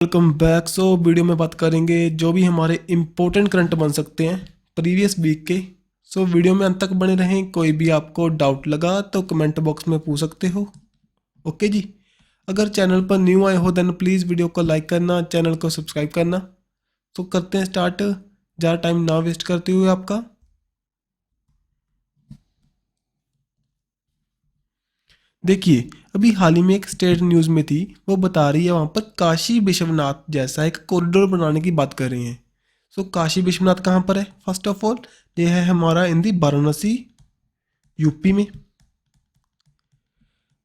Welcome back. Video में बात करेंगे जो भी हमारे इम्पोर्टेंट करंट बन सकते हैं प्रीवियस वीक के। वीडियो में अंत तक बने रहें। कोई भी आपको डाउट लगा तो कमेंट बॉक्स में पूछ सकते हो। ओके जी। अगर चैनल पर न्यू आए हो देन प्लीज़ वीडियो को लाइक करना, चैनल को सब्सक्राइब करना। करते हैं स्टार्ट, ज़्यादा टाइम ना वेस्ट करते हुए आपका। देखिए, अभी हाल ही में एक स्टेट न्यूज़ में थी, वो बता रही है वहाँ पर काशी विश्वनाथ जैसा एक कॉरिडोर बनाने की बात कर रही हैं। काशी विश्वनाथ कहाँ पर है? फर्स्ट ऑफ ऑल ये है हमारा इन दी वाराणसी, यूपी में।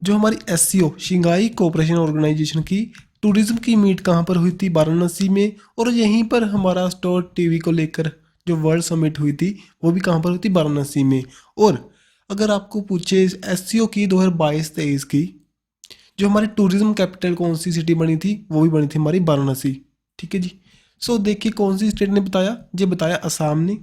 जो हमारी एससीओ शंघाई कोऑपरेशन ऑर्गेनाइजेशन की टूरिज्म की मीट कहाँ पर हुई थी? वाराणसी में। और यहीं पर हमारा स्टोर टीवी को लेकर जो वर्ल्ड समिट हुई थी वो भी कहाँ पर हुई थी? वाराणसी में। और अगर आपको पूछे एससीओ की 2022-23 की जो हमारी टूरिज्म कैपिटल कौन सी सिटी बनी थी, वो भी बनी थी हमारी वाराणसी। ठीक है जी। देखिए कौन सी स्टेट ने बताया? ये बताया असम ने।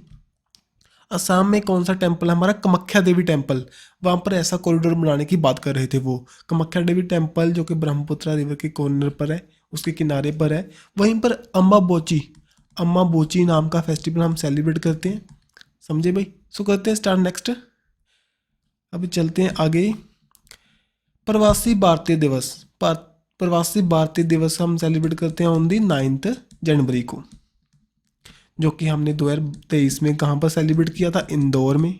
असम में कौन सा टेम्पल है? हमारा कामाख्या देवी टेम्पल। वहाँ पर ऐसा कॉरिडोर बनाने की बात कर रहे थे वो। कामाख्या देवी टेम्पल जो कि ब्रह्मपुत्र रिवर के कॉर्नर पर है, उसके किनारे पर है। वहीं पर अम्मा बोची नाम का फेस्टिवल हम सेलिब्रेट करते हैं। समझे भाई? करते हैं स्टार्ट नेक्स्ट। अभी चलते हैं आगे। प्रवासी भारतीय दिवस। प्रवासी भारतीय दिवस हम सेलिब्रेट करते हैं ऑन दी 9 जनवरी को, जो कि हमने 2023 में कहाँ पर सेलिब्रेट किया था? इंदौर में।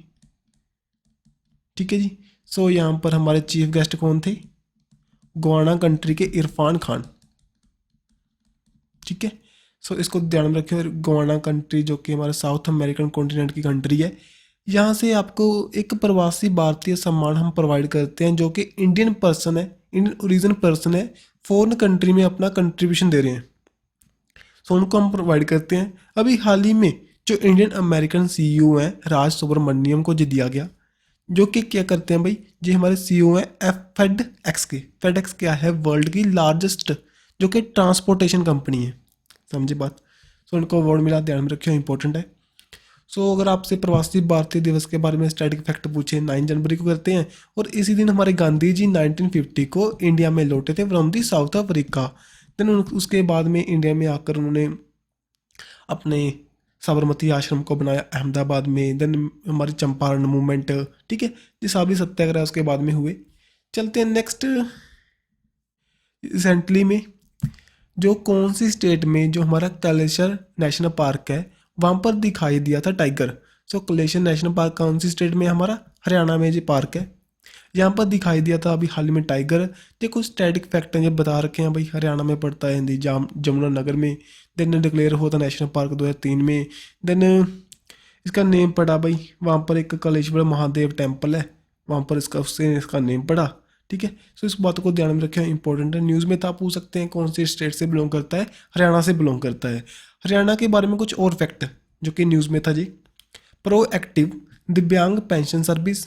ठीक है जी। यहाँ पर हमारे चीफ गेस्ट कौन थे? गोवाना कंट्री के इरफान खान। ठीक है। इसको ध्यान में रखिए। गोवाना कंट्री जो कि हमारे साउथ अमेरिकन कॉन्टिनेंट की कंट्री है। यहाँ से आपको एक प्रवासी भारतीय सम्मान हम प्रोवाइड करते हैं जो कि इंडियन पर्सन है, इंडियन ओरिजिन पर्सन है, फॉरेन कंट्री में अपना कंट्रीब्यूशन दे रहे हैं। उनको हम प्रोवाइड करते हैं। अभी हाल ही में जो इंडियन अमेरिकन सीईओ हैं राज सुब्रमण्यम को जो दिया गया, जो कि क्या करते हैं भाई? जी हमारे सीईओ हैं फेड एक्स के। फेड एक्स क्या है? वर्ल्ड की लार्जेस्ट जो कि ट्रांसपोर्टेशन कंपनी है। समझे बात? उनको अवार्ड मिला, ध्यान में रखियो, इंपॉर्टेंट है। अगर आपसे प्रवासी भारतीय दिवस के बारे में स्टैटिक फैक्ट पूछे, 9 जनवरी को करते हैं। और इसी दिन हमारे गांधी जी 1950 को इंडिया में लौटे थे from the South Africa. Then उसके बाद में इंडिया में आकर उन्होंने अपने साबरमती आश्रम को बनाया अहमदाबाद में। देन हमारी चंपारण मूवमेंट, ठीक है, ये सभी सत्याग्रह उसके बाद में हुए। चलते हैं नेक्स्ट। रिसेंटली में जो कौन सी स्टेट में जो हमारा कैलेश्वर नेशनल पार्क है वहाँ पर दिखाई दिया था टाइगर? कैलेश्वर नेशनल पार्क कौन सी स्टेट में? हमारा हरियाणा में जो पार्क है, यहाँ पर दिखाई दिया था अभी हाल में टाइगर। ये कुछ स्टैटिक फैक्ट हैं जो बता रखे हैं भाई। हरियाणा में पड़ता है हिंदी जमुना नगर में। देन डिक्लेयर हुआ था नेशनल पार्क 2003 में। देन इसका नेम पड़ा भाई, वहाँ पर एक कलेश्वर महादेव टेम्पल है, वहाँ पर इसका नेम पड़ा। ठीक है। इस बात को ध्यान में रखें, इंपॉर्टेंट है। न्यूज़ में था, पूछ सकते हैं कौन सी स्टेट से बिलोंग करता है? हरियाणा से बिलोंग करता है। हरियाणा के बारे में कुछ और फैक्ट जो कि न्यूज़ में था जी। प्रोएक्टिव दिव्यांग पेंशन सर्विस,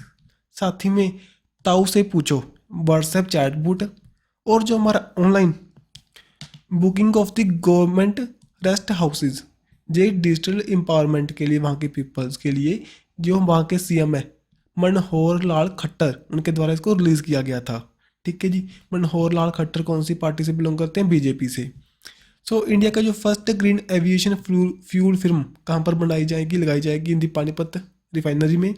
साथ ही में ताऊ से पूछो व्हाट्सएप चैटबॉट, और जो हमारा online booking of the government rest houses, ये डिजिटल एम्पावरमेंट के लिए वहाँ के पीपल्स के लिए जो वहाँ के सीएम है मनोहर लाल खट्टर, उनके द्वारा इसको रिलीज़ किया गया था। ठीक है जी। मनोहर लाल खट्टर कौन सी पार्टी से बिलोंग करते हैं? बीजेपी से। इंडिया का जो first green aviation fuel film कहाँ पर बनाई जाएगी, लगाई जाएगी? इन दी पानीपत रिफाइनरी में।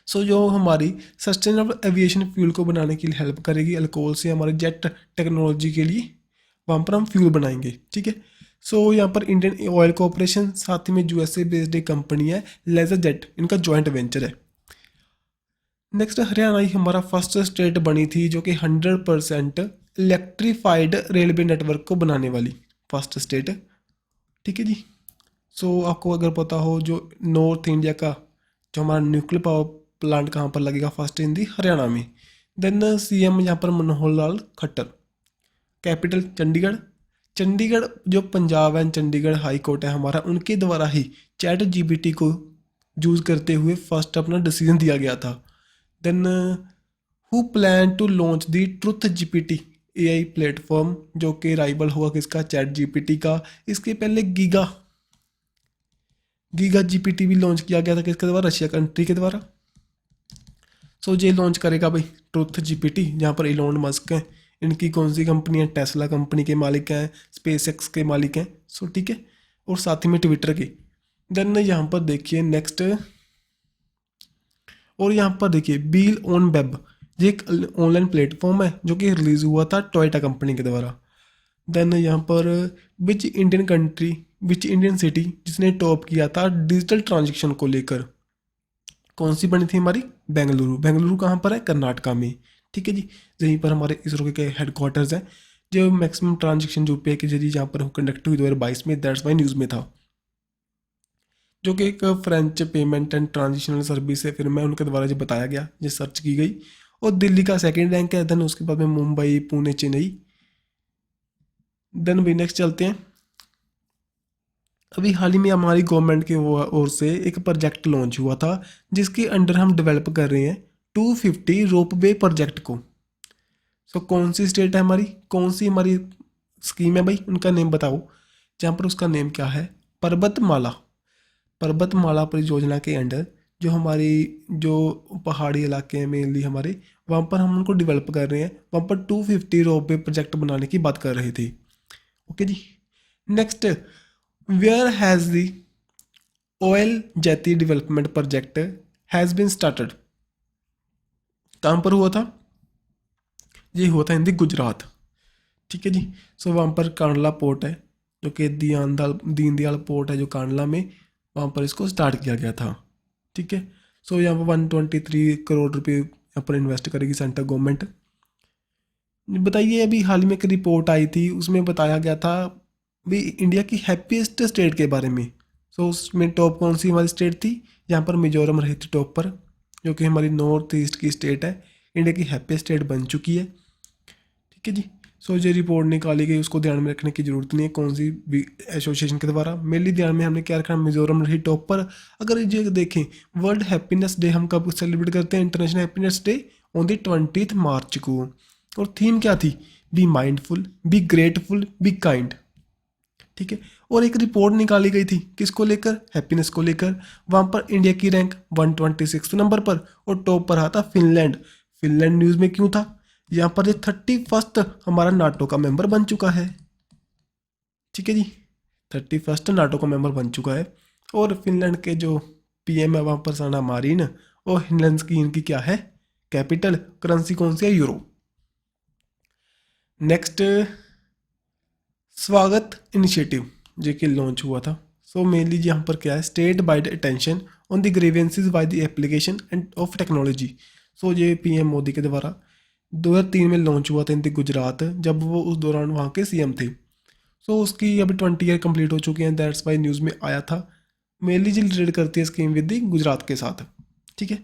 जो हमारी सस्टेनेबल एविएशन फ्यूल को बनाने के लिए हेल्प करेगी, अल्कोहल से हमारे जेट टेक्नोलॉजी के लिए वहाँ पर हम फ्यूल बनाएंगे। ठीक है। यहाँ पर इंडियन ऑयल कॉरपोरेशन, साथ ही में यूएसए बेस्ड एक कंपनी है लेजर जेट, इनका जॉइंट वेंचर है। नेक्स्ट, हरियाणा ही हमारा फर्स्ट स्टेट बनी थी जो कि 100% इलेक्ट्रीफाइड रेलवे नेटवर्क को बनाने वाली फर्स्ट स्टेट। ठीक है जी। आपको अगर पता हो जो नॉर्थ इंडिया का जो हमारा न्यूक्लियर पावर प्लांट कहाँ पर लगेगा? फर्स्ट इन दी हरियाणा में। देन सीएम यहाँ पर मनोहर लाल खट्टर। कैपिटल चंडीगढ़। चंडीगढ़ जो Punjab and Chandigarh high court है हमारा, उनके द्वारा ही चैट जीपीटी को यूज़ करते हुए फर्स्ट अपना डिसीजन दिया गया था। Then who plan to launch the Truth GPT AI platform, जो कि राइवल हुआ किसका? चैट जीपीटी का। इसके पहले गीगा जीपीटी भी लॉन्च किया गया था किसके द्वारा? रशिया कंट्री के द्वारा। ये लॉन्च करेगा भाई ट्रुथ जीपीटी, जहाँ पर इलोन मस्क हैं इनकी कौन सी कंपनी है, टेस्ला कंपनी के मालिक हैं, स्पेस एक्स के मालिक हैं। सो ठीक है, और साथ ही में ट्विटर के। देन यहाँ पर देखिए नेक्स्ट, और यहाँ पर देखिए बील ऑन वेब, ये एक ऑनलाइन प्लेटफॉर्म है जो कि रिलीज़ हुआ था टोयोटा कंपनी के द्वारा। देन यहाँ पर which Indian country, which Indian city जिसने टॉप किया था डिजिटल ट्रांजेक्शन को लेकर, कौन सी बनी थी हमारी, बेंगलुरु। बेंगलुरु कहाँ पर है, कर्नाटका में। ठीक है जी, यहीं पर हमारे इसरो के हेडक्वार्टर्स हैं। जो मैक्सिमम ट्रांजेक्शन जो पे के जरिए यहाँ पर कंडक्ट हुई 2022 में, दैट्स वाई न्यूज़ में था, जो कि एक French payment and transitional service है। फिर मैं उनके द्वारा जो बताया गया, ये सर्च की गई, और दिल्ली का सेकंड रैंक है। देन उसके बाद में मुंबई, पुणे, चेन्नई। देन भी नेक्स्ट चलते हैं। अभी हाल ही में हमारी गवर्नमेंट की ओर से एक प्रोजेक्ट लॉन्च हुआ था जिसके अंडर हम डेवलप कर रहे हैं 250 रोप वे प्रोजेक्ट को। सो कौन सी स्टेट है हमारी, कौन सी हमारी स्कीम है भाई, उनका नेम बताओ। जहाँ पर उसका नेम क्या है, पर्वतमाला। पर्वतमाला परियोजना के अंडर जो हमारी जो पहाड़ी इलाके हैं मेनली हमारे, वहाँ पर हम उनको डेवलप कर रहे हैं। वहाँ पर 250 रोप वे प्रोजेक्ट बनाने की बात कर रहे थे। Okay ji, next, where has the oil jetty development project has been started, कहाँ पर हुआ था, ये हुआ था इन द गुजरात। ठीक है जी, सो वहाँ पर कांडला पोर्ट है जो कि दीनदयाल पोर्ट है जो कांडला में, वहाँ पर इसको स्टार्ट किया गया था। ठीक है, सो यहाँ पर 123 करोड़ रुपए यहाँ पर इन्वेस्ट करेगी सेंट्रल गवर्नमेंट। बताइए, अभी हाल ही में एक रिपोर्ट आई थी, उसमें बताया गया था भी इंडिया की हैप्पीएस्ट स्टेट के बारे में। सो उसमें टॉप कौन सी हमारी स्टेट थी, यहाँ पर मिजोरम रही थी टॉप पर, जो कि हमारी नॉर्थ ईस्ट की स्टेट है, इंडिया की हैप्पीएस्ट स्टेट बन चुकी है। ठीक है जी, सो जो रिपोर्ट निकाली गई उसको ध्यान में रखने की जरूरत नहीं है, कौन सी भी एसोसिएशन के द्वारा। मेनली ध्यान में हमने क्या रखा, मिजोरम रही टॉप पर। अगर ये देखें, वर्ल्ड हैप्पीनेस डे हम कब सेलिब्रेट करते हैं, international happiness day on the 20 मार्च को। और थीम क्या थी, be mindful, be grateful, be kind. ठीक है, और एक रिपोर्ट निकाली गई थी किसको लेकर, हैप्पीनेस को लेकर। वहाँ पर इंडिया की रैंक 126 नंबर पर, और टॉप पर आता फिनलैंड। फिनलैंड न्यूज़ में क्यों था, यहाँ पर 31st हमारा नाटो का मेंबर बन चुका है। ठीक है जी, 31st नाटो का मेंबर बन चुका है। और फिनलैंड के जो पीएम है वहाँ पर साना मारिन, और फिनलैंड की इनकी क्या है कैपिटल, करेंसी कौन सी है, यूरो। नेक्स्ट, स्वागत इनिशिएटिव जो कि लॉन्च हुआ था। सो मेनली यहाँ पर क्या है, state bide attention on the grievances by the application and of technology. So ये पीएम मोदी के द्वारा 2003 में लॉन्च हुआ था इन गुजरात, जब वो उस दौरान वहाँ के सीएम थे। सो उसकी अभी 20 ईयर कंप्लीट हो चुके हैं, दैट्स वाई न्यूज़ में आया था। मेनली जो रिलेटेड करती है स्कीम विद दी गुजरात के साथ। ठीक है,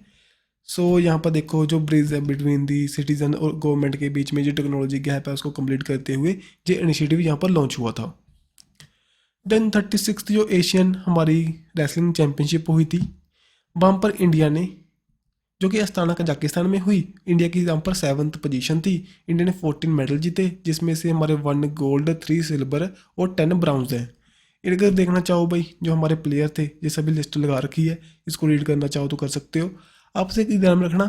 सो यहाँ पर देखो जो ब्रिज है बिटवीन दी सिटीजन और गवर्नमेंट के बीच में जो टेक्नोलॉजी गैप है उसको कंप्लीट करते हुए ये इनिशिएटिव यहाँ पर लॉन्च हुआ था। देन 36 जो एशियन हमारी रेसलिंग चैम्पियनशिप हुई थी, वहाँ पर इंडिया ने, जो कि अस्ताना कजाकिस्तान में हुई, इंडिया की यहाँ पर 7th पोजीशन थी। इंडिया ने 14 मेडल जीते, जिसमें से हमारे 1 गोल्ड, 3 सिल्वर और 10 ब्राउन्स हैं। अगर देखना चाहो भाई जो हमारे प्लेयर थे, ये सभी लिस्ट लगा रखी है, इसको रीड करना चाहो तो कर सकते हो। आपसे एक ध्यान में रखना,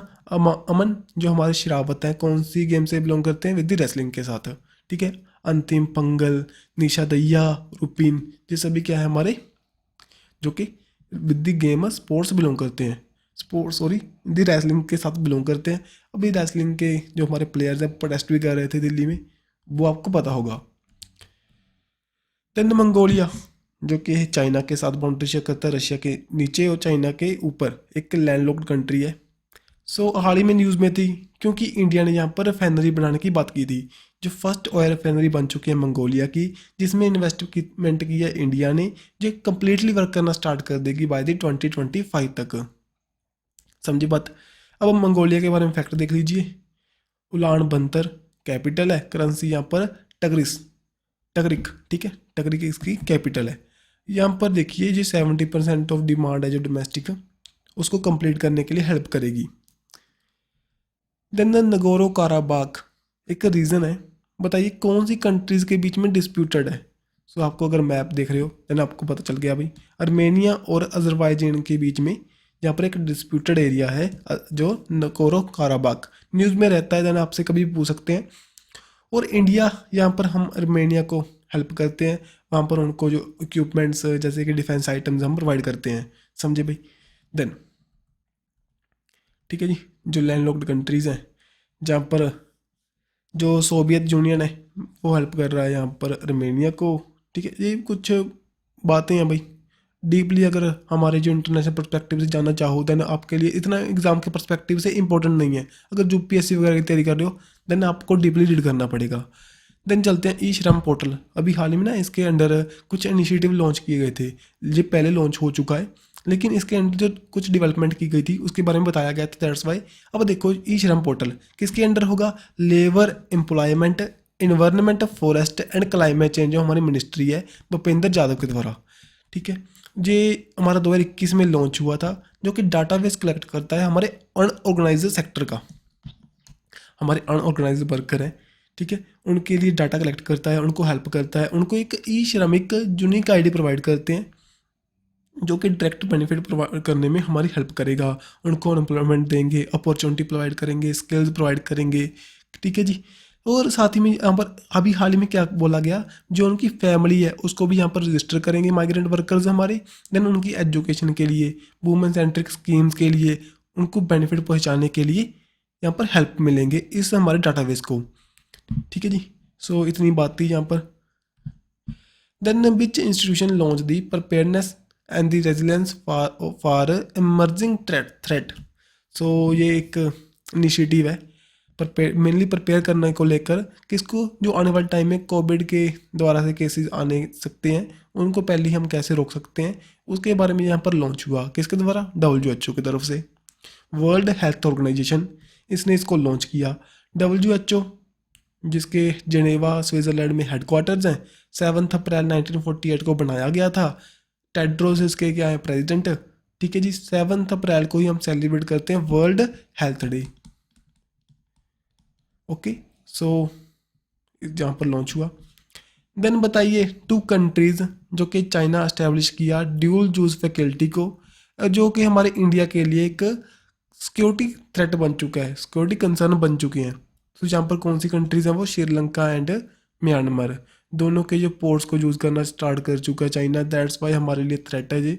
अमन जो हमारे शरावत हैं कौन सी गेम से बिलोंग करते हैं, विद द रेसलिंग के साथ। ठीक है, अंतिम, पंगल, निशा दहिया, रुपिन, ये सभी क्या है हमारे जो कि with the game sports belong करते हैं, दी रेसलिंग के साथ बिलोंग करते हैं। अभी रेसलिंग के जो हमारे प्लेयर्स हैं प्रोटेस्ट भी कर रहे थे दिल्ली में, वो आपको पता होगा। देन मंगोलिया जो कि चाइना के साथ बाउंड्री शेयर करता है, रशिया के नीचे और चाइना के ऊपर, एक लैंडलॉक्ड कंट्री है। सो हाल ही में न्यूज़ में थी क्योंकि इंडिया ने यहाँ पर रिफाइनरी बनाने की बात की थी, जो फर्स्ट ऑयल रिफाइनरी बन चुकी है मंगोलिया की, जिसमें इन्वेस्टमेंट की है इंडिया ने, जो कम्प्लीटली वर्क करना स्टार्ट कर देगी बाय द 2025 तक। समझी बात। अब हम मंगोलिया के बारे में फैक्ट देख लीजिए। उलान बंतर कैपिटल है, करेंसी यहाँ पर टगरिक। ठीक है, टगरिक इसकी कैपिटल है। यहाँ पर देखिए ये 70% ऑफ डिमांड है जो डोमेस्टिक, उसको कंप्लीट करने के लिए हेल्प करेगी। देन नगोरो काराबाख एक रीज़न है, बताइए कौन सी कंट्रीज़ के बीच में डिस्प्यूटेड है। सो आपको अगर मैप देख रहे हो देन आपको पता चल गया भाई, आर्मेनिया और अजरबैजान के बीच में यहाँ पर एक डिस्प्यूटेड एरिया है जो नगोरो काराबाख न्यूज़ में रहता है। देन आपसे कभी पूछ सकते हैं। और इंडिया यहाँ पर हम अर्मेनिया को हेल्प करते हैं, वहाँ पर उनको जो इक्विपमेंट्स जैसे कि डिफेंस आइटम्स हम प्रोवाइड करते हैं, समझे भाई। देन ठीक है जी, जो लैंडलॉक्ड कंट्रीज़ हैं जहाँ पर जो सोवियत यूनियन है वो हेल्प कर रहा है यहाँ पर अर्मेनिया को, ठीक है। ये कुछ बातें हैं भाई, डीपली अगर हमारे जो इंटरनेशनल पर्सपेक्टिव से जानना चाहो देन आपके लिए इतना एग्जाम के पर्सपेक्टिव से इंपॉर्टेंट नहीं है। अगर जो पीएससी वगैरह की तैयारी कर रहे हो देन आपको डीपली रीड करना पड़ेगा। देन चलते हैं ई श्रम पोर्टल। अभी हाल ही में ना इसके अंडर कुछ इनिशिएटिव लॉन्च किए गए थे, ये पहले लॉन्च हो चुका है लेकिन इसके अंडर जो कुछ डेवलपमेंट की गई थी उसके बारे में बताया गया था, दैट्स वाई। अब देखो ई श्रम पोर्टल किसके अंडर होगा, labour employment environment forest and climate change जो हमारी मिनिस्ट्री है भूपेंद्र यादव के द्वारा, ठीक है। ये हमारा 2021 में लॉन्च हुआ था, जो कि डाटाबेस कलेक्ट करता है हमारे अनऑर्गेनाइज सेक्टर का, हमारे अनऑर्गेनाइज वर्कर हैं, ठीक है, उनके लिए डाटा कलेक्ट करता है, उनको हेल्प करता है, उनको एक ई श्रमिक यूनिक आईडी प्रोवाइड करते हैं जो कि डायरेक्ट बेनिफिट प्रोवाइड करने में हमारी हेल्प करेगा। उनको अनएम्प्लॉयमेंट देंगे, अपॉर्चुनिटी प्रोवाइड करेंगे, स्किल्स प्रोवाइड करेंगे, ठीक है जी। और साथ ही में यहाँ पर अभी हाल ही में क्या बोला गया, जो उनकी फैमिली है उसको भी यहाँ पर रजिस्टर करेंगे माइग्रेंट वर्कर्स हमारे। देन उनकी एजुकेशन के लिए, वुमेन सेंट्रिक स्कीम्स के लिए, उनको बेनिफिट पहुँचाने के लिए यहाँ पर हेल्प मिलेंगे इस हमारे डाटाबेस को, ठीक है जी। सो इतनी बात थी यहाँ पर। Then which institution launched the preparedness and the resilience for emerging threat. So ये एक इनिशिएटिव है मेनली प्रिपेयर करने को लेकर, किसको, जो आने वाले टाइम में कोविड के द्वारा से केसेस आने सकते हैं उनको पहले ही हम कैसे रोक सकते हैं उसके बारे में यहाँ पर लॉन्च हुआ। किसके द्वारा, WHO की तरफ से, वर्ल्ड हेल्थ ऑर्गेनाइजेशन, इसने इसको लॉन्च किया। WHO जिसके जेनेवा स्विट्ज़रलैंड में हेडक्वार्टर्स हैं, 7 अप्रैल 1948 को बनाया गया था। टेड्रोस इसके क्या है, प्रेसिडेंट, ठीक है जी। 7 अप्रैल को ही हम सेलिब्रेट करते हैं वर्ल्ड हेल्थ डे, ओके। सो जहाँ पर लॉन्च हुआ। देन बताइए 2 कंट्रीज़ जो कि चाइना एस्टेब्लिश किया ड्यूल यूज़ फैकल्टी को, जो कि हमारे इंडिया के लिए एक सिक्योरिटी थ्रेट बन चुका है, सिक्योरिटी कंसर्न बन चुके हैं। तो यहाँ पर कौन सी कंट्रीज़ हैं, वो श्रीलंका एंड म्यांमार, दोनों के जो पोर्ट्स को यूज़ करना स्टार्ट कर चुका है चाइना, दैट्स वाई हमारे लिए थ्रेट है ये,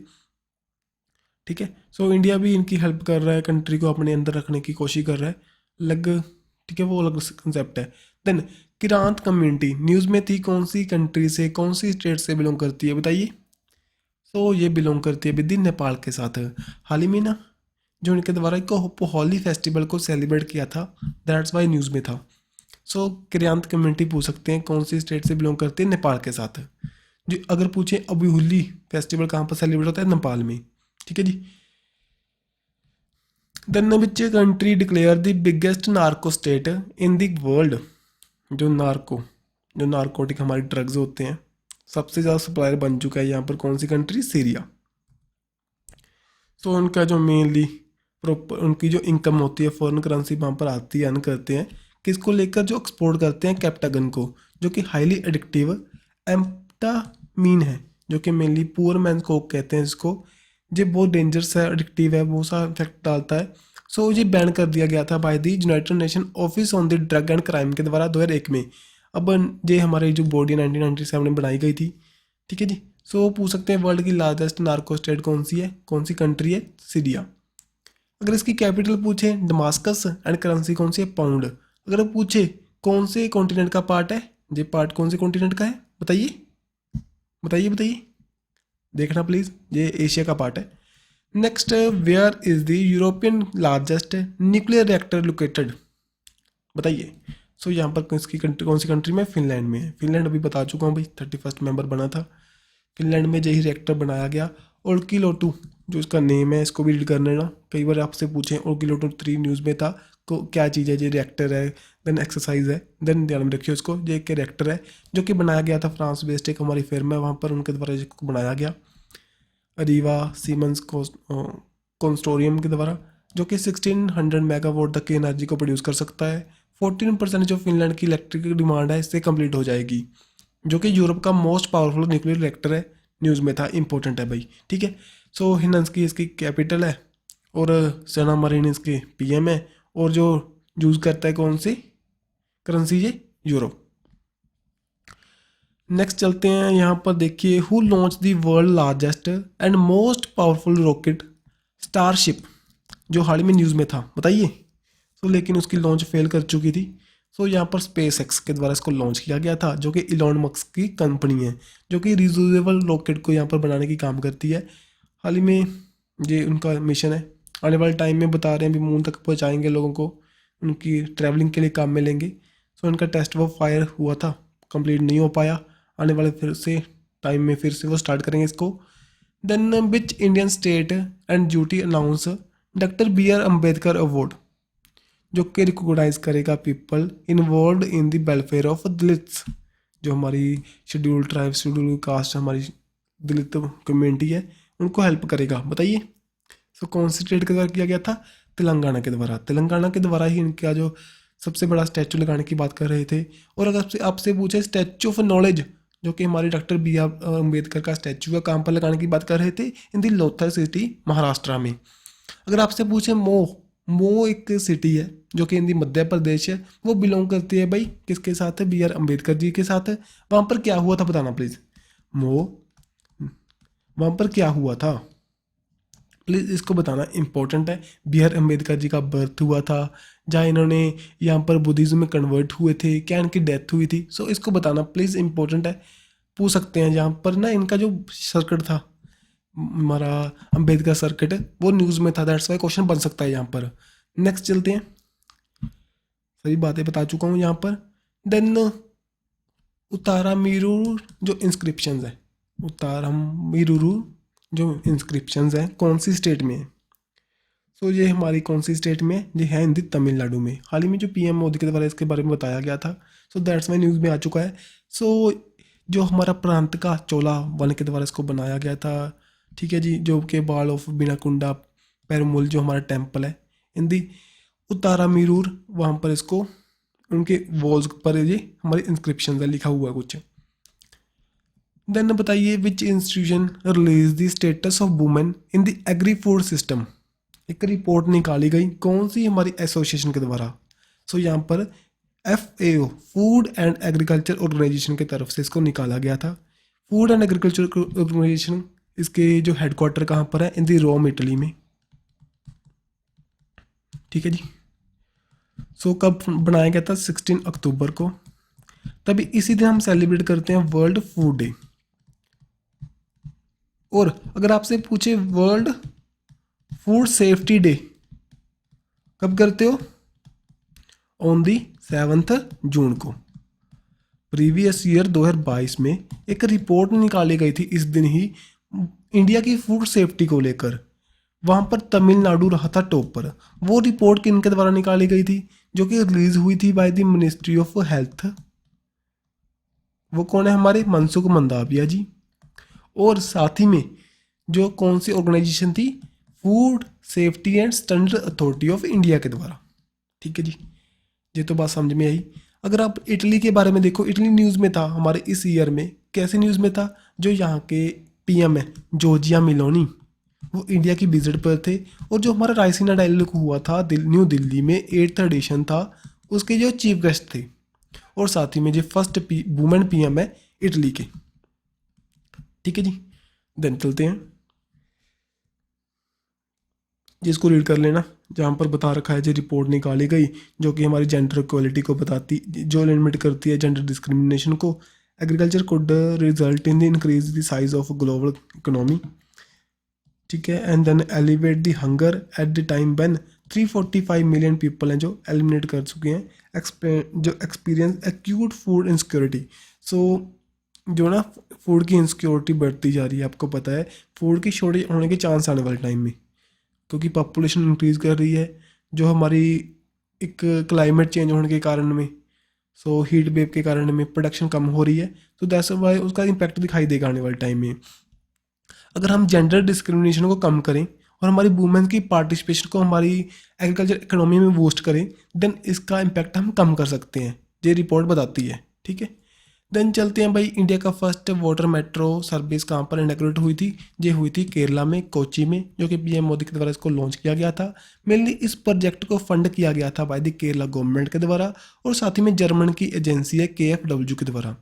ठीक है। सो इंडिया भी इनकी हेल्प कर रहा है, कंट्री को अपने अंदर रखने की कोशिश कर रहा है अलग, ठीक है, वो अलग कंसेप्ट है। देन किरांत कम्युनिटी न्यूज़ में थी, कौन सी कंट्री से, कौन सी स्टेट से बिलोंग करती है बताइए। सो ये बिलोंग करती है विद इन नेपाल के साथ। हाल ही में ना जो इनके द्वारा एक होली फेस्टिवल को सेलिब्रेट किया था, दैट्स वाई न्यूज़ में था। सो किरांत कम्युनिटी पूछ सकते हैं कौन सी स्टेट से बिलोंग करती है, नेपाल के साथ। जो अगर पूछे अभी होली फेस्टिवल कहाँ पर सेलिब्रेट होता है, नेपाल में, ठीक है जी। Then which country declared the biggest narco state in the world. जो नार्कोटिक हमारे ड्रग्स होते हैं सबसे ज़्यादा सप्लायर बन चुका है यहाँ पर कौन सी कंट्री, सीरिया। तो उनका जो मेनली प्रॉपर उनकी जो इनकम होती है फॉरेन करेंसी वहाँ पर आती है, अर्न करते हैं किसको लेकर, जो एक्सपोर्ट करते हैं कैप्टागन को, जो कि हाईली एडिक्टिव एम्फेटामीन है, जो कि मेनली पुअर मैन कोक कहते हैं इसको। ये बहुत डेंजरस है, एडिक्टिव है, बहुत सा इफेक्ट डालता है। सो ये बैन कर दिया गया था by the United nation office on the drug and crime के द्वारा 2001 में। अब ये हमारी जो बॉडी 1997 में बनाई गई थी, ठीक है जी। सो पूछ सकते हैं वर्ल्ड की लार्जेस्ट नार्को स्टेट कौन सी है, कौन सी कंट्री है, सीरिया। अगर इसकी कैपिटल पूछे दमास्कस एंड करेंसी कौन सी है, पाउंड। अगर पूछे कौन से कॉन्टिनेंट का पार्ट है, ये पार्ट कौन से कॉन्टिनेंट का है बताइए, बताइए बताइए, देखना प्लीज़, ये एशिया का पार्ट है। Next, where is the European largest nuclear reactor located, बताइए। सो यहाँ पर इसकी कंट्री कौन सी कंट्री में, फिनलैंड में है। फिनलैंड अभी बता चुका हूँ भाई, 31st मेंबर बना था। फिनलैंड में यही रिएक्टर बनाया गया। ओल्किलोटू जो इसका नेम है, इसको भी रीड कर लेना, कई बार आपसे पूछें। ओल्किलोटू 3 न्यूज़ में था, को क्या चीज़ है, ये रिएक्टर है, देन एक्सरसाइज है, देन ध्यान में रखिए उसको। ये एक रिएक्टर है जो कि बनाया गया था फ्रांस बेस्ड एक हमारी फर्म है, वहाँ पर उनके द्वारा इसको बनाया गया, अरीवा सीमेंस कंसोर्टियम के द्वारा, जो कि 1600 मेगावाट तक की एनर्जी को प्रोड्यूस कर सकता है। 14% जो फिनलैंड की इलेक्ट्रिक डिमांड है इससे कंप्लीट हो जाएगी, जो कि यूरोप का मोस्ट पावरफुल न्यूक्लियर रिएक्टर है, न्यूज़ में था, इंपॉर्टेंट है भाई, ठीक है। सो हिनस्की इसकी कैपिटल है और सेना मरीन इसके PM है, और जो यूज़ करता है कौन सी करेंसी, ये यूरो, नेक्स्ट चलते हैं, यहाँ पर देखिए, who launch the world largest and most powerful rocket starship, जो हाल ही में न्यूज़ में था, बताइए। तो लेकिन उसकी लॉन्च फेल कर चुकी थी। सो यहाँ पर स्पेस एक्स के द्वारा इसको लॉन्च किया गया था, जो कि इलॉन मस्क की कंपनी है, जो कि रियूजेबल रॉकेट को यहाँ पर बनाने की काम करती है। हाल ही में ये उनका मिशन है, आने वाले टाइम में बता रहे हैं अभी मून तक पहुँचाएंगे लोगों को, उनकी ट्रैवलिंग के लिए काम में लेंगे। सो उनका टेस्ट वो फायर हुआ था, कंप्लीट नहीं हो पाया, आने वाले फिर से टाइम में फिर से वो स्टार्ट करेंगे इसको। Then which Indian state and duty announce doctor B R Ambedkar award, जो कि रिकोगनाइज करेगा people involve in the welfare of Dalits, जो हमारी शेड्यूल ट्राइब शेड्यूल कास्ट हमारी दलित कम्युनिटी है, उनको हेल्प करेगा, बताइए। सो कौन सी स्टेट के द्वारा किया गया था? तेलंगाना के द्वारा। तेलंगाना के द्वारा ही इनका जो सबसे बड़ा स्टैचू लगाने की बात कर रहे थे। और अगर आपसे पूछे स्टैचू ऑफ नॉलेज, जो कि हमारे डॉक्टर बी आर अम्बेडकर का स्टैचू है, कहाँ पर लगाने की बात कर रहे थे? इन दी लोथल सिटी, महाराष्ट्र में। अगर आपसे पूछे मो एक सिटी है जो कि हिंदी मध्य प्रदेश है, वो बिलोंग करती है भाई किसके साथ है? बी आर अम्बेडकर जी के साथ है। वहाँ पर क्या हुआ था बताना प्लीज़। वहाँ पर क्या हुआ था प्लीज़ इसको बताना, इंपॉर्टेंट है। बी आर अम्बेडकर जी का बर्थ हुआ था, जहाँ इन्होंने यहाँ पर बुद्धिज़्म में कन्वर्ट हुए थे, क्या इनकी डेथ हुई थी? सो इसको बताना प्लीज़, इंपॉर्टेंट है, पूछ सकते हैं। जहाँ पर ना इनका जो सर्किट था, हमारा अम्बेडकर सर्किट, वो न्यूज़ में था, दैट्स वाई क्वेश्चन बन सकता है यहाँ पर। नेक्स्ट चलते हैं, सही बातें बता चुका हूँ यहाँ पर। देन उतारामीरू जो इंस्क्रिप्शंस है, उतारामीरू जो इंस्क्रिप्शंस हैं, कौन सी स्टेट में है? सो ये हमारी कौन सी स्टेट में? ये है हिंदी तमिलनाडु में। हाल ही में जो पीएम मोदी के द्वारा इसके बारे में बताया गया था, सो दैट्स वाई न्यूज़ में आ चुका है। सो जो हमारा प्रांत का चोला वन के द्वारा इसको बनाया गया था, ठीक है जी, जो कि बाल ऑफ बिनाकुंडा पेरुमल जो हमारा टेम्पल है हिंदी उतारामीरूर, वहाँ पर इसको उनके वॉल्स पर ये हमारी इंस्क्रिप्शन है, लिखा हुआ है कुछ। देन बताइए, विच institution release the status of women in the agri food system. एक रिपोर्ट निकाली गई, कौन सी? हमारी एसोसिएशन के द्वारा। सो यहाँ पर FAO, food and agriculture organisation की तरफ से इसको निकाला गया था। फूड एंड एग्रीकल्चर ऑर्गेनाइजेशन, इसके जो हेडक्वार्टर कहाँ पर है? इन दी रोम, इटली में, ठीक है जी। सो कब बनाया गया था? 16 अक्टूबर को। तभी इसी दिन हम सेलिब्रेट करते हैं वर्ल्ड फूड डे। और अगर आपसे पूछे वर्ल्ड फूड सेफ्टी डे कब करते हो? ऑन दी 7 जून को। प्रीवियस ईयर 2022 में एक रिपोर्ट निकाली गई थी इस दिन ही, इंडिया की फूड सेफ्टी को लेकर। वहाँ पर तमिलनाडु रहा था टॉप पर। वो रिपोर्ट किनके द्वारा निकाली गई थी? जो कि रिलीज हुई थी by the ministry of health. वो कौन है? हमारे मनसुख मंडाविया जी। और साथ ही में जो कौन सी ऑर्गेनाइजेशन थी? Food safety and standard authority of India के द्वारा, ठीक है जी। ये तो बात समझ में आई। अगर आप इटली के बारे में देखो, इटली न्यूज़ में था हमारे इस ईयर में। कैसे न्यूज़ में था? जो यहाँ के PM है जॉर्जिया मेलोनी, वो इंडिया की विजिट पर थे। और जो हमारा रायसीना डायलॉग हुआ था न्यू दिल्ली में, 8th एडिशन था, उसके जो चीफ गेस्ट थे। और साथ ही में जो फर्स्ट वुमेन PM है इटली के, ठीक है जी। देन चलते हैं, जिसको रीड कर लेना, जहाँ पर बता रखा है जो रिपोर्ट निकाली गई, जो कि हमारी जेंडर इक्वलिटी को बताती, जो लिमिट करती है जेंडर डिस्क्रिमिनेशन को। Agriculture could result in the increase the size of global economy, ठीक है। And then elevate the hunger at the time when 345 million people हैं जो एलिमिनेट कर चुके हैं, जो experience acute food insecurity. So जो ना फूड की इनसिक्योरिटी बढ़ती जा रही है, आपको पता है फूड की शॉर्टेज होने के चांस आने वाले टाइम में, क्योंकि पॉपुलेशन इंक्रीज़ कर रही है, जो हमारी एक क्लाइमेट चेंज होने के कारण में, सो हीट वेव के कारण में प्रोडक्शन कम हो रही है, तो दैट्स वाई उसका इम्पैक्ट दिखाई देगा आने वाले टाइम में। अगर हम जेंडर डिस्क्रिमिनेशन को कम करें और हमारी वुमेन की पार्टिसिपेशन को हमारी एग्रीकल्चर इकोनॉमी में बूस्ट करें, देन इसका इम्पैक्ट हम कम कर सकते हैं, ये रिपोर्ट बताती है, ठीक है। देन चलते हैं भाई, इंडिया का फर्स्ट वाटर मेट्रो सर्विस कहाँ पर इनॉग्रेट हुई थी? ये हुई थी केरला में, कोची में, जो कि PM मोदी के द्वारा इसको लॉन्च किया गया था। मेनली इस प्रोजेक्ट को फंड किया गया था बाय द केरला गवर्नमेंट के द्वारा, और साथ ही में जर्मन की एजेंसी है KfW के द्वारा।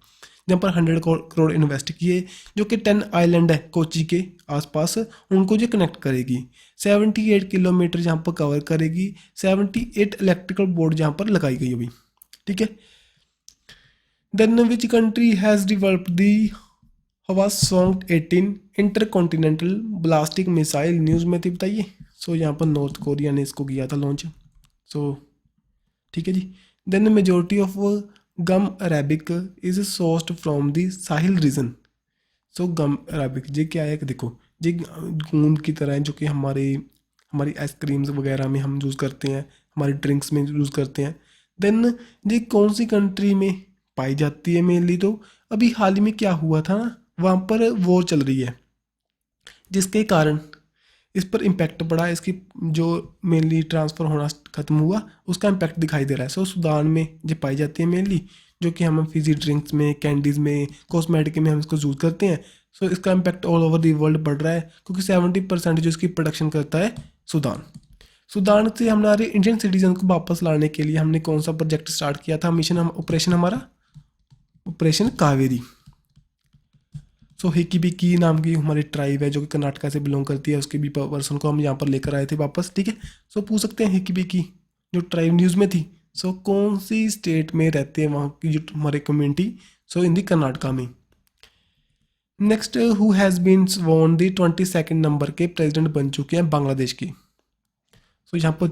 जहाँ पर 100 करोड़ इन्वेस्ट किए, जो कि 10 आइलैंड है कोची के आसपास, उनको जो कनेक्ट करेगी। 78 किलोमीटर जहाँ पर कवर करेगी, 78 इलेक्ट्रिकल बोर्ड जहाँ पर लगाई गई अभी, ठीक है। Then which country has developed the Hwasong 18 intercontinental ballistic missile, news में थी, बताइए। सो यहाँ पर नॉर्थ कोरिया ने इसको किया था लॉन्च। सो ठीक है जी। Then majority of gum Arabic is sourced from the Sahel region. So gum Arabic ji क्या है कि देखो जी गूंद की तरह है, जो कि हमारी आइसक्रीम्स वगैरह में हम यूज़ करते हैं, हमारी ड्रिंक्स में यूज़ करते हैं। देन जी कौन सी कंट्री में पाई जाती है मेनली, तो अभी हाल ही में क्या हुआ था ना, वहाँ पर वॉर चल रही है, जिसके कारण इस पर इम्पैक्ट पड़ा, इसकी जो मेनली ट्रांसफ़र होना ख़त्म हुआ उसका इम्पैक्ट दिखाई दे रहा है। सो सूडान में जो पाई जाती है मेनली, जो कि हम फिजी ड्रिंक्स में, कैंडीज़ में, कॉस्मेटिक में हम इसको यूज़ करते हैं। सो इसका impact all over the world बढ़ रहा है, क्योंकि 70% जो इसकी प्रोडक्शन करता है सूडान। सूडान से हमारे इंडियन सिटीजन को वापस लाने के लिए हमने कौन सा प्रोजेक्ट स्टार्ट किया था, मिशन ऑपरेशन हमारा ऑपरेशन कावेरी। सो हिकिबिकी नाम की हमारी ट्राइब है जो कि कर्नाटका से बिलोंग करती है, उसके भी पर्सन को हम यहाँ पर लेकर आए थे वापस, ठीक है। सो पूछ सकते हैं हिकिबिकी जो ट्राइब न्यूज़ में थी, सो कौन सी स्टेट में रहते हैं वहाँ की जो हमारे community, so in the Karnataka में। Next who has been sworn the 22 number के प्रेसिडेंट बन चुके हैं बांग्लादेश के। सो यहाँ पर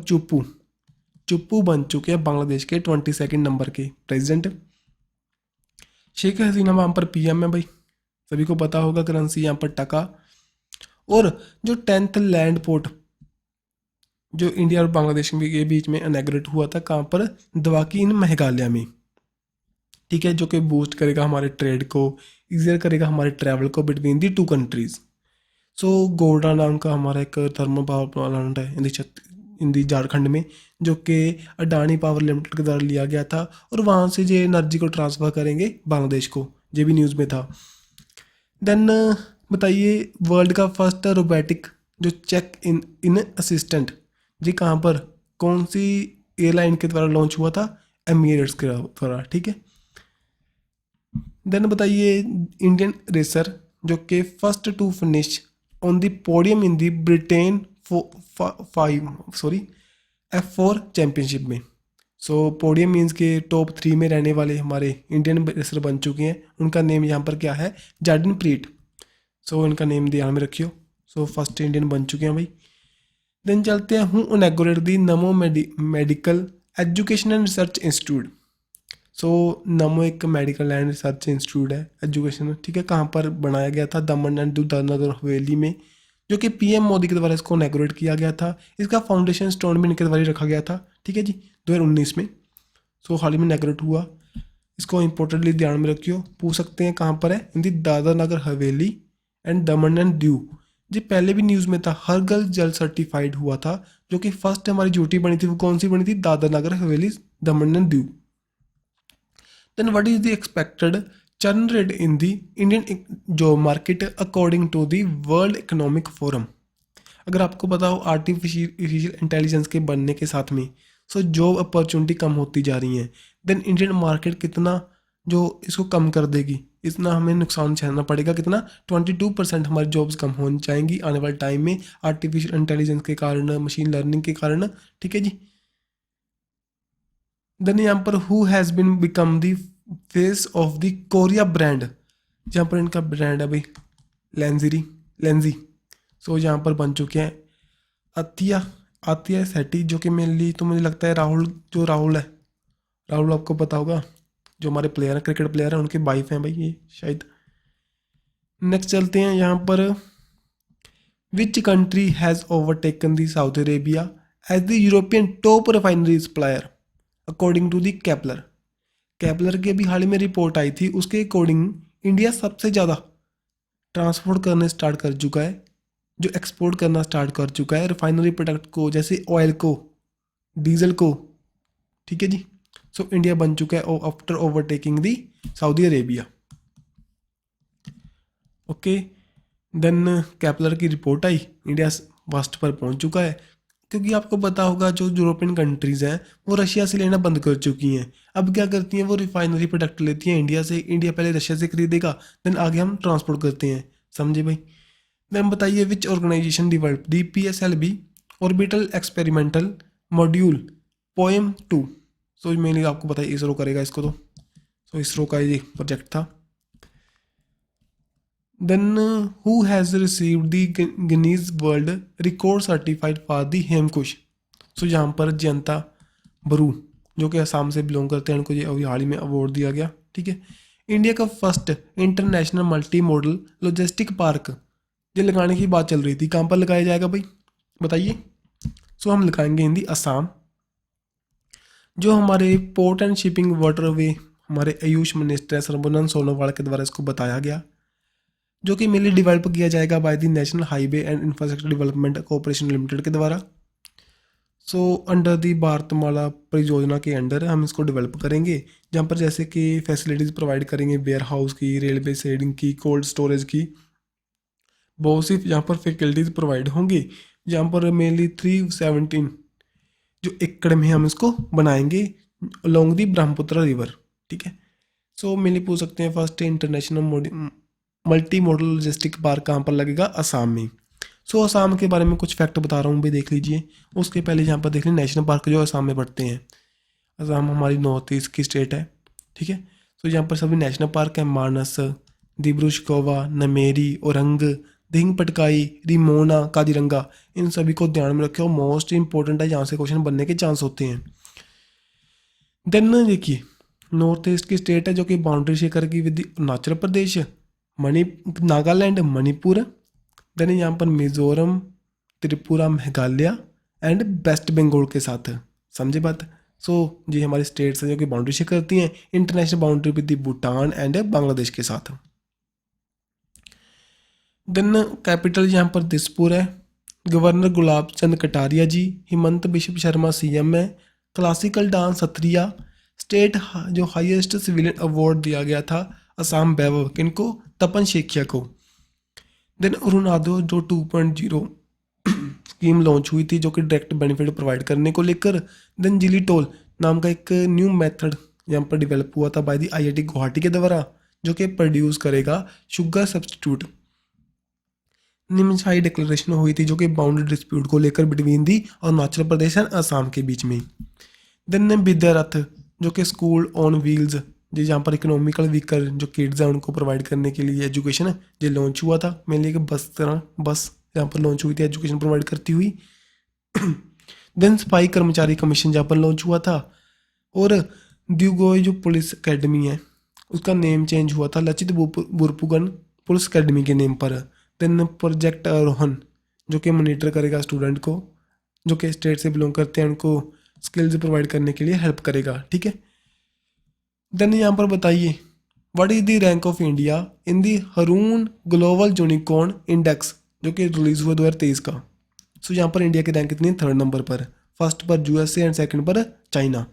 चुप्पू बन चुके हैं बांग्लादेश के 22 नंबर के प्रेसिडेंट। शेख हसीना वहाँ पर पीएम है भाई, सभी को पता होगा। करेंसी यहाँ पर टका। और जो 10th लैंड पोर्ट जो इंडिया और बांग्लादेश के बीच में इनॉग्रेट हुआ था, कहाँ पर, दवाकी इन मेघालय में, ठीक है, जो कि बूस्ट करेगा हमारे ट्रेड को, ईजियर करेगा हमारे ट्रैवल को बिटवीन दी टू कंट्रीज़। सो गोल्डा नाम का हमारा एक थर्मल पावर प्लांट है इन दी झारखंड में, जो कि अडानी पावर लिमिटेड के द्वारा लिया गया था, और वहाँ से जो एनर्जी को ट्रांसफ़र करेंगे बांग्लादेश को, ये भी न्यूज़ में था। देन बताइए वर्ल्ड का फर्स्ट रोबोटिक जो चेक इन असिस्टेंट जी कहाँ पर, कौन सी एयरलाइन के द्वारा लॉन्च हुआ था, एमिरेट्स के द्वारा, ठीक है। देन बताइए इंडियन रेसर जो कि first to finish on the podium in the Britain F4 championship में। सो पोडियम मीन्स के टॉप 3 में रहने वाले हमारे इंडियन रेसर बन चुके हैं, उनका नेम यहाँ पर क्या है, जार्डन प्रीट। सो इनका नेम ध्यान में रखियो। सो फर्स्ट इंडियन बन चुके हैं भाई। देन चलते हैं हूँ inaugurate the Namo medical education and research institute. So Namo एक मेडिकल एंड रिसर्च इंस्टीट्यूट है, एजुकेशन, ठीक है। कहाँ पर बनाया गया था, दमन एंड दादर हवेली में, जो कि पीएम मोदी के द्वारा इसको इनॉग्रेट किया गया था। इसका फाउंडेशन स्टोन भी इनके द्वारा रखा गया था, ठीक है जी, 2019 में। सो हाल ही में इनॉग्रेट हुआ, इसको इंपॉर्टेंटली ध्यान में रखियो। पूछ सकते हैं कहाँ पर है, इन दी दादर नगर हवेली एंड दमन एंड दीव। जी पहले भी न्यूज़ में था, हर घर जल सर्टिफाइड हुआ था, जो कि फर्स्ट हमारी ड्यूटी बनी थी, वो कौन सी बनी थी, Dadar Nagar Haveli Daman and Diu. Then what is the expected churn rate in the Indian job market according to the world economic forum. अगर आपको पता हो आर्टिफिशियल इंटेलिजेंस के बनने के साथ में सो जॉब अपॉर्चुनिटी कम होती जा रही हैं, देन इंडियन मार्केट कितना जो इसको कम कर देगी, इतना हमें नुकसान झेलना पड़ेगा, कितना 22% हमारी जॉब्स कम हो जाएंगी आने वाले टाइम में आर्टिफिशियल इंटेलिजेंस के कारण, मशीन लर्निंग के कारण, ठीक है जी। देन यहाँ पर who has been become the face of the Korea brand, जहाँ पर इनका ब्रांड है भाई लेंजी। सो यहाँ पर बन चुके हैं आतिया सेठी, जो कि मेनली तो मुझे लगता है राहुल है, राहुल आपको पता होगा, जो हमारे प्लेयर हैं, क्रिकेट प्लेयर हैं, उनके वाइफ हैं भाई ये शायद। नेक्स्ट चलते हैं यहाँ पर, which country has overtaken the Saudi Arabia as the European top refinery supplier according to the Kpler की अभी हाल ही में रिपोर्ट आई थी, उसके अकॉर्डिंग इंडिया सबसे ज़्यादा ट्रांसपोर्ट करने स्टार्ट कर चुका है, जो एक्सपोर्ट करना स्टार्ट कर चुका है रिफाइनरी प्रोडक्ट को, जैसे ऑयल को, डीजल को, ठीक है जी। सो इंडिया बन चुका है after overtaking the Saudi Arabia. Okay, then Kpler की रिपोर्ट आई, इंडिया फर्स्ट पर पहुंच चुका है, क्योंकि आपको पता होगा जो यूरोपियन कंट्रीज़ हैं वो रशिया से लेना बंद कर चुकी हैं। अब क्या करती हैं, वो रिफाइनरी प्रोडक्ट लेती हैं इंडिया से। इंडिया पहले रशिया से खरीदेगा, देन आगे हम ट्रांसपोर्ट करते हैं। समझे भाई। देन बताइए which organisation develop the P S L B orbital experimental module poem 2। So mainly आपको पता है इसरो करेगा इसको। तो इसरो का ये प्रोजेक्ट था। Then who has received the Guinness World Record certified for the हेमकुश। सो यहाँ पर जयंता बरू जो कि असम से बिलोंग करते हैं, उनको ये अभी हाल ही में अवार्ड दिया गया। ठीक है। इंडिया का first international multi modal logistic park ये लगाने की बात चल रही थी, कहाँ पर लगाया जाएगा भाई बताइए। सो हम लगाएंगे इन दी असम। जो हमारे पोर्ट एंड शिपिंग वाटरवे हमारे आयुष मिनिस्टर है सर्बानंद सोनोवाल के द्वारा इसको बताया गया, जो कि मेनली डेवलप किया जाएगा by the national highway and infrastructure development corporation limited के द्वारा। सो अंडर दी भारतमाला परियोजना के अंडर हम इसको डेवलप करेंगे, जहाँ पर जैसे कि फैसिलिटीज़ प्रोवाइड करेंगे वेयर हाउस की, रेलवे सेडिंग की, कोल्ड स्टोरेज की, बहुत सी यहाँ पर फैसिलिटीज़ प्रोवाइड होंगी। जहाँ पर मेनली 317 जो एकड़ में हम इसको बनाएंगे अलोंग दी ब्रह्मपुत्र रिवर। ठीक है। सो मेनली पूछ सकते हैं first international multi modal logistic park कहाँ पर लगेगा, असम में। सो असम के बारे में कुछ फैक्ट बता रहा हूँ भाई, देख लीजिए। उसके पहले यहाँ पर देख लीजिए नेशनल पार्क जो असम में पड़ते हैं। असम हमारी नॉर्थ ईस्ट की स्टेट है। ठीक है। सो यहाँ पर सभी नेशनल पार्क है, मानस, दिब्रू सैखोवा, नमेरी, औरंग, दिहिंग पटकाई, रिमोना, काजीरंगा। इन सभी को ध्यान में रखें, मोस्ट इंपॉर्टेंट है, यहाँ से क्वेश्चन बनने के चांस होते हैं। देन देखिए नॉर्थ ईस्ट की स्टेट है जो कि बाउंड्री शेयर करेगी विद अरुणाचल प्रदेश, नागालैंड, मणिपुर। देन यहाँ पर मिजोरम, त्रिपुरा, मेघालय एंड वेस्ट बंगाल के साथ। समझे बात। सो ये हमारी स्टेट्स हैं जो कि बाउंड्री शेयर करती हैं international boundary with Bhutan and Bangladesh के साथ। देन कैपिटल यहाँ पर दिसपुर है। गवर्नर गुलाब चंद कटारिया जी, हिमंत बिश्व शर्मा सीएम है। Classical dance Sattriya. स्टेट जो हाईएस्ट सिविलियन अवार्ड दिया गया था असम वैभव किनको, तपन शेखिया को। देन अरुणादो जो 2.0 स्कीम लॉन्च हुई थी जो कि डायरेक्ट बेनिफिट प्रोवाइड करने को लेकर। देन जिली टोल नाम का एक न्यू मेथड यहाँ पर डेवलप हुआ था बाय दी आईआईटी गुवाहाटी के द्वारा, जो कि प्रोड्यूस करेगा शुगर सब्सटीट्यूट। निम्नसाई डिक्लेरेशन हुई थी जो कि बाउंड्री डिस्प्यूट को लेकर between the Arunachal Pradesh and Assam के बीच में। देन विद्यारथ जो कि स्कूल ऑन व्हील्स जी, जहाँ पर इकोनॉमिकल वीकर जो किड्स हैं उनको प्रोवाइड करने के लिए एजुकेशन जो लॉन्च हुआ था। मेनली एक बस जहाँ पर लॉन्च हुई थी एजुकेशन प्रोवाइड करती हुई। देन सफाई कर्मचारी कमीशन जहाँ पर लॉन्च हुआ था। और द्यूगोय जो पुलिस अकेडमी है उसका नेम चेंज हुआ था लचित बुरपुगन पुलिस अकेडमी के नेम पर। देन प्रोजेक्ट आरोहन जो कि मॉनिटर करेगा स्टूडेंट को जो कि स्टेट से बिलोंग करते हैं, उनको स्किल्स प्रोवाइड करने के लिए हेल्प करेगा। ठीक है। देन यहाँ पर बताइए what is the rank of India in the Hurun global unicorn index जो कि रिलीज हुआ 2023 का। सो यहाँ पर इंडिया की रैंक कितनी है, 3rd नंबर पर। फर्स्ट पर यूएसए एंड सेकंड पर चाइना।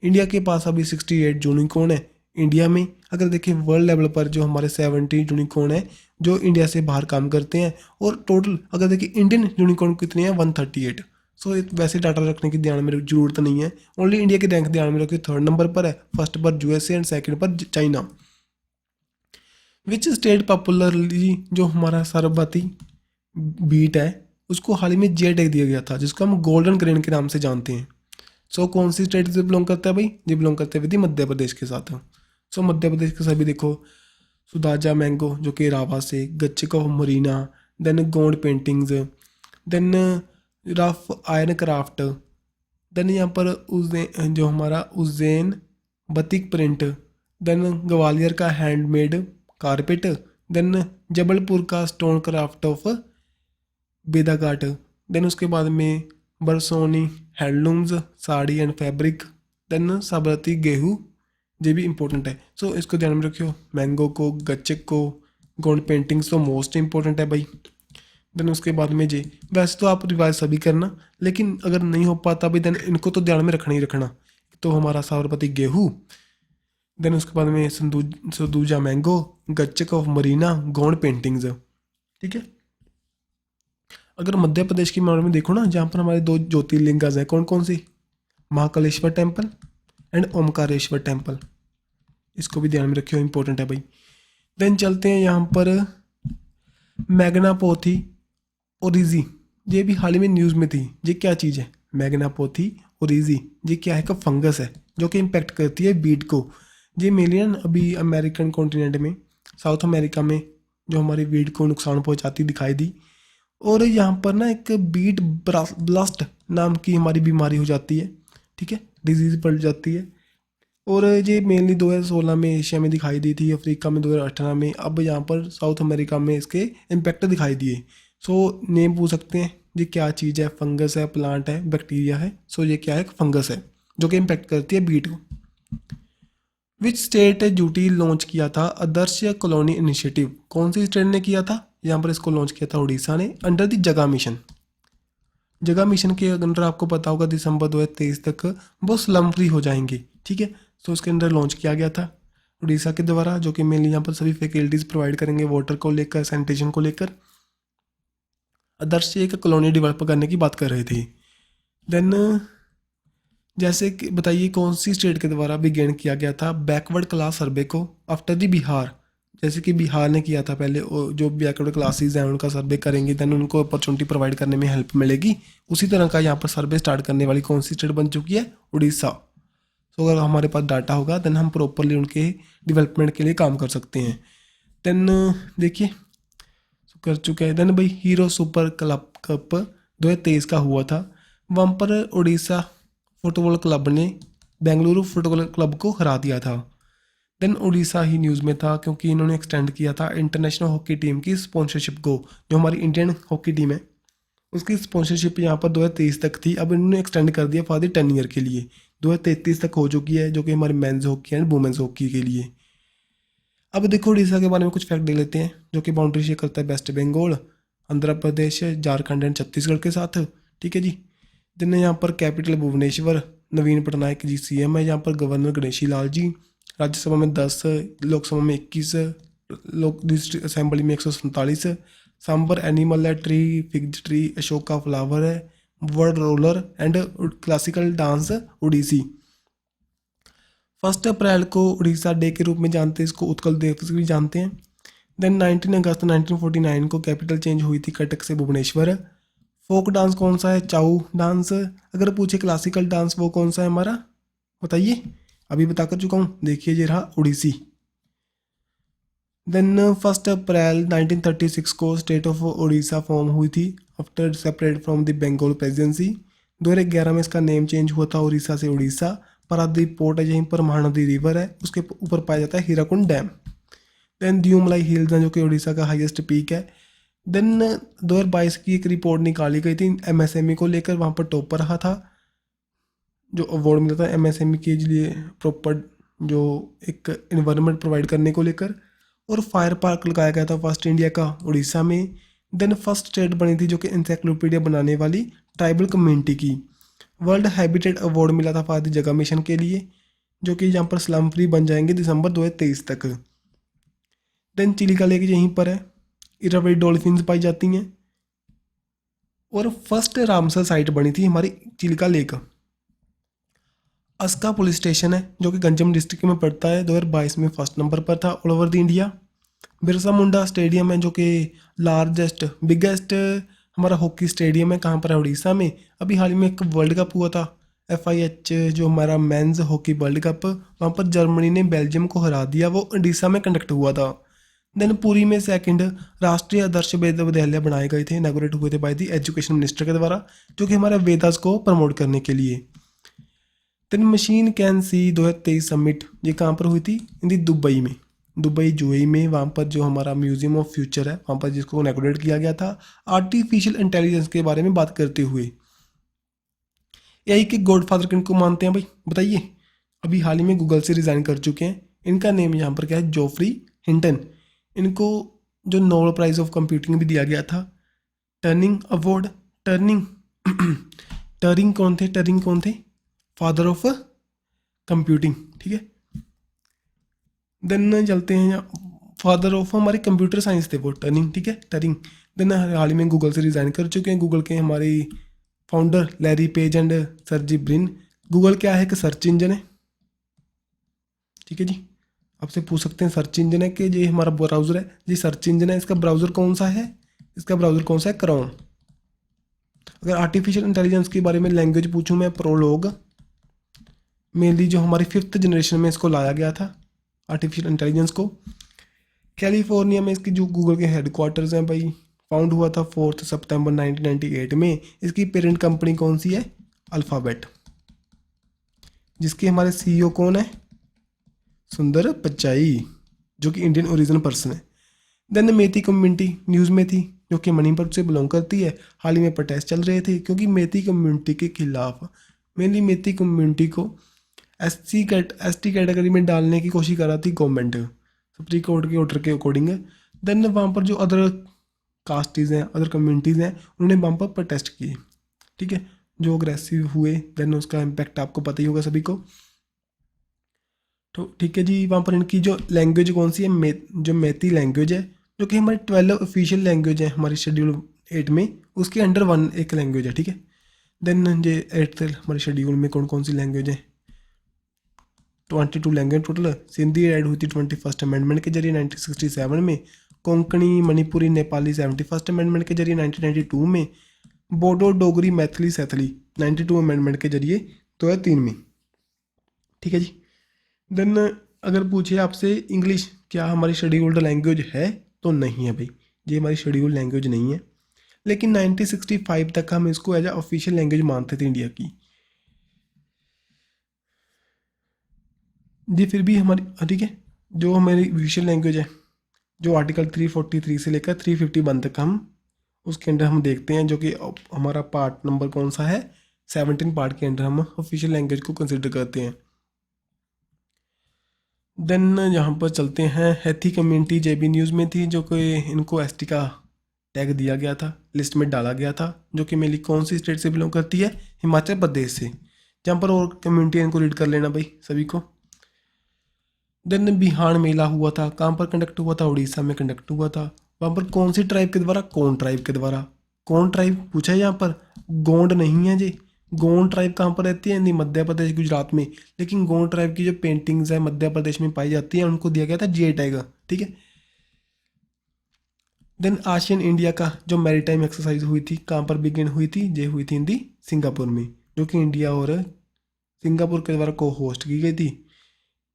इंडिया के पास अभी 68 यूनिकॉर्न है इंडिया में। अगर देखें वर्ल्ड लेवल पर जो हमारे 70 यूनिकॉर्न है जो इंडिया से बाहर काम करते हैं। और टोटल अगर देखिए इंडियन यूनिकॉर्न कितने हैं, 138। सो वैसे डाटा रखने की ध्यान में जरूरत नहीं है, ओनली इंडिया की रैंक ध्यान में रखिए 3rd नंबर पर है, फर्स्ट पर यूएसए एंड सेकंड पर चाइना। विच स्टेट पॉपुलरली जो हमारा सरबती बीट है उसको हाल ही में जीआई टैग दिया गया था जिसको हम गोल्डन ग्रेन के नाम से जानते हैं। सो कौन सी स्टेट से बिलोंग करता है भाई, ये बिलोंग करते हैं विधि मध्य प्रदेश के साथ। सो मध्य प्रदेश के सभी देखो सुदाजा मैंगो जो कि रावा से, गच्चिको Morena, then Gond paintings, then rough iron craft, then यहाँ पर उज्जैन जो हमारा Ujjain batik print, then Gwalior का हैंडमेड कारपेट, देन जबलपुर का स्टोन क्राफ्ट ऑफ बेदाघाट, देन उसके बाद में Waraseoni handlooms sari and fabric, then साबरती गेहूँ ये भी इंपॉर्टेंट है। सो इसको ध्यान में रखियो, मैंगो को, गच्चक को, गोल्ड पेंटिंग्स तो मोस्ट इंपॉर्टेंट है भाई। देन उसके बाद में जी वैसे तो आप रिवाइज सभी करना, लेकिन अगर नहीं हो पाता भाई देन इनको तो ध्यान में रखना ही रखना। तो हमारा साबरमती गेहूँ, देन उसके बाद में सदूजा mango, gajak of Morena, Gond paintings. ठीक है। अगर मध्य प्रदेश के बारे में देखो ना, जहाँ पर हमारे 2 ज्योतिर्लिंगज हैं, कौन कौन सी, Mahakaleshwar temple and Omkareshwar temple, इसको भी ध्यान में रखियो, इंपॉर्टेंट है भाई। देन चलते हैं यहाँ पर मैग्नापोथी ओरिजी, ये भी हाल ही में न्यूज़ में थी। ये क्या चीज़ है, मैग्नापोथी ओरिजी, ये क्या है, का फंगस है जो कि इम्पेक्ट करती है बीट को। ये मेनली ना अभी अमेरिकन कॉन्टिनेंट में, साउथ अमेरिका में जो हमारी वीट को नुकसान पहुंचाती दिखाई दी। और यहाँ पर ना एक बीट ब्लास्ट नाम की हमारी बीमारी हो जाती है, ठीक है, डिजीज़ पड़ जाती है। और ये मेनली 2016 में एशिया में दिखाई दी थी, अफ्रीका में 2018 में, अब यहाँ पर साउथ अमेरिका में इसके इम्पैक्ट दिखाई दिए। सो नेम पूछ सकते हैं, ये क्या चीज़ है, फंगस है, प्लांट है, बैक्टीरिया है। सो ये क्या है, फंगस है जो कि इम्पैक्ट करती है बीट को। विच स्टेट ड्यूटी लॉन्च किया था आदर्श कॉलोनी इनिशिएटिव, कौन सी स्टेट ने किया था, यहाँ पर इसको लॉन्च किया था उड़ीसा ने, अंडर द जगह मिशन। जगह मिशन के अंदर आपको पता होगा दिसंबर 2023 तक वो स्लम फ्री हो जाएंगे, ठीक है। तो उसके अंदर लॉन्च किया गया था उड़ीसा के द्वारा, जो कि मेनली यहाँ पर सभी फैसिलिटीज़ प्रोवाइड करेंगे वाटर को लेकर, सैनिटेशन को लेकर। आदर्श एक कॉलोनी डेवलप करने की बात कर रहे थे। देन जैसे कि बताइए कौन सी स्टेट के द्वारा बिगेन किया गया था बैकवर्ड क्लास सर्वे को, आफ्टर दी बिहार। जैसे कि बिहार ने किया था पहले, जो बैकवर्ड क्लासेज हैं उनका सर्वे करेंगे, देन उनको अपॉर्चुनिटी प्रोवाइड करने में हेल्प मिलेगी। उसी तरह का यहाँ पर सर्वे स्टार्ट करने वाली कौन सी स्टेट बन चुकी है, उड़ीसा। तो अगर हमारे पास डाटा होगा देन हम प्रॉपरली उनके डेवलपमेंट के लिए काम कर सकते हैं। देन देखिए कर चुके हैं। देन भाई हीरो सुपर क्लब कप 2023 का हुआ था, वहाँ पर उड़ीसा फुटबॉल क्लब ने बेंगलुरु फुटबॉल क्लब को हरा दिया था। देन उड़ीसा ही न्यूज़ में था क्योंकि इन्होंने एक्सटेंड किया था इंटरनेशनल हॉकी टीम की स्पॉन्सरशिप को, जो हमारी इंडियन हॉकी टीम है उसकी स्पॉन्सरशिप यहाँ पर 2023 तक थी, अब इन्होंने एक्सटेंड कर दिया फॉर द 10 ईयर के लिए, 2033 तक हो चुकी है, जो कि हमारे men's hockey and women's hockey के लिए। अब देखो उड़ीसा के बारे में कुछ फैक्ट देख लेते हैं, जो कि बाउंड्री शेयर करता है वेस्ट बंगाल, आंध्र प्रदेश, झारखंड एंड छत्तीसगढ़ के साथ, ठीक है जी। दिन यहाँ पर कैपिटल भुवनेश्वर, नवीन पटनायक जी CM है, यहाँ पर गवर्नर गणेशी लाल जी, राज्यसभा में 10, लोकसभा में 21, लोक डिस्ट्रिक्ट असेंबली में 147, सांबर एनिमल है, ट्री फिग ट्री, अशोक का फ्लावर है, word roller and classical dance Odissi. 1 अप्रैल को उड़ीसा डे के रूप में जानते हैं इसको, उत्कल दिवस भी जानते हैं। देन 19 अगस्त 1949 को कैपिटल चेंज हुई थी कटक से भुवनेश्वर। फोक डांस कौन सा है, चाऊ डांस। अगर पूछे क्लासिकल डांस वो कौन सा है हमारा, बताइए, अभी बता कर चुका हूँ, देखिए ये रहा उड़ीसी। देन 1 अप्रैल 1936 को स्टेट ऑफ उड़ीसा फॉर्म हुई थी after separate from the Bengal presidency. 2011 में इसका नेम चेंज हुआ था उड़ीसा से उड़ीसा। पारादीप पोर्ट है यहीं पर, महानदी रिवर है, उसके ऊपर पाया जाता है हीराकुंड डैम। देन दियोमलाई हिल्स है जो कि उड़ीसा का हाईएस्ट पीक है। देन 2022 की एक रिपोर्ट निकाली गई थी MSME को लेकर, वहाँ पर टॉपर रहा था, जो अवार्ड मिला था MSME के लिए प्रॉपर जो एक इन्वायरमेंट प्रोवाइड करने को लेकर। और फायर पार्क लगाया गया था फर्स्ट इंडिया का उड़ीसा में। देन फर्स्ट स्टेट बनी थी जो कि इंसाइक्लोपीडिया बनाने वाली ट्राइबल कम्युनिटी की। वर्ल्ड हैबिटेट अवार्ड मिला था फॉर द जगह मिशन के लिए, जो कि यहाँ पर स्लम फ्री बन जाएंगे दिसंबर 2023 तक। देन चिलिका लेक यहीं पर है, इरावली डॉल्फिन्स पाई जाती हैं। और फर्स्ट रामसर साइट बनी थी हमारी Chilika lake. Aska police station है जो कि गंजम डिस्ट्रिक्ट में पड़ता है, 2022 में फर्स्ट नंबर पर था all over the India. Birsa Munda stadium है जो कि लार्जेस्ट बिगेस्ट हमारा हॉकी स्टेडियम है, कहाँ पर है, उड़ीसा में। अभी हाल ही में एक वर्ल्ड कप हुआ था FIH जो हमारा मेंस हॉकी वर्ल्ड कप, वहाँ पर जर्मनी ने बेल्जियम को हरा दिया, वो उड़ीसा में कंडक्ट हुआ था। देन पुरी में सेकंड राष्ट्रीय आदर्श वेद विद्यालय बनाए गए थे, इनॉग्रेट हुए थे बाय द एजुकेशन मिनिस्टर के द्वारा, जो कि हमारा वेदास को प्रमोट करने के लिए। Then machine can see 2023 summit, ये कहाँ पर हुई थी, इन दी दुबई में, दुबई जुएई में। वहाँ पर जो हमारा म्यूजियम ऑफ फ्यूचर है वहाँ पर जिसको इनॉग्रेट किया गया था, आर्टिफिशियल इंटेलिजेंस के बारे में बात करते हुए। AI के गॉडफादर किनको मानते हैं भाई, बताइए। अभी हाल ही में गूगल से रिज़ाइन कर चुके हैं, इनका नेम यहाँ पर क्या है, जोफ्री हिंटन। इनको जो नोबेल प्राइज़ ऑफ कंप्यूटिंग भी दिया गया था, टर्निंग अवार्ड, टर्निंग टर्निंग कौन थे, फादर ऑफ कंप्यूटिंग, ठीक है। देन चलते हैं फादर ऑफ हमारे कंप्यूटर साइंस थे वो, टर्निंग, ठीक है, टरिंग। देन हाल ही में गूगल से रिज़ाइन कर चुके हैं। गूगल के हमारे founder Larry page and Sergey Brin. Google क्या है, कि सर्च इंजन है, ठीक है जी। आपसे पूछ सकते हैं सर्च इंजन है कि ये हमारा ब्राउज़र है जी, सर्च इंजन है। इसका ब्राउज़र कौन सा है, इसका ब्राउज़र कौन सा है, क्रोम। अगर आर्टिफिशियल इंटेलिजेंस के बारे में लैंग्वेज पूछूं मैं, प्रोलॉग, मेनली जो हमारी 5th जनरेशन में इसको लाया गया था आर्टिफिशियल इंटेलिजेंस को। कैलिफोर्निया में इसकी जो गूगल के हेडक्वार्टर्स हैं भाई, फाउंड हुआ था 4 सितंबर 1998 में। इसकी पेरेंट कंपनी कौन सी है, अल्फ़ाबेट, जिसके हमारे CEO कौन है, सुंदर पिचाई, जो कि इंडियन ओरिजिन पर्सन है। देन मेती कम्युनिटी न्यूज़ में थी, जो कि मणिपुर से बिलोंग करती है। हाल ही में प्रोटेस्ट चल रहे थे क्योंकि मेती कम्युनिटी के खिलाफ, मेनली मेती कम्युनिटी को SC कैटेगरी में डालने की कोशिश कर रहा थी गवर्नमेंट, सुप्रीम कोर्ट के ऑर्डर के अकॉर्डिंग। देन वहाँ पर जो अदर कास्टीज़ हैं, अदर कम्युनिटीज़ हैं, उन्होंने वहाँ पर प्रोटेस्ट किए, ठीक है, जो अग्रेसिव हुए। देन उसका इम्पैक्ट आपको पता ही होगा सभी को। तो ठीक है जी, वहाँ पर इनकी जो लैंग्वेज कौन सी है, जो मैती लैंग्वेज है, जो कि हमारी 12 ऑफिशियल लैंग्वेज है हमारी शेड्यूल 8 में, उसके अंडर 1 एक लैंग्वेज है, ठीक है। देन ये 8th हमारे शेड्यूल में कौन कौन सी लैंग्वेज है, 22 लैंग्वेज टोटल। सिंधी ऐड हुई थी 21st अमेंडमेंट के जरिए 1967 में। कोंकणी, मणिपुरी, नेपाली 71st अमेंडमेंट के जरिए 1992 में। बोडो, डोगरी, मैथिली, सैथली 92 अमेंडमेंट के जरिए 2003 में, ठीक है जी। देन अगर पूछे आपसे इंग्लिश क्या हमारी शेड्यूल्ड लैंग्वेज है, तो नहीं है भाई, ये हमारी शेड्यूल्ड लैंग्वेज नहीं है। लेकिन 1965 तक हम इसको एज ए ऑफिशियल लैंग्वेज मानते थे इंडिया की जी। फिर भी हमारी, ठीक है, जो हमारी ऑफिशियल लैंग्वेज है, जो आर्टिकल 343 से लेकर 351 तक हम उसके अंडर हम देखते हैं, जो कि हमारा पार्ट नंबर कौन सा है, 17 पार्ट के अंडर हम ऑफिशियल लैंग्वेज को कंसिडर करते हैं। देन यहाँ पर चलते हैं, हैथी कम्युनिटी JB न्यूज़ में थी, जो कि इनको ST का टैग दिया गया था, लिस्ट में डाला गया था, जो कि मेनली कौन सी स्टेट से बिलोंग करती है, हिमाचल प्रदेश से। जहाँ पर और कम्युनिटी इनको रीड कर लेना भाई सभी को। देन बिहान मेला हुआ था, कहाँ पर कंडक्ट हुआ था, उड़ीसा में कंडक्ट हुआ था। वहाँ पर कौन सी ट्राइब के द्वारा, कौन ट्राइब के द्वारा, कौन ट्राइब पूछा है यहाँ पर, गोंड नहीं है जी। गोंड ट्राइब कहाँ पर रहती है, नहीं, मध्य प्रदेश, गुजरात में। लेकिन गोंड ट्राइब की जो पेंटिंग्स है मध्य प्रदेश में पाई जाती है, उनको दिया गया था GI टैग, ठीक है। देन आशियन इंडिया का जो मैरीटाइम एक्सरसाइज हुई थी, कहाँ पर बिगिन हुई थी, ये हुई थी हिंदी सिंगापुर में, जो कि इंडिया और सिंगापुर के द्वारा को होस्ट की गई थी।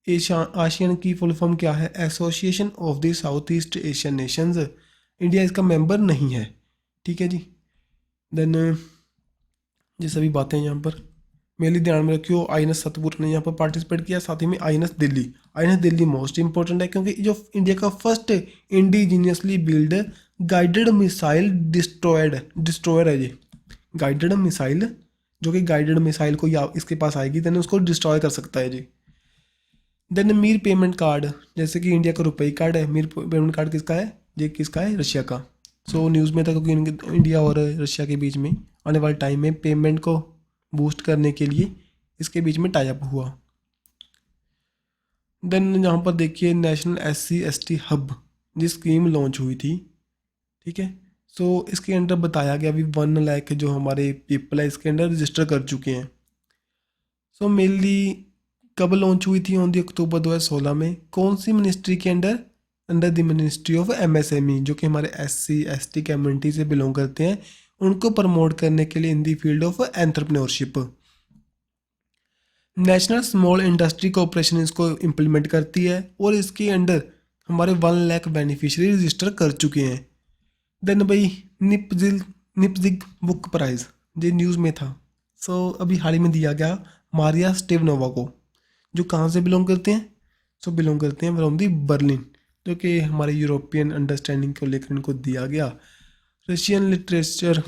आशियन की फुल फॉर्म क्या है, association of the south east Asian Nations. India इसका मेंबर नहीं है, ठीक है जी। देन ये सभी बातें यहाँ पर मेनली ध्यान में रखियो। INS सतपुर ने यहाँ पर पार्टिसिपेट किया, साथ ही में INS Delhi. INS Delhi most important है क्योंकि जो इंडिया का first indigenously build guided missile destroyer है ये। गाइडेड मिसाइल, जो कि गाइडेड मिसाइल को या इसके पास आएगी देन उसको डिस्ट्रॉय कर सकता है जी। देन मीर पेमेंट कार्ड, जैसे कि इंडिया का रुपये कार्ड है, मीर पेमेंट कार्ड किसका है, ये किसका है, रशिया का। सो न्यूज़ में था क्योंकि इंडिया और रशिया के बीच में आने वाले टाइम में पेमेंट को बूस्ट करने के लिए इसके बीच में टाई अप हुआ। देन यहाँ पर देखिए नेशनल SC/ST हब, जी स्कीम लॉन्च हुई थी, ठीक है। सो इसके अंदर बताया गया अभी 1 लाख जो हमारे पीपल है इसके अंदर रजिस्टर कर चुके हैं। सो मेनली कब लॉन्च हुई थी, 9 अक्टूबर 2016 में। कौन सी मिनिस्ट्री के under, under the ministry of MSME, जो कि हमारे SC/ST कम्युनिटी से बिलोंग करते हैं, उनको प्रमोट करने के लिए in the field of entrepreneurship. National small industry corporation इसको इम्प्लीमेंट करती है और इसके अंडर हमारे 1 लाख बेनिफिशियरी रजिस्टर कर चुके हैं। देन भाई निप्जिग बुक प्राइज़, ये न्यूज़ में था। सो अभी हाल ही में दिया गया मारिया स्टेवनोवा को, जो कहाँ से बिलोंग करते हैं, सो बिलोंग करते हैं फ्रॉम दी बर्लिन, जो कि हमारे यूरोपियन अंडरस्टैंडिंग को लेकर इनको दिया गया। रशियन लिटरेचर,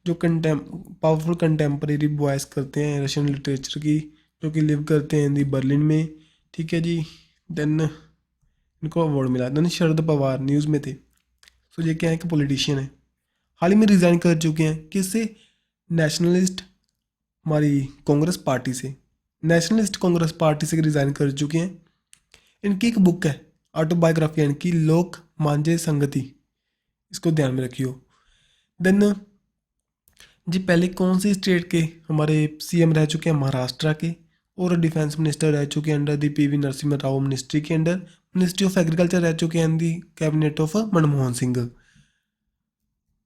जो पावरफुल कंटेम्प्रेरी वॉइस करते हैं रशियन लिटरेचर की, जो कि लिव करते हैं दी बर्लिन में, ठीक है जी। देन इनको अवार्ड मिला। देन शरद पवार न्यूज़ में थे। सो ये क्या है कि पॉलिटिशियन है, हाल ही में रिज़ाइन कर चुके हैं, किससे, नेशनलिस्ट हमारी कांग्रेस पार्टी से, नेशनलिस्ट कांग्रेस पार्टी से रिज़ाइन कर चुके हैं। इनकी एक बुक है ऑटोबायोग्राफी यानी कि लोक मांझे संगति, इसको ध्यान में रखियो। देन जी पहले कौन सी स्टेट के हमारे सीएम रह चुके हैं? महाराष्ट्र के। और डिफेंस मिनिस्टर रह चुके हैं under the PV Narasimha Rao ministry के अंडर। मिनिस्ट्री ऑफ एग्रीकल्चर रह चुके हैं the cabinet of Manmohan Singh.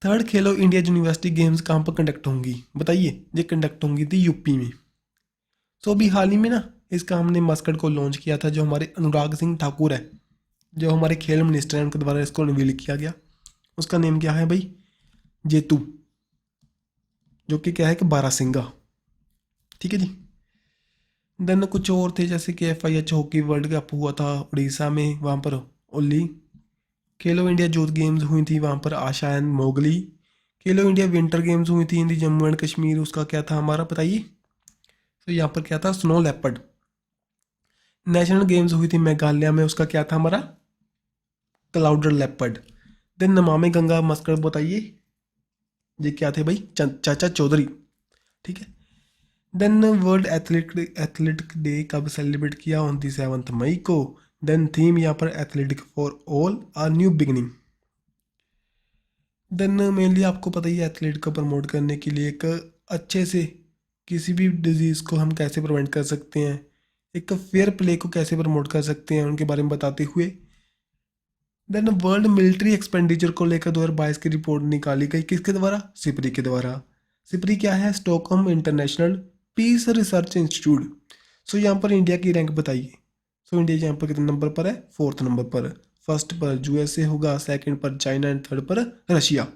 Third, Khelo India university games कहाँ पर कंडक्ट होंगी? बताइए। ये कंडक्ट होंगी थी यूपी में। तो अभी हाल ही में ना इसका हमने मस्कट को लॉन्च किया था, जो हमारे अनुराग सिंह ठाकुर है, जो हमारे खेल मिनिस्टर हैं, उनके द्वारा इसको रिवील किया गया। उसका नेम क्या है भाई? जेतू, जो कि क्या है कि बारासिंगा। ठीक है जी। देन कुछ और थे, जैसे कि FIH हॉकी वर्ल्ड कप हुआ था उड़ीसा में, वहाँ पर ओली। खेलो इंडिया यूथ गेम्स हुई थी, वहाँ पर आशा and Mowgli. Khelo India winter games हुई थी इन जम्मू एंड कश्मीर, उसका क्या था हमारा? बताइए। तो यहाँ पर क्या था? Snow leopard. नेशनल गेम्स हुई थी मेघालय में, उसका क्या था हमारा? क्लाउडर leopard. Then Namami Ganga Muscat, बताइए ये क्या थे भाई? चाचा चौधरी। ठीक है। देन वर्ल्ड एथलेटिक डे कब सेलिब्रेट किया? ऑन दी 7 मई को। देन थीम यहाँ पर athletic for all a new beginning. Then mainly आपको पता ही है एथलीट को प्रमोट करने के लिए एक अच्छे से किसी भी डिजीज़ को हम कैसे प्रिवेंट कर सकते हैं, एक फेयर प्ले को कैसे प्रमोट कर सकते हैं, उनके बारे में बताते हुए। देन वर्ल्ड मिलिट्री एक्सपेंडिचर को लेकर 2022 की रिपोर्ट निकाली गई, किसके द्वारा? सिपरी के द्वारा। सिपरी क्या है? Stockholm international peace research institute. So यहाँ पर इंडिया की रैंक बताइए। सो इंडिया यहाँ पर कितने नंबर पर है? 4th नंबर पर। फर्स्ट पर USA होगा, सेकंड पर चाइना एंड थर्ड पर रशिया।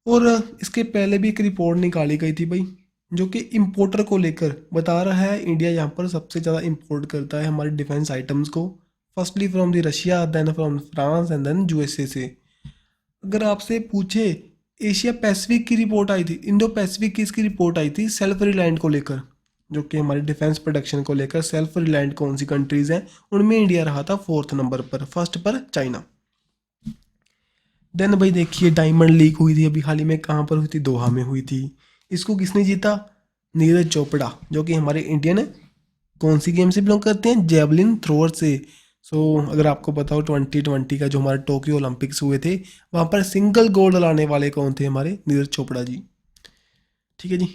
और इसके पहले भी एक रिपोर्ट निकाली गई थी भाई, जो कि इम्पोर्टर को लेकर बता रहा है इंडिया यहाँ पर सबसे ज़्यादा इम्पोर्ट करता है हमारे डिफेंस आइटम्स को, firstly from the Russia, then from France and then USA से। अगर आपसे पूछे एशिया पैसिफिक की रिपोर्ट आई थी, इंडो पैसिफिक की इसकी रिपोर्ट आई थी सेल्फ रिलायंट को लेकर, जो कि हमारे डिफेंस प्रोडक्शन को लेकर सेल्फ रिलायंट कौन सी कंट्रीज़ हैं, उनमें इंडिया रहा था 4th नंबर पर, फर्स्ट पर चाइना। देन भाई देखिए डायमंड लीग हुई थी अभी हाल ही में, कहाँ पर हुई थी? दोहा में हुई थी। इसको किसने जीता? नीरज चोपड़ा, जो कि हमारे इंडियन कौन सी गेम से बिलोंग करते हैं? जेवलिन थ्रोअर से। सो अगर आपको पता हो 2020 का जो हमारे टोक्यो ओलंपिक्स हुए थे, वहाँ पर सिंगल गोल्ड लाने वाले कौन थे? हमारे नीरज चोपड़ा जी। ठीक है जी।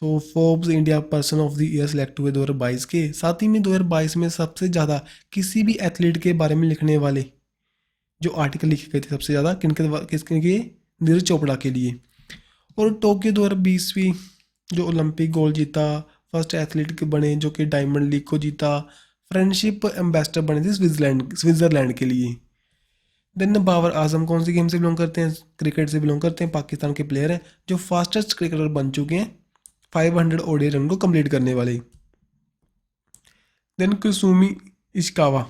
So Forbes India person of the year select हुए 2022 के। साथ ही में 2022 में सबसे ज़्यादा किसी भी एथलीट के बारे में लिखने वाले जो आर्टिकल लिखे गए थे सबसे ज़्यादा किसके लिए? नीरज चोपड़ा के लिए। और टोक्यो 2020 जो ओलंपिक गोल्ड जीता, फर्स्ट एथलीट के बने जो कि डायमंड लीग को जीता, फ्रेंडशिप एम्बेसडर बने थे स्विट्ज़रलैंड के लिए। देन बाबर आजम कौन सी गेम से बिलोंग करते हैं? क्रिकेट से बिलोंग करते हैं, पाकिस्तान के प्लेयर हैं जो फास्टेस्ट क्रिकेटर बन चुके हैं 500 ODI रन को कंप्लीट करने वाले। देन कुसुमी इशिकावा,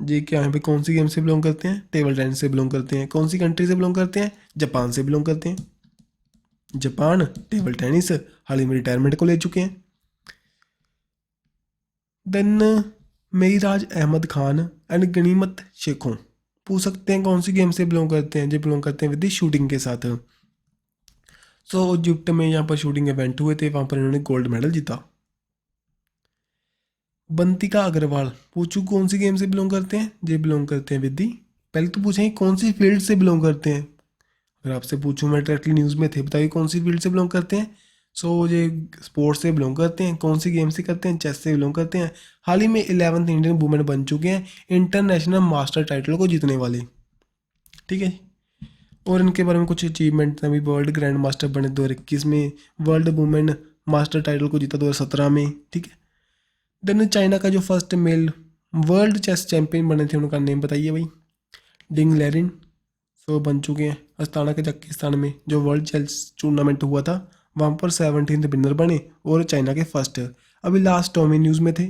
ये क्या है भाई? कौन सी गेम से बिलोंग करते हैं? टेबल टेनिस से बिलोंग करते हैं। कौन सी कंट्री से बिलोंग करते हैं? जापान से बिलोंग करते हैं। जापान टेबल टेनिस हाल ही में रिटायरमेंट को ले चुके हैं। देन मेराज अहमद खान एंड गनीमत शेखों, पूछ सकते हैं कौन सी गेम से बिलोंग करते हैं? जो बिलोंग करते हैं विद शूटिंग के साथ। सो इजिप्ट में यहाँ पर शूटिंग इवेंट हुए थे, वहाँ पर इन्होंने गोल्ड मेडल जीता। बंतिका अग्रवाल, पूछू कौन सी गेम से बिलोंग करते हैं? ये बिलोंग करते हैं विद पहले तो पूछेंगे कौन सी फील्ड से बिलोंग करते हैं। अगर आपसे पूछूं, मैं डायरेक्टली न्यूज़ में थे, बताइए कौन सी फील्ड से बिलोंग करते हैं। सो ये स्पोर्ट्स से बिलोंग करते हैं। कौन सी गेम से करते हैं? चेस से बिलोंग करते हैं। हाल ही में 11th इंडियन वुमेन बन चुके हैं इंटरनेशनल मास्टर टाइटल को जीतने वाले। ठीक है। और इनके बारे में कुछ अचीवमेंट, अभी वर्ल्ड ग्रैंड मास्टर बने 2021 में, वर्ल्ड वुमेन मास्टर टाइटल को जीता 2017 में। ठीक है। देन चाइना का जो first male world chess champion बने थे, उनका नेम बताइए भाई। डिंग लेरिन। सो बन चुके हैं अस्ताना कजाकिस्तान में जो वर्ल्ड चेस टूर्नामेंट हुआ था, वहाँ पर 17th विनर बने और चाइना के फर्स्ट। अभी लास्ट टॉमी न्यूज़ में थे,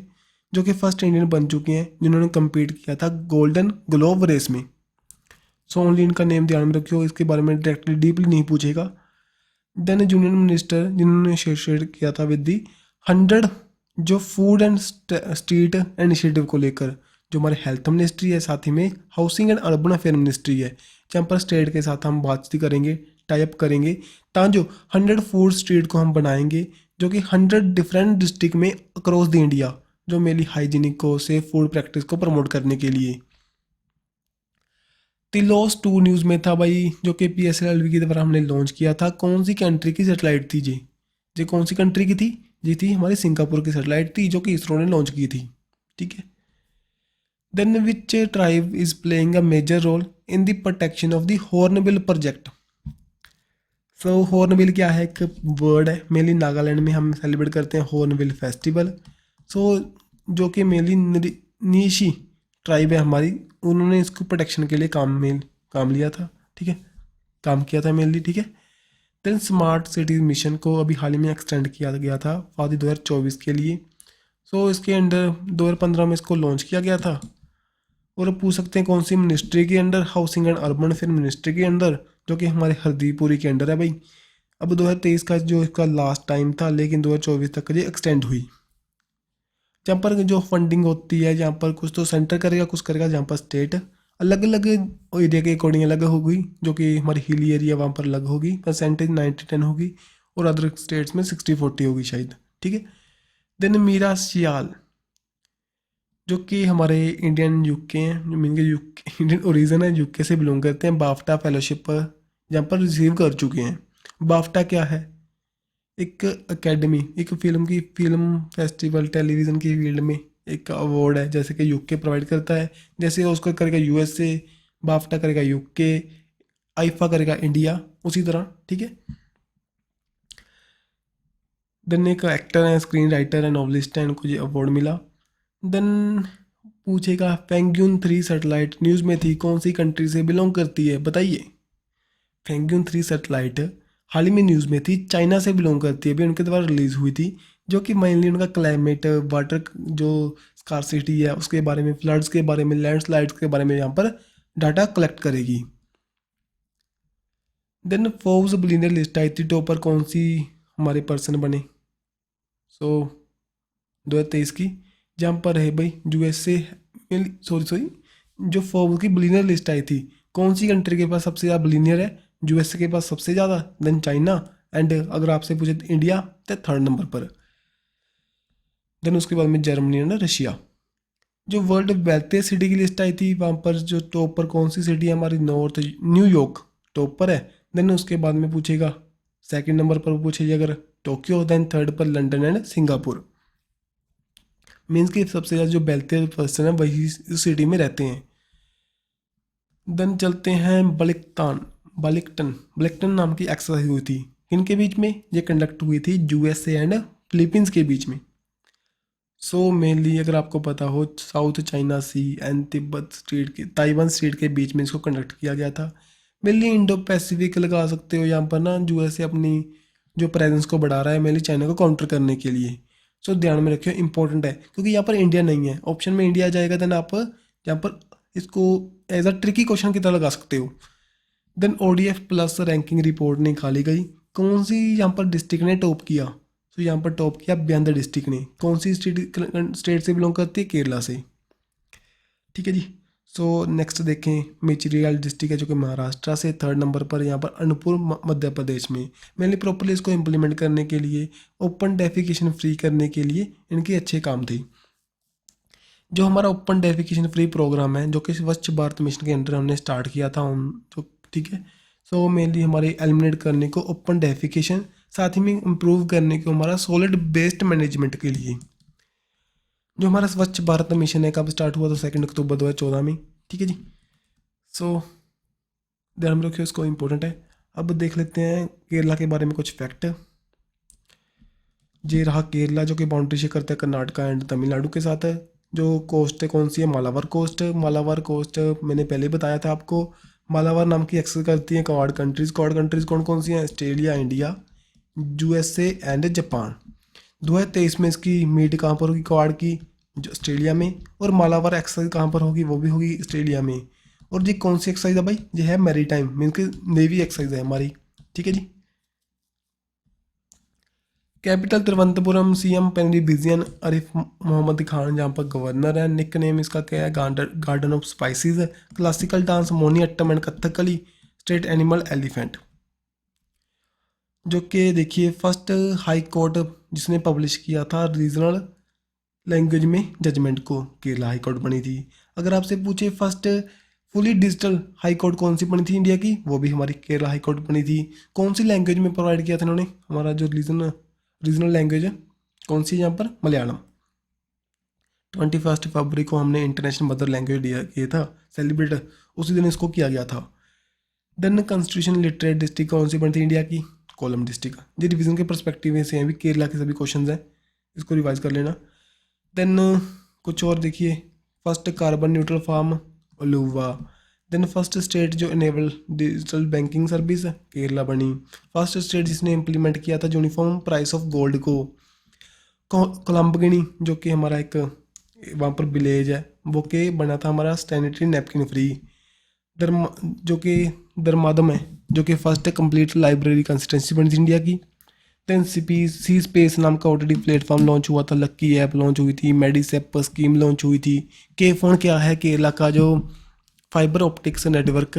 जो कि फर्स्ट इंडियन बन चुके हैं जिन्होंने कम्पीट किया था गोल्डन ग्लोब रेस में। सो ओनली इनका नेम ध्यान में रखियो, इसके बारे में डायरेक्टली डीपली नहीं पूछेगा। देन यूनियन मिनिस्टर जिन्होंने शेयर किया था विद दी 100 जो फूड एंड स्ट्रीट इनिशिएटिव को लेकर, जो हमारे हेल्थ मिनिस्ट्री है, साथ ही में housing and urban affair ministry है, जहाँ पर स्टेट के साथ हम बातचीत करेंगे, टाइप करेंगे, जो 100 फूड स्ट्रीट को हम बनाएंगे जो कि 100 डिफरेंट डिस्ट्रिक्ट में अक्रॉस द इंडिया जो मेनली हाइजीनिक को सेफ फूड प्रैक्टिस को प्रमोट करने के लिए। तिलोस 2 न्यूज़ में था भाई, जो कि PSLV की द्वारा हमने लॉन्च किया था। कौन सी कंट्री की सेटेलाइट थी जी कौन सी कंट्री की थी जी? थी हमारी सिंगापुर की सेटेलाइट थी, जो कि इसरो ने लॉन्च की थी। ठीक है। Then which tribe is playing a major role in the protection of the hornbill project. So hornbill क्या है? एक वर्ड है, मेनली नागालैंड में हम सेलिब्रेट करते हैं हॉर्नबिल फेस्टिवल। सो जो कि मेनली नीशी ट्राइब है हमारी, उन्होंने इसको प्रोटेक्शन के लिए काम लिया था। ठीक है, काम किया था मेनली। ठीक है। देन स्मार्ट सिटीज मिशन को अभी हाल ही में एक्सटेंड किया गया था फॉर 2024 के लिए। सो इसके अंडर 2015 में इसको लॉन्च किया गया था। और अब पूछ सकते हैं कौन सी मिनिस्ट्री के under? Housing and urban affair ministry के अंडर, जो कि हमारे हरदीपुरी के अंडर है भाई। अब 2023 का जो इसका लास्ट टाइम था, लेकिन 2024 तक ये एक्सटेंड हुई। जहाँ पर जो फंडिंग होती है, जहाँ पर कुछ तो सेंटर करेगा, कुछ करेगा, जहाँ पर स्टेट अलग अलग एरिया के अकॉर्डिंग अलग होगी। जो कि हमारी हिली एरिया वहाँ पर अलग होगी, परसेंटेज 90-10 होगी, और अदर स्टेट्स में 60-40 होगी शायद। ठीक है। देन मीरा सियाल, जो कि हमारे इंडियन यूके हैं, जो मीन के यूके इंडियन ओरिजिन है, यूके से बिलोंग करते हैं। बाफ्टा फेलोशिप जहाँ पर रिसीव कर चुके हैं। बाफ्टा क्या है? एक एकेडमी, एक फिल्म फेस्टिवल टेलीविज़न की फील्ड में एक अवार्ड है, जैसे कि यूके प्रोवाइड करता है। जैसे उसको करेगा USA, बाफ्टा करेगा यूके, आईफा करेगा इंडिया, उसी तरह। ठीक है। देन एक एक्टर है, स्क्रीन राइटर है, नॉवलिस्ट है, इनको ये अवार्ड मिला। देन पूछेगा पेंगुइन 3 सैटेलाइट न्यूज़ में थी, कौन सी कंट्री से बिलोंग करती है? बताइए। पेंगुइन 3 सैटेलाइट हाल ही में न्यूज़ में थी, चाइना से बिलोंग करती है, अभी उनके द्वारा रिलीज़ हुई थी। जो कि मेनली उनका क्लाइमेट, वाटर जो स्कार्सिटी है उसके बारे में, फ्लड्स के बारे में, लैंडस्लाइड्स के बारे में यहाँ पर डाटा कलेक्ट करेगी। देन फोर्ब्स बिलियनर लिस्ट आई थी, टॉपर कौन सी हमारे पर्सन बने? सो 2023 की, जहाँ पर है भाई USA, सॉरी जो फोर्ब्स की बिलियनर लिस्ट आई थी, कौन सी कंट्री के पास सबसे ज़्यादा बिलियनर है? USA के पास सबसे ज़्यादा, देन चाइना, एंड अगर आपसे पूछे तो इंडिया तो 3rd नंबर पर। देन उसके बाद में जर्मनी एंड रशिया। जो वर्ल्ड वेल्थिएस्ट सिटी की लिस्ट आई थी, वहाँ पर जो टॉप पर कौन सी सिटी है हमारी? नॉर्थ न्यूयॉर्क टॉप पर है। देन उसके बाद में पूछेगा 2nd नंबर पर पूछेगा अगर टोक्यो, देन 3rd पर लंदन एंड सिंगापुर। मीन्स कि सबसे ज़्यादा जो वेल्थिएस्ट पर्सन है वही इस सिटी में रहते हैं। देन चलते हैं बलिकटन नाम की एक्सरसाइज हुई थी, किनके बीच में? ये कंडक्ट हुई थी USA एंड फिलीपींस के बीच में। सो मेनली अगर आपको पता हो, South China Sea and Tibet state के, ताइवान स्टेट के बीच में इसको कंडक्ट किया गया था। मेनली इंडो पैसिफिक लगा सकते हो यहाँ पर ना, USA अपनी जो प्रेजेंस को बढ़ा रहा है मेनली चाइना को काउंटर करने के लिए। सो ध्यान में रखियो, इंपॉर्टेंट है, क्योंकि यहाँ पर इंडिया नहीं है, ऑप्शन में इंडिया आ जाएगा, देन आप यहाँ पर इसको एज अ ट्रिकी क्वेश्चन की तरह लगा सकते हो। Then ODF plus ranking report निकाली गई, कौन सी यहाँ पर डिस्ट्रिक्ट ने टॉप किया? तो यहाँ पर टॉप किया बिहार डिस्ट्रिक्ट ने। कौन सी स्टेट से बिलोंग करती है? केरला से। ठीक है जी। सो नेक्स्ट देखें, मेचीरियल डिस्ट्रिक्ट है जो कि महाराष्ट्र से, 3rd नंबर पर। यहाँ पर अनूपपुर मध्य प्रदेश में। मेनली प्रॉपरली इसको इम्प्लीमेंट करने के लिए, ओपन डेफिकेशन फ्री करने के लिए इनके अच्छे काम थे। जो हमारा ओपन डेफिकेशन फ्री प्रोग्राम है, जो कि स्वच्छ भारत मिशन के अंडर हमने स्टार्ट किया था जो, ठीक है। सो मेनली हमारे एलिमिनेट करने को ओपन डेफिकेशन, साथ ही में इम्प्रूव करने को हमारा सॉलिड वेस्ट मैनेजमेंट के लिए। जो हमारा स्वच्छ भारत मिशन है कब स्टार्ट हुआ? तो 2 अक्टूबर 2014 में। ठीक है जी। सो ध्यान में रखियो, इसको इम्पोर्टेंट है। अब देख लेते हैं केरला के बारे में कुछ फैक्ट। ये रहा केरला, जो कि बाउंड्री शेयर करता है कर्नाटका एंड तमिलनाडु के साथ है। जो कोस्ट है कौन सी है? मालाबार कोस्ट। मालाबार कोस्ट मैंने पहले बताया था आपको, मालाबार नाम की एक्सेस करती हैं क्वाड कंट्रीज़। क्वाड कंट्रीज़ कौन कौन सी हैं? Australia, India, USA and Japan. 2023 में इसकी मीट कहाँ पर होगी क्वाड की? जो ऑस्ट्रेलिया में। और मालाबार एक्सरसाइज कहाँ पर होगी? वो भी होगी ऑस्ट्रेलिया में। और जी कौन सी एक्सरसाइज है भाई? ये है मैरी टाइम, मीन्स कि नेवी एक्सरसाइज है हमारी। ठीक है जी। कैपिटल तिरुवनंतपुरम, CM पेनरी विजयन आरिफ मोहम्मद खान जहाँ पर गवर्नर है। निक नेम इसका क्या है? गार्डन ऑफ स्पाइसेस है। Classical dance Mohiniyattam and Kathakali. State animal elephant. जो कि देखिए फर्स्ट हाई कोर्ट जिसने पब्लिश किया था रीजनल लैंग्वेज में जजमेंट को, केरला हाई कोर्ट बनी थी। अगर आपसे पूछे first fully digital high court कौन सी बनी थी इंडिया की, वो भी हमारी केरला हाई कोर्ट बनी थी। कौन सी लैंग्वेज में प्रोवाइड किया था इन्होंने, हमारा जो रीजनल लैंग्वेज है कौन सी यहाँ पर, मलयालम। 21 फरवरी को हमने इंटरनेशनल मदर लैंग्वेज डे किया था सेलिब्रेट, उसी दिन इसको किया गया था। देन कंस्टिट्यूशन लिटरेट डिस्ट्रिक्ट कौन सी बनी थी इंडिया की, कोलम डिस्ट्रिक्ट। ये रिवीजन के परस्पेक्टिव से हैं भी, केरला के सभी क्वेश्चन हैं, इसको रिवाइज कर लेना। देन कुछ और देखिए, first carbon neutral farm Aluva. Then first state जो enable digital banking service Kerala बनी। फर्स्ट स्टेट जिसने इम्प्लीमेंट किया था यूनिफॉर्म प्राइस ऑफ गोल्ड को, कोलम्बगिनी जो कि हमारा एक वहाँ पर विलेज है, वो के बना था हमारा सैनिटरी नैपकिन फ्री। जो कि धर्मादम है, जो कि फर्स्ट कंप्लीट लाइब्रेरी कंसिस्टेंसी बनी थी इंडिया की। देन सी स्पेस नाम का ओटीटी प्लेटफॉर्म लॉन्च हुआ था, लक्की ऐप लॉन्च हुई थी, मेडिसेप स्कीम लॉन्च हुई थी। के फोन क्या है, केरला का जो फाइबर ऑप्टिक्स नेटवर्क,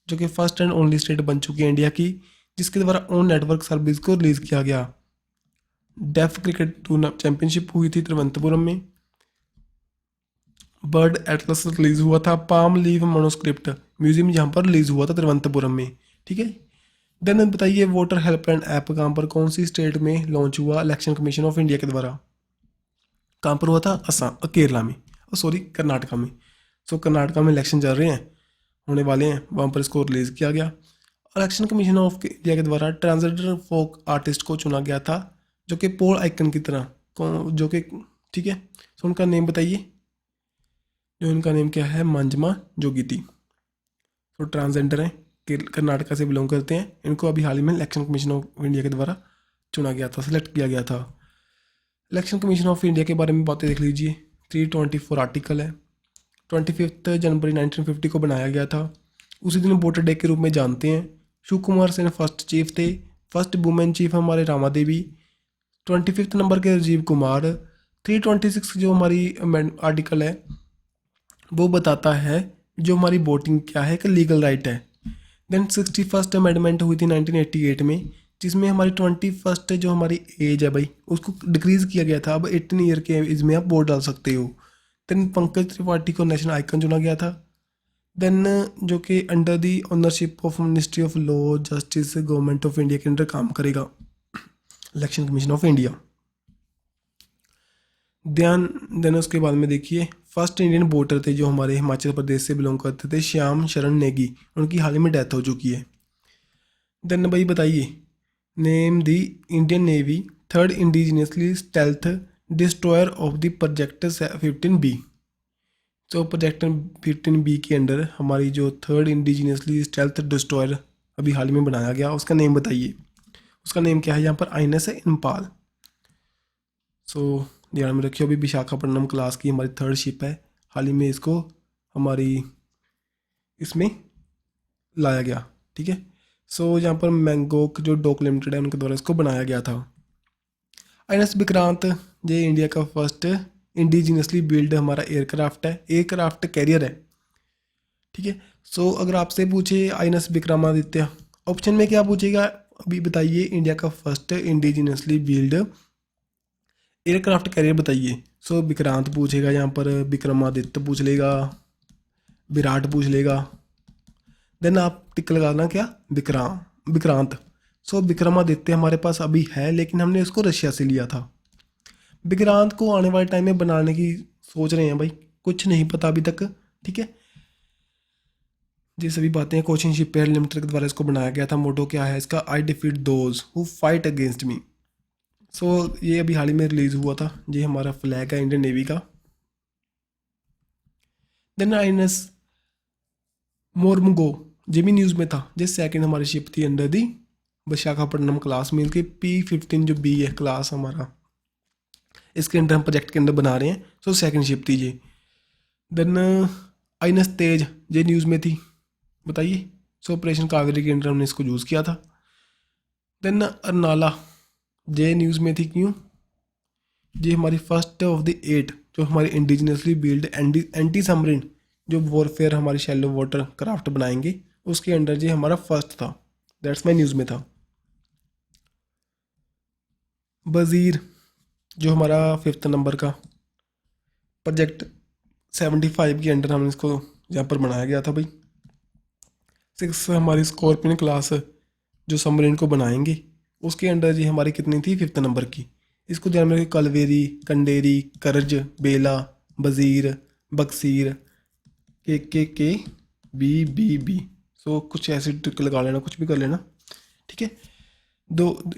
जो कि फर्स्ट एंड ओनली स्टेट बन चुकी है इंडिया की, जिसके द्वारा ओन नेटवर्क सर्विस को रिलीज किया गया। डेफ क्रिकेट चैंपियनशिप हुई थी तिरुवनंतपुरम में। बर्ड एटलस रिलीज हुआ था, पाम लीफ मनोस्क्रिप्ट म्यूजियम यहाँ पर रिलीज हुआ था तिरुवनंतपुरम में, ठीक है। देन बताइए वोटर हेल्पलाइन ऐप कहाँ पर, कौन सी स्टेट में लॉन्च हुआ इलेक्शन कमीशन ऑफ इंडिया के द्वारा, कहाँ पर हुआ था, असम केरला में, सॉरी कर्नाटका में। सो कर्नाटका में इलेक्शन चल रहे हैं, होने वाले हैं, वहाँ पर इसको रिलीज़ किया गया। इलेक्शन कमीशन ऑफ इंडिया के द्वारा ट्रांसजेंडर फोक आर्टिस्ट को चुना गया था, जो कि पोल आइकन की तरह, जो कि ठीक है। सो उनका नेम बताइए, जो इनका नेम क्या है, मंजमा जोगीती। तो ट्रांसजेंडर हैं, कर्नाटका से बिलोंग करते हैं, इनको अभी हाल ही में इलेक्शन कमीशन ऑफ इंडिया के द्वारा चुना गया था, सिलेक्ट किया गया था। इलेक्शन कमीशन ऑफ इंडिया के बारे में बातें देख लीजिए। 324 आर्टिकल है। 25 जनवरी 1950 को बनाया गया था, उसी दिन वोटर डे के रूप में जानते हैं। शिव कुमार सेन फर्स्ट चीफ थे। फर्स्ट वुमेन चीफ हमारे रामा देवी। 25 नंबर के राजीव कुमार। 326 जो हमारी आर्टिकल है वो बताता है जो हमारी वोटिंग क्या है कि लीगल राइट है। देन 61st अमेंडमेंट हुई थी 1988 में, जिसमें हमारी 21st जो हमारी एज है भाई उसको डिक्रीज़ किया गया था, अब 18 ईयर के एज में आप वोट डाल सकते हो। देन पंकज त्रिपाठी को नेशनल आइकन चुना गया था। देन जो कि under the ownership of ministry of law justice government of India के अंडर काम करेगा, election commission of India. Then उसके बाद में देखिए फर्स्ट इंडियन वोटर थे जो हमारे हिमाचल प्रदेश से बिलोंग करते थे, श्याम शरण नेगी, उनकी हाल ही में डेथ हो चुकी है। देन भाई बताइए, name the Indian navy third indigenously stealth destroyer of the project 15B। तो प्रोजेक्ट 15B के अंडर हमारी जो थर्ड इंडिजिनियसली स्टेल्थ डिस्ट्रॉयर अभी हाल ही में बनाया गया, उसका नेम बताइए। उसका नेम क्या है, यहाँ पर INS है इम्पाल। सो ध्यान में रखियो, अभी विशाखापट्टनम क्लास की हमारी थर्ड शिप है, हाल ही में इसको हमारी इसमें लाया गया, ठीक है। सो यहाँ पर मैंगोक जो डॉक लिमिटेड है उनके द्वारा इसको बनाया गया था। INS विक्रांत ये इंडिया का फर्स्ट इंडिजिनियसली बिल्ड हमारा एयरक्राफ्ट है, एयरक्राफ्ट कैरियर है, ठीक है। सो अगर आपसे पूछे INS विक्रमादित्य, ऑप्शन में क्या पूछेगा अभी बताइए, इंडिया का first indigenously build aircraft carrier बताइए। सो विक्रांत पूछेगा, यहाँ पर विक्रमादित्य पूछ लेगा, विराट पूछ लेगा। देन आप टिक लगाना क्या, विक्रांत। सो विक्रमादित्य हमारे पास अभी है, लेकिन हमने इसको रशिया से लिया था। विक्रांत को आने वाले टाइम में बनाने की सोच रहे हैं भाई, कुछ नहीं पता अभी तक, ठीक है। ये सभी बातें कोचिंग शिपयार्ड लिमिटेड के द्वारा इसको बनाया गया था। मोटो क्या है इसका, I defeat those who fight against me. So ये अभी हाल ही में रिलीज हुआ था, ये हमारा फ्लैग है इंडियन नेवी का। देन INS मोरमुगो ये भी न्यूज़ में था, ये सेकंड हमारी शिप थी अंडर दी विशाखापट्टनम क्लास में, इनकी P15 जो B है क्लास हमारा, इसके अंडर हम प्रोजेक्ट के अंदर बना रहे हैं। सो सेकंड शिप थी ये। देन INS तेज ये न्यूज़ में थी, बताइए। सो ऑपरेशन कावेरी के अंडर हमने इसको यूज़ किया था। देन अरनाला ये न्यूज़ में थी, क्यों, ये हमारी फर्स्ट ऑफ द 8 जो हमारी इंडिजिनियसली बिल्ड एंटी सबमरीन जो वॉरफेयर हमारी शैलो वाटर क्राफ्ट बनाएंगे, उसके अंडर ये हमारा फर्स्ट था, दैट्स माई न्यूज़ में था। वजीर जो हमारा 5th नंबर का प्रोजेक्ट 75 के अंडर हमने इसको यहाँ पर बनाया गया था भाई। 6 हमारी स्कॉर्पियन क्लास जो सबमरीन को बनाएंगे उसके अंडर जी हमारी कितनी थी 5th नंबर की। इसको ध्यान में रखिए, कलवेरी, कंडेरी, करज, बेला, बजीर, बक्सीर, के बी। सो कुछ ऐसे ट्रिक लगा लेना, कुछ भी कर लेना, ठीक है।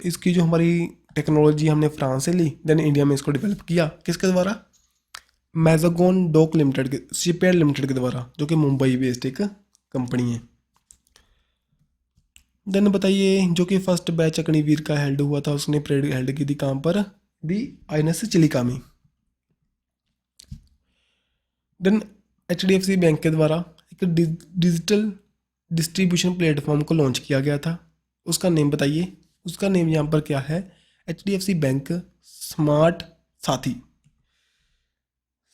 इसकी जो हमारी टेक्नोलॉजी हमने फ्रांस से ली, देन इंडिया में इसको डेवलप किया किसके द्वारा, मैजागोन डॉक लिमिटेड के, शिपयार्ड लिमिटेड के द्वारा, जो कि मुंबई बेस्ड एक कंपनी है। देन बताइए, जो कि फर्स्ट बैच अग्निवीर का हेल्ड हुआ था, उसने परेड हेल्ड की थी कहाँ पर, दी INS चिलिका में। देन HDFC बैंक के द्वारा एक डिजिटल डिस्ट्रीब्यूशन प्लेटफॉर्म को लॉन्च किया गया था, उसका नेम बताइए। उसका नेम यहाँ पर क्या है, HDFC बैंक स्मार्ट साथी।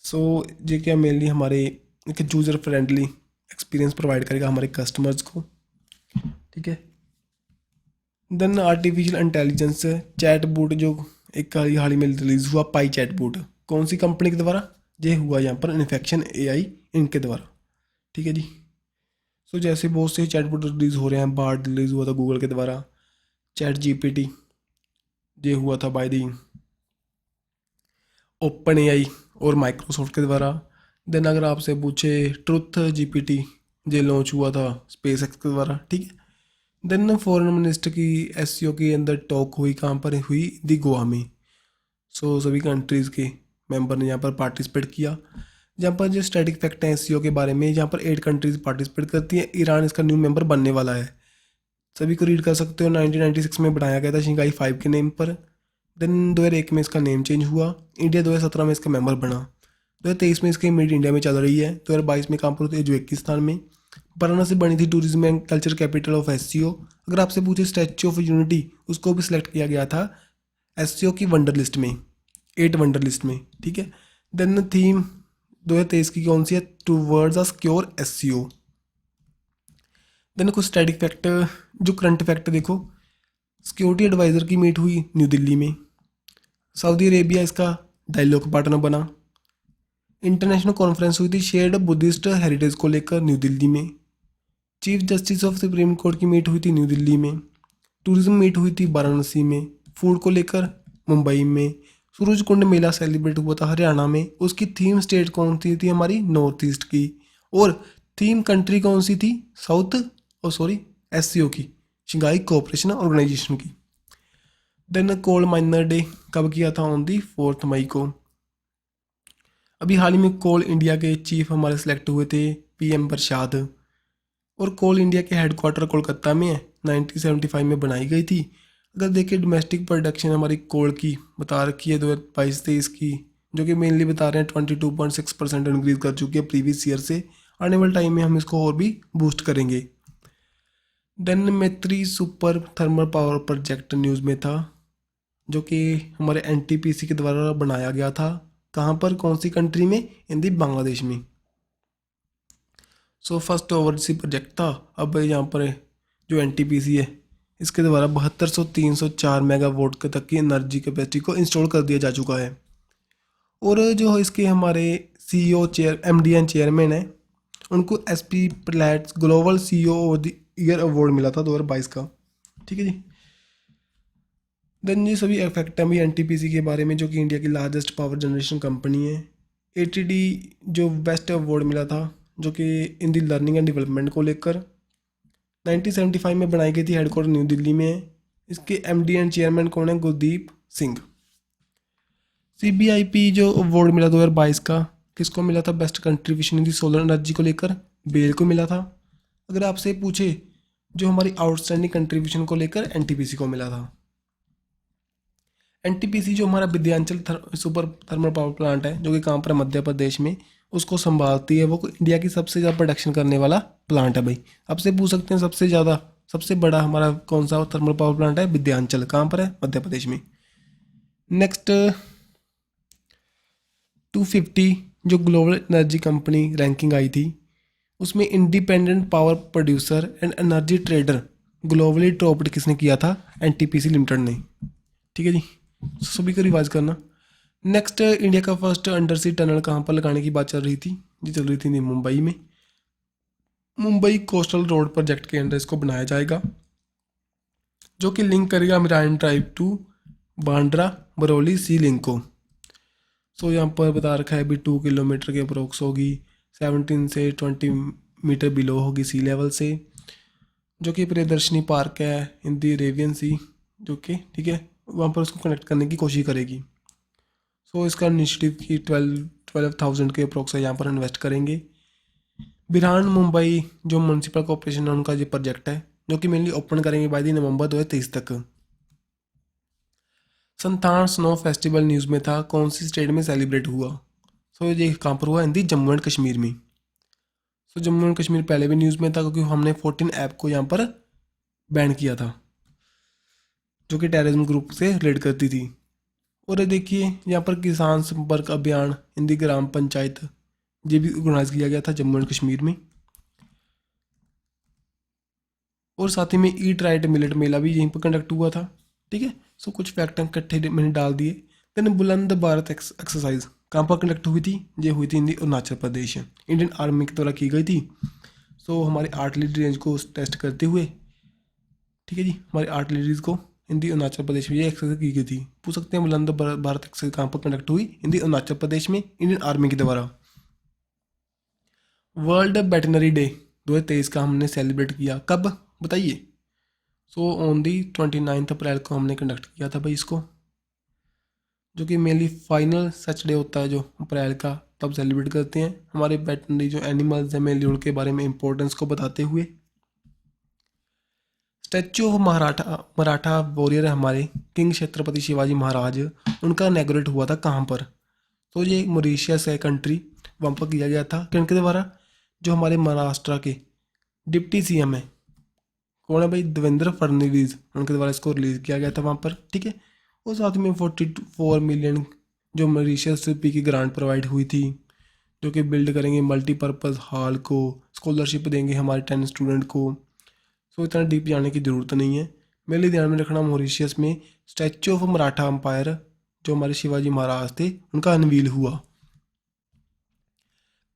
सो ये क्या मेनली हमारे एक यूज़र फ्रेंडली एक्सपीरियंस प्रोवाइड करेगा हमारे कस्टमर्स को, ठीक है। Then artificial intelligence chat bot जो एक हाल ही में रिलीज हुआ, पाई चैट बोट, कौन सी कंपनी के द्वारा, ये हुआ यहाँ पर इन्फेक्शन AI इनके द्वारा, ठीक है जी। सो जैसे बहुत से चैट बोट रिलीज हो रहे हैं, बार्ड रिलीज हुआ था गूगल के द्वारा, चैट GPT ये हुआ था बाय दी OpenAI और माइक्रोसॉफ्ट के द्वारा। देन अगर आपसे पूछे ट्रुथ GPT ये लॉन्च हुआ था SpaceX के द्वारा, ठीक है। देन फॉरेन मिनिस्टर की SCO के अंदर टॉक हुई, कहाँ पर हुई, दी गोवा में। सो सभी कंट्रीज़ के मेंबर ने यहाँ पर पार्टिसिपेट किया। जहाँ पर जो स्टैटिक फैक्ट हैं SCO के बारे में, जहाँ पर 8 कंट्रीज पार्टिसिपेट करती हैं, ईरान इसका न्यू मेंबर बनने वाला है, सभी को रीड कर सकते हो। 1996 में बनाया गया था शंघाई 5 के नेम पर। देन 2001 में इसका नेम चेंज हुआ, इंडिया 2017 में इसका मेंबर बना, 2023 में इसकी मीट इंडिया में चल रही है, 2022 में कानपुर उज्बेकिस्तान में। वाराणसी बनी थी tourism and culture capital of SCO। अगर आपसे पूछे स्टैच्यू ऑफ यूनिटी, उसको भी सिलेक्ट किया गया था SCO की वंडर लिस्ट में, 8 वंडर लिस्ट में, ठीक है। देन थीम 2023 की कौन सी है, towards a secure SCO। Then कुछ स्टैटिक फैक्ट, जो करंट फैक्ट देखो, सिक्योरिटी एडवाइज़र की मीट हुई न्यू दिल्ली में, सऊदी अरेबिया इसका डायलॉग पार्टनर बना, इंटरनेशनल कॉन्फ्रेंस हुई थी शेयर्ड बुद्धिस्ट हेरिटेज को लेकर न्यू दिल्ली में, chief justice of supreme court की मीट हुई थी न्यू दिल्ली में, टूरिज्म मीट हुई थी वाराणसी में, फूड को लेकर मुंबई में, सूरज कुंड मेला सेलिब्रेट हुआ था हरियाणा में, उसकी थीम स्टेट कौन सी थी, हमारी नॉर्थ ईस्ट की, और थीम कंट्री कौन सी थी, SCO की, शंघाई कोऑपरेशन ऑर्गेनाइजेशन की। देन कोल माइनर डे कब किया था, ऑन दी 4 मई को। अभी हाल ही में कोल इंडिया के चीफ हमारे सेलेक्ट हुए थे PM प्रसाद, और कोल इंडिया के हेडक्वार्टर कोलकाता में है, 1975 में बनाई गई थी। अगर देखिए डोमेस्टिक प्रोडक्शन हमारी कोल की बता रखी है 2022-23 की, जो कि मेनली बता रहे हैं 22.6% इंक्रीज कर चुकी है प्रीवियस ईयर से। आने वाले टाइम में हम इसको और भी बूस्ट करेंगे। देन मैत्री super thermal power project news में था, जो कि हमारे NTPC के द्वारा बनाया गया था, कहाँ पर, कौन सी कंट्री में, इन दी बांग्लादेश में। सो फर्स्ट ओवरसीज प्रोजेक्ट था। अब यहाँ पर जो NTPC है इसके द्वारा 7200-304 मेगावाट के तक की एनर्जी कैपेसिटी को इंस्टॉल कर दिया जा चुका है। और जो इसके हमारे CEO MD एंड चेयरमैन है, उनको SP plants global CEO of the year award मिला था 2022 का, ठीक है जी। देन ये सभी फैक्ट हैं भी NTPC के बारे में, जो कि इंडिया की लार्जेस्ट पावर जनरेशन कंपनी है। ATD जो बेस्ट अवार्ड मिला था, जो कि इन दी लर्निंग एंड डेवलपमेंट को लेकर 1975 में बनाई गई थी, हेडक्वार्टर न्यू दिल्ली में है। इसके MD एंड चेयरमैन कौन है, गुरदीप सिंह। CBIP जो अवार्ड मिला 2022 का, किसको मिला था, best contribution in the solar energy को लेकर, बेल को मिला था। अगर आपसे पूछे जो हमारी आउटस्टैंडिंग कंट्रीब्यूशन को लेकर NTPC को मिला था। NTPC जो हमारा Vidyanchal super thermal power plant है, जो कि कहाँ पर, मध्य प्रदेश में, उसको संभालती है। वो इंडिया की सबसे ज़्यादा प्रोडक्शन करने वाला प्लांट है भाई। आपसे पूछ सकते हैं सबसे बड़ा हमारा कौन सा थर्मल पावर प्लांट है, विद्यांचल, कहाँ पर है, मध्य प्रदेश में। नेक्स्ट 250 जो ग्लोबल एनर्जी कंपनी रैंकिंग आई थी, उसमें independent power producer and energy trader globally topped किसने किया था, NTPC लिमिटेड ने, ठीक है जी। सभी को रिवाइज करना। नेक्स्ट, इंडिया का फर्स्ट अंडर सी टनल कहाँ पर लगाने की बात चल रही थी? ये चल रही थी मुंबई में। मुंबई कोस्टल रोड प्रोजेक्ट के अंडर इसको बनाया जाएगा, जो कि लिंक करेगा Marine Drive to Bandra Worli sea link को। सो यहाँ पर बता रखा है भी 2 किलोमीटर के अप्रोक्स होगी, 17 से 20 मीटर बिलो होगी सी लेवल से, जो कि प्रियदर्शनी पार्क है इन दी अरेबियन सी, जो कि ठीक है वहाँ पर उसको कनेक्ट करने की कोशिश करेगी। सो इसका इनिशिएटिव की 12,000 के अप्रोक्स यहाँ पर इन्वेस्ट करेंगे। बिरहान मुंबई जो म्यूनसिपल कॉर्पोरेशन है उनका ये प्रोजेक्ट है, जो कि मेनली ओपन करेंगे बाई दी नवंबर 2023 तक। संथान स्नो फेस्टिवल न्यूज़ में था, कौन सी स्टेट में सेलिब्रेट हुआ? सो ये कहाँ पर हुआ? हिंदी जम्मू एंड कश्मीर में। सो जम्मू एंड कश्मीर पहले भी न्यूज़ में था, क्योंकि हमने 14 ऐप को यहाँ पर बैन किया था, जो कि टेररिज्म ग्रुप से रिलेट करती थी। और ये देखिए यहाँ पर किसान संपर्क अभियान हिंदी ग्राम पंचायत, ये भी ऑर्गेनाइज किया गया था जम्मू एंड कश्मीर में। और साथ ही में ईट राइट मिलेट मेला भी यहीं पर कंडक्ट हुआ था। ठीक है, सो कुछ फैक्ट इकट्ठे मैंने डाल दिए। देन बुलंद भारत एक्सरसाइज कहाँ पर कंडक्ट हुई थी? ये हुई थी इंडी अरुणाचल प्रदेश, इंडियन आर्मी के द्वारा की गई थी। सो हमारे आर्टिलरी रेंज को टेस्ट करते हुए, ठीक है जी, हमारे आर्टिलरीज को हिंदी अरुणाचल प्रदेश में ये एक्सरसाइज की गई थी। पूछ सकते हैं बुलंद भारत एक्सरसाइज कहाँ पर कंडक्ट हुई? हिंदी अरुणाचल प्रदेश में, इंडियन आर्मी के द्वारा। वर्ल्ड वेटनरी डे 2023 का हमने सेलिब्रेट किया, कब बताइए? सो ऑन दी 29 अप्रैल को हमने कंडक्ट किया था भाई इसको, जो कि मेनली फाइनल सच डे होता है जो अप्रैल का, तब सेलिब्रेट करते हैं। हमारे वेटनरी जो एनिमल्स हैं मेनली उनके बारे में इंपॉर्टेंस को बताते हुए। स्टैचू ऑफ मराठा वॉरियर है हमारे किंग छत्रपति शिवाजी महाराज, उनका इनॉग्रेट हुआ था कहाँ पर? तो ये मॉरिशस है कंट्री, वहाँ पर किया गया था किनके द्वारा? जो हमारे महाराष्ट्र के डिप्टी सीएम है, कौन है भाई? देवेंद्र फडणवीस, उनके द्वारा इसको रिलीज किया गया था वहाँ पर। ठीक है, और साथ में 44 मिलियन जो मॉरिशस रुपये की ग्रांट प्रोवाइड हुई थी, जो कि बिल्ड करेंगे मल्टीपर्पज़ हॉल को, स्कॉलरशिप देंगे हमारे 10 स्टूडेंट को। सो इतना डीप जाने की ज़रूरत नहीं है। मेरे लिए ध्यान में रखना, मॉरिशस में स्टैचू ऑफ मराठा एम्पायर जो हमारे शिवाजी महाराज थे उनका अनवील हुआ।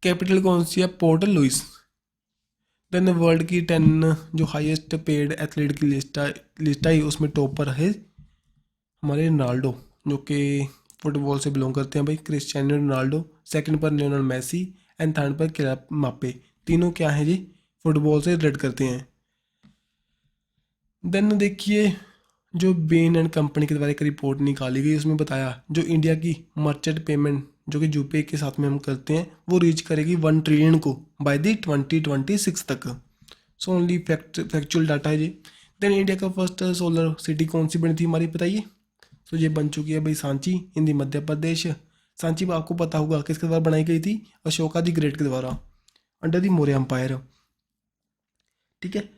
कैपिटल कौन सी है? Port Louis. देन वर्ल्ड की 10 जो हाईएस्ट पेड एथलीट की लिस्ट आई, उसमें टॉपर है हमारे रोनाल्डो, जो कि फुटबॉल से बिलोंग करते हैं भाई, क्रिस्टियानो रोनाल्डो। सेकंड पर लियोनेल मेसी एंड थर्ड पर किलियन म्बाप्पे। तीनों क्या हैं जी? फुटबॉल से रिलेट करते हैं। देन देखिए जो बेन एंड कंपनी के द्वारा एक रिपोर्ट निकाली गई, उसमें बताया जो इंडिया की मर्चेंट पेमेंट जो कि यूपीआई के साथ में हम करते हैं, वो रीच करेगी 1 ट्रिलियन को बाय दी 2026 तक। सो ओनली फैक्चुअल डाटा है जी। देन इंडिया का फर्स्ट सोलर सिटी कौन सी बनी थी हमारी, बताइए? तो ये बन चुकी है भाई सांची, हिंदी मध्य प्रदेश। सांची आपको पता होगा किसके द्वारा बनाई गई थी? अशोका दी ग्रेट के द्वारा, अंडर दी मौर्य एम्पायर। ठीक है,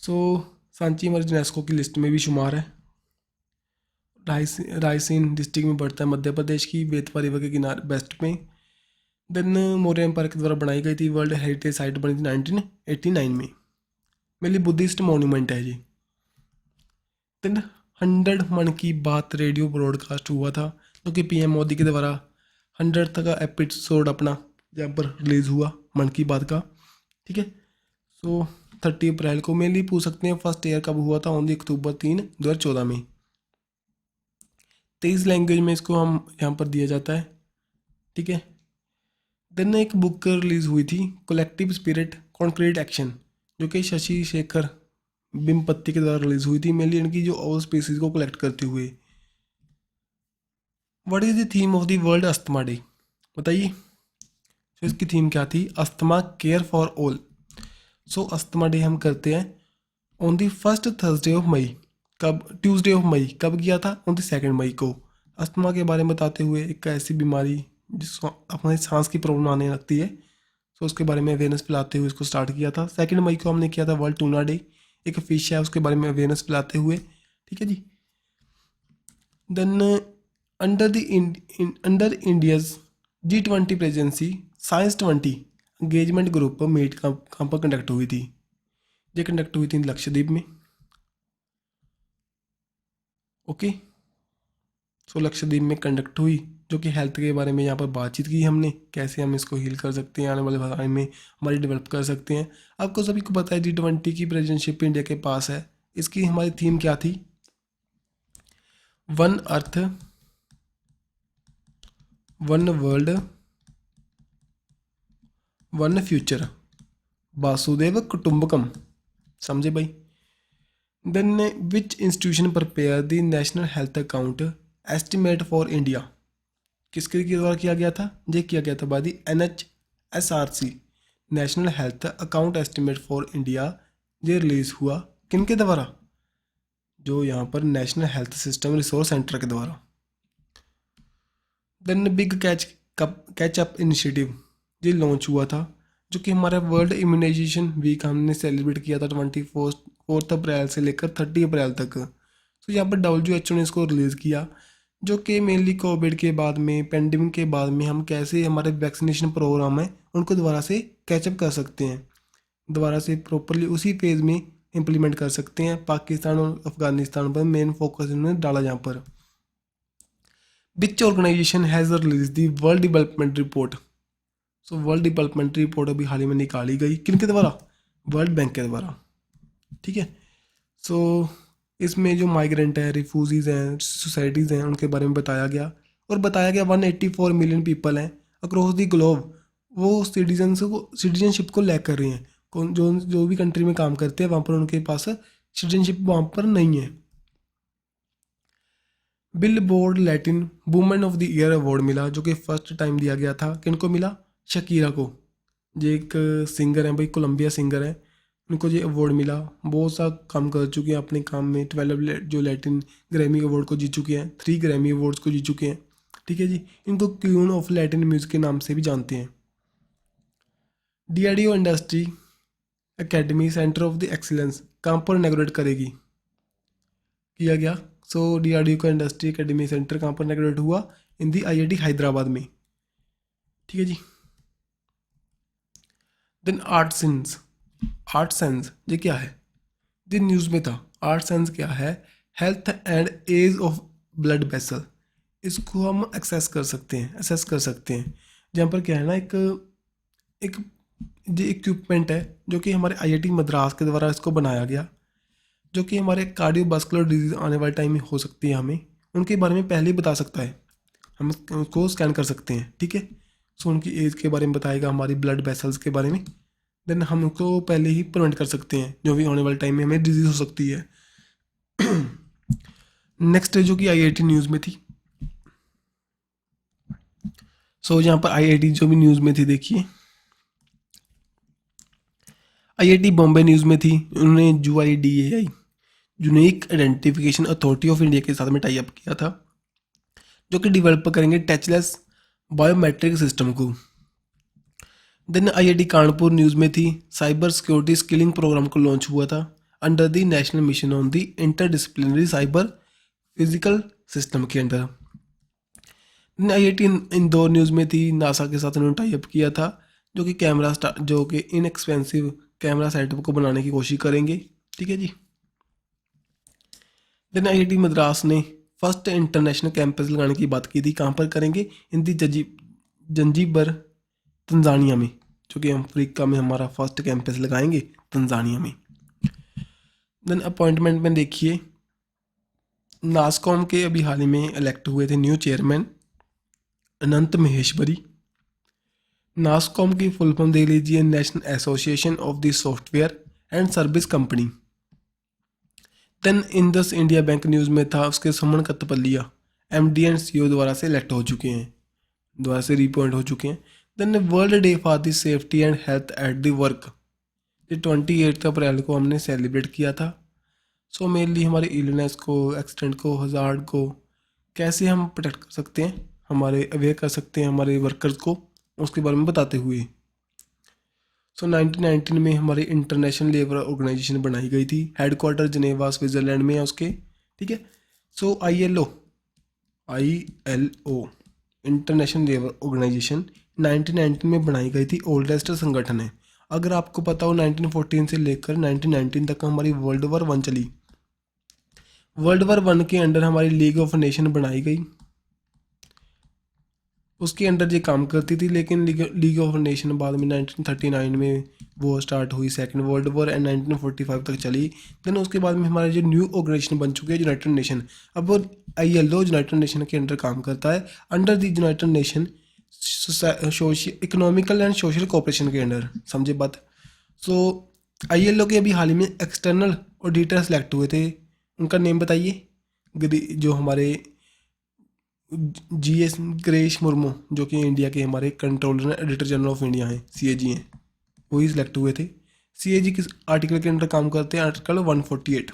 सो सांची हमारे यूनेस्को की लिस्ट में भी शुमार है। रायसेन डिस्ट्रिक्ट में पड़ता है मध्य प्रदेश की, बेतवा रिवर के किनारे वेस्ट में। देन मौर्य एम्पायर के द्वारा बनाई गई थी, वर्ल्ड हेरिटेज साइट बनी थी 1989 में। मेनली बुद्धिस्ट मोन्यूमेंट है जी। देन 100 मन की बात रेडियो ब्रॉडकास्ट हुआ था, जो कि पीएम मोदी के द्वारा 100 तक का एपिसोड अपना यहाँ पर रिलीज़ हुआ मन की बात का। ठीक है, सो 30 अप्रैल को। मेनली पूछ सकते हैं फर्स्ट ईयर कब हुआ था? ऑन दी अक्टूबर 3 2014 में। 23 लैंग्वेज में इसको हम यहाँ पर दिया जाता है। ठीक है, देन एक बुक रिलीज़ हुई थी, कलेक्टिव स्पिरिट कॉन्क्रीट एक्शन, जो कि शशि शेखर बिम्पत्ति के द्वारा रिलीज हुई थी, मेनली इनकी जो ऑल स्पीसीज को कलेक्ट करते हुए। What is the theme of the world asthma day, बताइए? तो इसकी थीम क्या थी? Asthma care for all. So asthma day हम करते हैं on the first Thursday of May. कब? Tuesday of May. कब किया था? ऑन द 2 मई को। अस्थमा के बारे में बताते हुए, एक ऐसी बीमारी जिसको अपने सांस की प्रॉब्लम आने लगती है, तो उसके बारे में अवेयरनेस फैलाते हुए इसको स्टार्ट किया था। 2 मई को हमने किया था वर्ल्ड टूना डे, एक फिश है उसके बारे में अवेयरनेस फैलाते हुए। ठीक है जी। Then under India's G20 presidency science 20 engagement group meet कहाँ पर कंडक्ट हुई थी? ये कंडक्ट हुई थी लक्षद्वीप में। ओके, सो लक्षद्वीप में कंडक्ट हुई जो कि हेल्थ के बारे में यहाँ पर बातचीत की हमने, कैसे हम इसको हील कर सकते हैं, आने वाले समय में हमारी डेवलप कर सकते हैं। आपको सभी को पता है G20 की प्रेसिडेंटशिप इंडिया के पास है। इसकी हमारी थीम क्या थी? One earth one world one future वासुदेव कुटुंबकम। समझे भाई? Then which institution prepare the national health account estimate for India? किसके द्वारा किया गया था? ये किया गया था by the NHSRC, national health account estimate for India. ये रिलीज हुआ किनके द्वारा? जो यहाँ पर national health system resource centre के द्वारा। Then big catch up initiative ये लॉन्च हुआ था, जो कि हमारा वर्ल्ड इम्यूनाइजेशन वीक हमने सेलिब्रेट किया था 24 अप्रैल से लेकर 30 अप्रैल तक। तो यहाँ पर WHO ने इसको रिलीज़ किया, जो कि मेनली कोविड के बाद में, पेंडेमिक के बाद में हम कैसे हमारे वैक्सीनेशन प्रोग्राम है उनको दोबारा से कैचअप कर सकते हैं, दोबारा से प्रॉपरली उसी फेज़ में इम्प्लीमेंट कर सकते हैं। पाकिस्तान और अफगानिस्तान पर मेन फोकस इन्होंने डाला यहाँ पर। Which organisation has release the world development report? So world development report अभी हाल ही में निकाली गई, किनके द्वारा? वर्ल्ड बैंक के द्वारा। ठीक है। सो इसमें जो माइग्रेंट है, रिफ्यूजीज़ हैं, सोसाइटीज़ हैं, उनके बारे में बताया गया, और बताया गया 184 मिलियन पीपल हैं अक्रॉस द ग्लोब, वो सिटीजनशिप को लैक कर रहे हैं। कौन जो भी कंट्री में काम करते हैं वहाँ पर उनके पास सिटीजनशिप वहाँ पर नहीं है। Bill board Latin women of the year award मिला, जो कि फर्स्ट टाइम दिया गया था। किनको मिला? शकीरा को। ये एक सिंगर हैं भाई, कोलंबिया सिंगर है, उनको ये अवार्ड मिला। बहुत सा काम कर चुके हैं अपने काम में। 12 जो लैटिन ग्रैमी अवार्ड को जीत चुके हैं, 3 ग्रैमी अवार्ड्स को जीत चुके हैं। ठीक है जी। इनको क्वीन ऑफ लैटिन म्यूजिक के नाम से भी जानते हैं। DRDO industry academy centre of the excellence कहाँ पर इनॉग्रेट करेगी? किया गया। सो DRDO का इंडस्ट्री एकेडमी सेंटर कहाँ पर इनॉग्रेट हुआ? इन दी IIT हैदराबाद में। ठीक है जी। देन आर्ट सेंस ये क्या है? ये न्यूज़ में था। आर्ट सेंस क्या है? Health and age of blood vessel. इसको हम असेस कर सकते हैं। जहाँ पर क्या है ना, एक जो इक्विपमेंट है, जो कि हमारे IIT मद्रास के द्वारा इसको बनाया गया, जो कि हमारे कार्डियोवास्कुलर डिजीज़ आने वाले टाइम में हो सकती है, हमें उनके बारे में पहले ही बता सकता है। हम उसको स्कैन कर सकते हैं। ठीक है। सो उनकी एज के बारे में बताएगा, हमारी ब्लड वेसल्स के बारे में। देन हम उनको पहले ही प्रिवेंट कर सकते हैं जो भी आने वाले टाइम में हमें डिजीज़ हो सकती है। नेक्स्ट जो कि IIT न्यूज़ में थी। सो यहाँ पर IIT जो भी न्यूज़ में थी, देखिए IIT बॉम्बे न्यूज़ में थी। उन्होंने UIDAI unique identification authority of India के साथ में टाई अप किया था, जो कि डेवलप करेंगे टचलेस बायोमेट्रिक सिस्टम को। देन IIT कानपुर न्यूज़ में थी। साइबर सिक्योरिटी स्किलिंग प्रोग्राम को लॉन्च हुआ था under the national mission on the interdisciplinary cyber physical system के अंडर। IIT इंदौर न्यूज़ में थी। नासा के साथ उन्होंने टाई अप किया था, जो कि इनएक्सपेंसिव कैमरा सेटअप को बनाने की कोशिश करेंगे। ठीक है जी। देन IIT मद्रास ने फर्स्ट इंटरनेशनल कैंपस लगाने की बात की थी। कहाँ पर करेंगे? इन दी जंजीबर तंजानिया में, जो कि अफ्रीका में हमारा फर्स्ट कैंपस लगाएंगे तंजानिया में। देन अपॉइंटमेंट में देखिए, नासकॉम के अभी हाल ही में इलेक्ट हुए थे न्यू चेयरमैन अनंत महेश्वरी। नासकॉम की फुल फॉर्म दे लीजिए, national association of the software and service company. Then Indus India bank news में था, उसके Suman Kathpalia MD and CEO द्वारा से इलेक्ट हो चुके हैं, द्वारा से रिपॉइंट हो चुके हैं। Then world day for the safety and health at the work, ये 28 अप्रैल को हमने सेलिब्रेट किया था। सो मेनली हमारे इलनेस को, एक्सीडेंट को, हज़ार्ड को कैसे हम प्रोटेक्ट कर सकते हैं, हमारे अवेयर कर सकते हैं हमारे वर्कर्स को, उसके बारे में बताते हुए। सो 1919 में हमारी इंटरनेशनल लेबर ऑर्गेनाइजेशन बनाई गई थी। हेडक्वार्टर जनेवा स्विट्ज़रलैंड में है उसके। ठीक है। सो ILO इंटरनेशनल लेबर ऑर्गेनाइजेशन 1919 में बनाई गई थी। ओल्डेस्ट संगठन है। अगर आपको पता हो 1914 से लेकर 1919 तक हमारी वर्ल्ड वॉर 1 चली। वर्ल्ड वॉर 1 के अंडर हमारी लीग ऑफ नेशन बनाई गई। उसके अंडर ये काम करती थी, लेकिन लीग ऑफ नेशन बाद में 1939 में वो स्टार्ट हुई, सेकेंड वर्ल्ड वॉर, एंड 1945 तक चली। देन उसके बाद में हमारा जो न्यू ऑर्गेनाइजेशन बन चुकी है यूनाइटेड नेशन। अब वो ILO यूनाइटेड नेशन के अंडर काम करता है, under the United nation social economical and social cooperation के अंडर, समझे बात। सो ILO के अभी हाल ही में एक्सटर्नल ऑडिटर सेलेक्ट हुए थे, उनका नेम बताइए। जो हमारे GS गिरीश मुर्मू, जो कि इंडिया के हमारे controller and editor general of India हैं, CAG हैं, वही सिलेक्ट हुए थे। CAG किस आर्टिकल के अंडर काम करते हैं? आर्टिकल 148।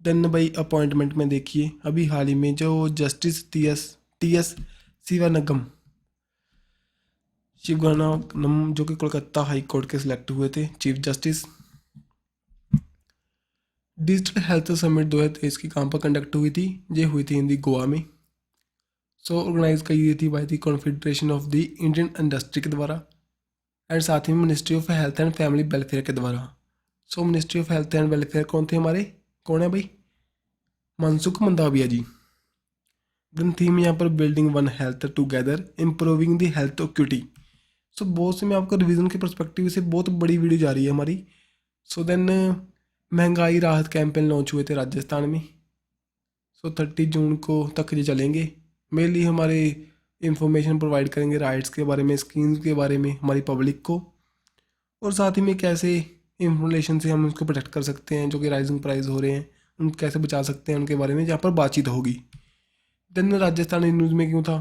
देन भाई अपॉइंटमेंट में देखिए अभी हाल ही में जो जस्टिस TS शिवगानम जो कि कोलकाता हाई कोर्ट के सिलेक्ट हुए थे chief justice. Digital health summit 2023 की कहाँ पर कंडक्ट हुई थी? ये हुई थी हिंदी गोवा में। सो ऑर्गेनाइज की गई थी by the confederation of the Indian industry के द्वारा, एंड साथ ही में ministry of health and family welfare के द्वारा। So ministry of health and welfare कौन थे हमारे? कौन है भाई? मनसुख मंडाविया जी। देन थीम यहाँ पर building one health together improving the health equity. So बहुत से मैं आपको रिवीजन के परस्पेक्टिव से बहुत बड़ी वीडियो जा रही है हमारी। सो देन महंगाई राहत कैंपेन लॉन्च हुए थे राजस्थान में। सो 30 जून को तक ये चलेंगे। मेनली हमारे इंफॉर्मेशन प्रोवाइड करेंगे राइट्स के बारे में, स्कीम्स के बारे में हमारी पब्लिक को, और साथ ही में कैसे इन्फ्लेशन से हम उसको प्रोटेक्ट कर सकते हैं, जो कि राइजिंग प्राइस हो रहे हैं उन कैसे बचा सकते हैं, उनके बारे में यहाँ पर बातचीत होगी। देन राजस्थान न्यूज़ में क्यों था?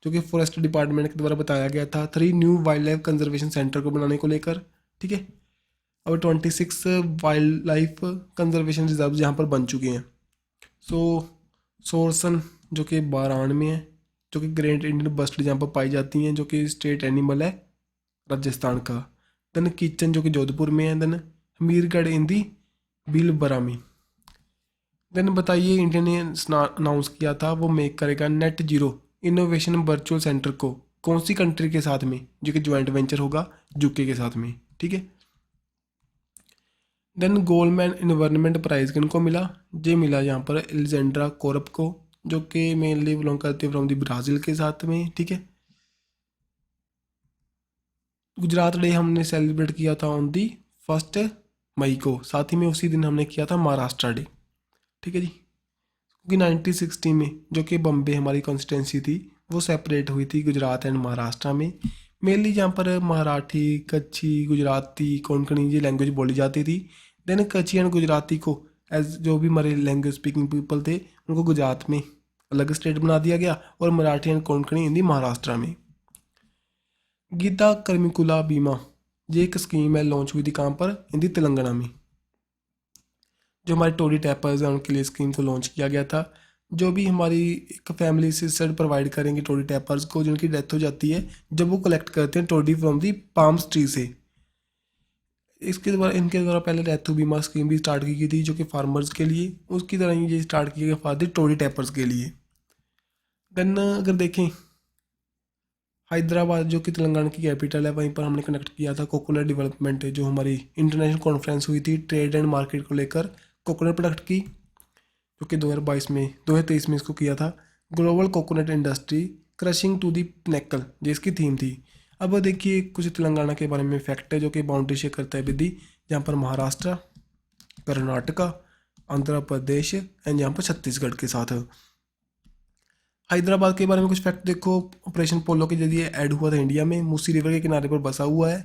जो कि फॉरेस्ट डिपार्टमेंट के द्वारा बताया गया था 3 new wild life conservation centre को बनाने को लेकर, ठीक है। अब 26 वाइल्ड लाइफ कंजर्वेशन रिजर्व यहाँ पर बन चुके हैं। सो सोरसन जो कि बारान में है, जो कि ग्रेट इंडियन बस्टर्ड जहाँ पर पाई जाती हैं, जो कि स्टेट एनिमल है राजस्थान का। देन किचन जो कि जोधपुर में है। देन हमीरगढ़ इन दी भीलवाड़ा में। देन बताइए इंडिया ने अनाउंस किया था वो मेक करेगा net zero innovation virtual centre को कौन सी कंट्री के साथ में, जो कि ज्वाइंट वेंचर होगा यूके के साथ में, ठीक है। देन गोल्डमैन इन्वायरमेंट प्राइज किनको मिला? ये मिला यहाँ पर एलेक्जेंड्रा कोरप को, जो कि मेनली बिलोंग करते फ्रॉम दी ब्राज़ील के साथ में, ठीक है। गुजरात डे हमने सेलिब्रेट किया था ऑन दी 1 मई को, साथ ही में उसी दिन हमने किया था महाराष्ट्र डे, ठीक है जी। क्योंकि 1960 में जो कि बम्बे हमारी कॉन्स्टिट्यूंसी थी वो सेपरेट हुई थी गुजरात एंड महाराष्ट्र में। मेनली जहाँ पर मराठी, कच्छी, गुजराती, कोंकणी ये लैंग्वेज बोली जाती थी। देन कच्छी एंड गुजराती को एज जो भी हमारे लैंग्वेज स्पीकिंग पीपल थे उनको गुजरात में अलग स्टेट बना दिया गया, और मराठी एंड कोंकणी हिंदी महाराष्ट्र में। गीता कर्मिकुला बीमा ये एक स्कीम है, लॉन्च हुई थी कहाँ पर? हिंदी तेलंगाना में। जो हमारे टोरी टैपर्स हैं उनके लिए स्कीम को लॉन्च किया गया था। जो भी हमारी एक फैमिली असिस्टेंट प्रोवाइड करेंगे टोरी टैपर्स को जिनकी डेथ हो जाती है, जब वो कलेक्ट करते हैं Todi from the palms tree से। इसके द्वारा इनके द्वारा पहले रेथू बीमा स्कीम भी स्टार्ट की गई थी, जो कि फार्मर्स के लिए, उसकी तरह ही ये स्टार्ट किया गया फॉर दी टोरी टैपर्स के लिए। देन अगर देखें हैदराबाद जो कि तेलंगाना की कैपिटल है, वहीं पर हमने कनेक्ट किया था कोकोनट डेवलपमेंट, जो हमारी इंटरनेशनल कॉन्फ्रेंस हुई थी ट्रेड एंड मार्केट को लेकर कोकोनट प्रोडक्ट की, जो कि 2023 में इसको किया था। Global coconut industry crushing to the pinnacle ये इसकी थीम थी। अब देखिए कुछ तेलंगाना के बारे में फैक्ट है, जो कि बाउंड्री शेयर करता है विधि, जहाँ पर महाराष्ट्र, कर्नाटका, आंध्र प्रदेश एंड यहाँ पर छत्तीसगढ़ के साथ। हैदराबाद के बारे में कुछ फैक्ट देखो। ऑपरेशन पोलो के जरिए ऐड हुआ था इंडिया में, मूसी रिवर के किनारे पर बसा हुआ है।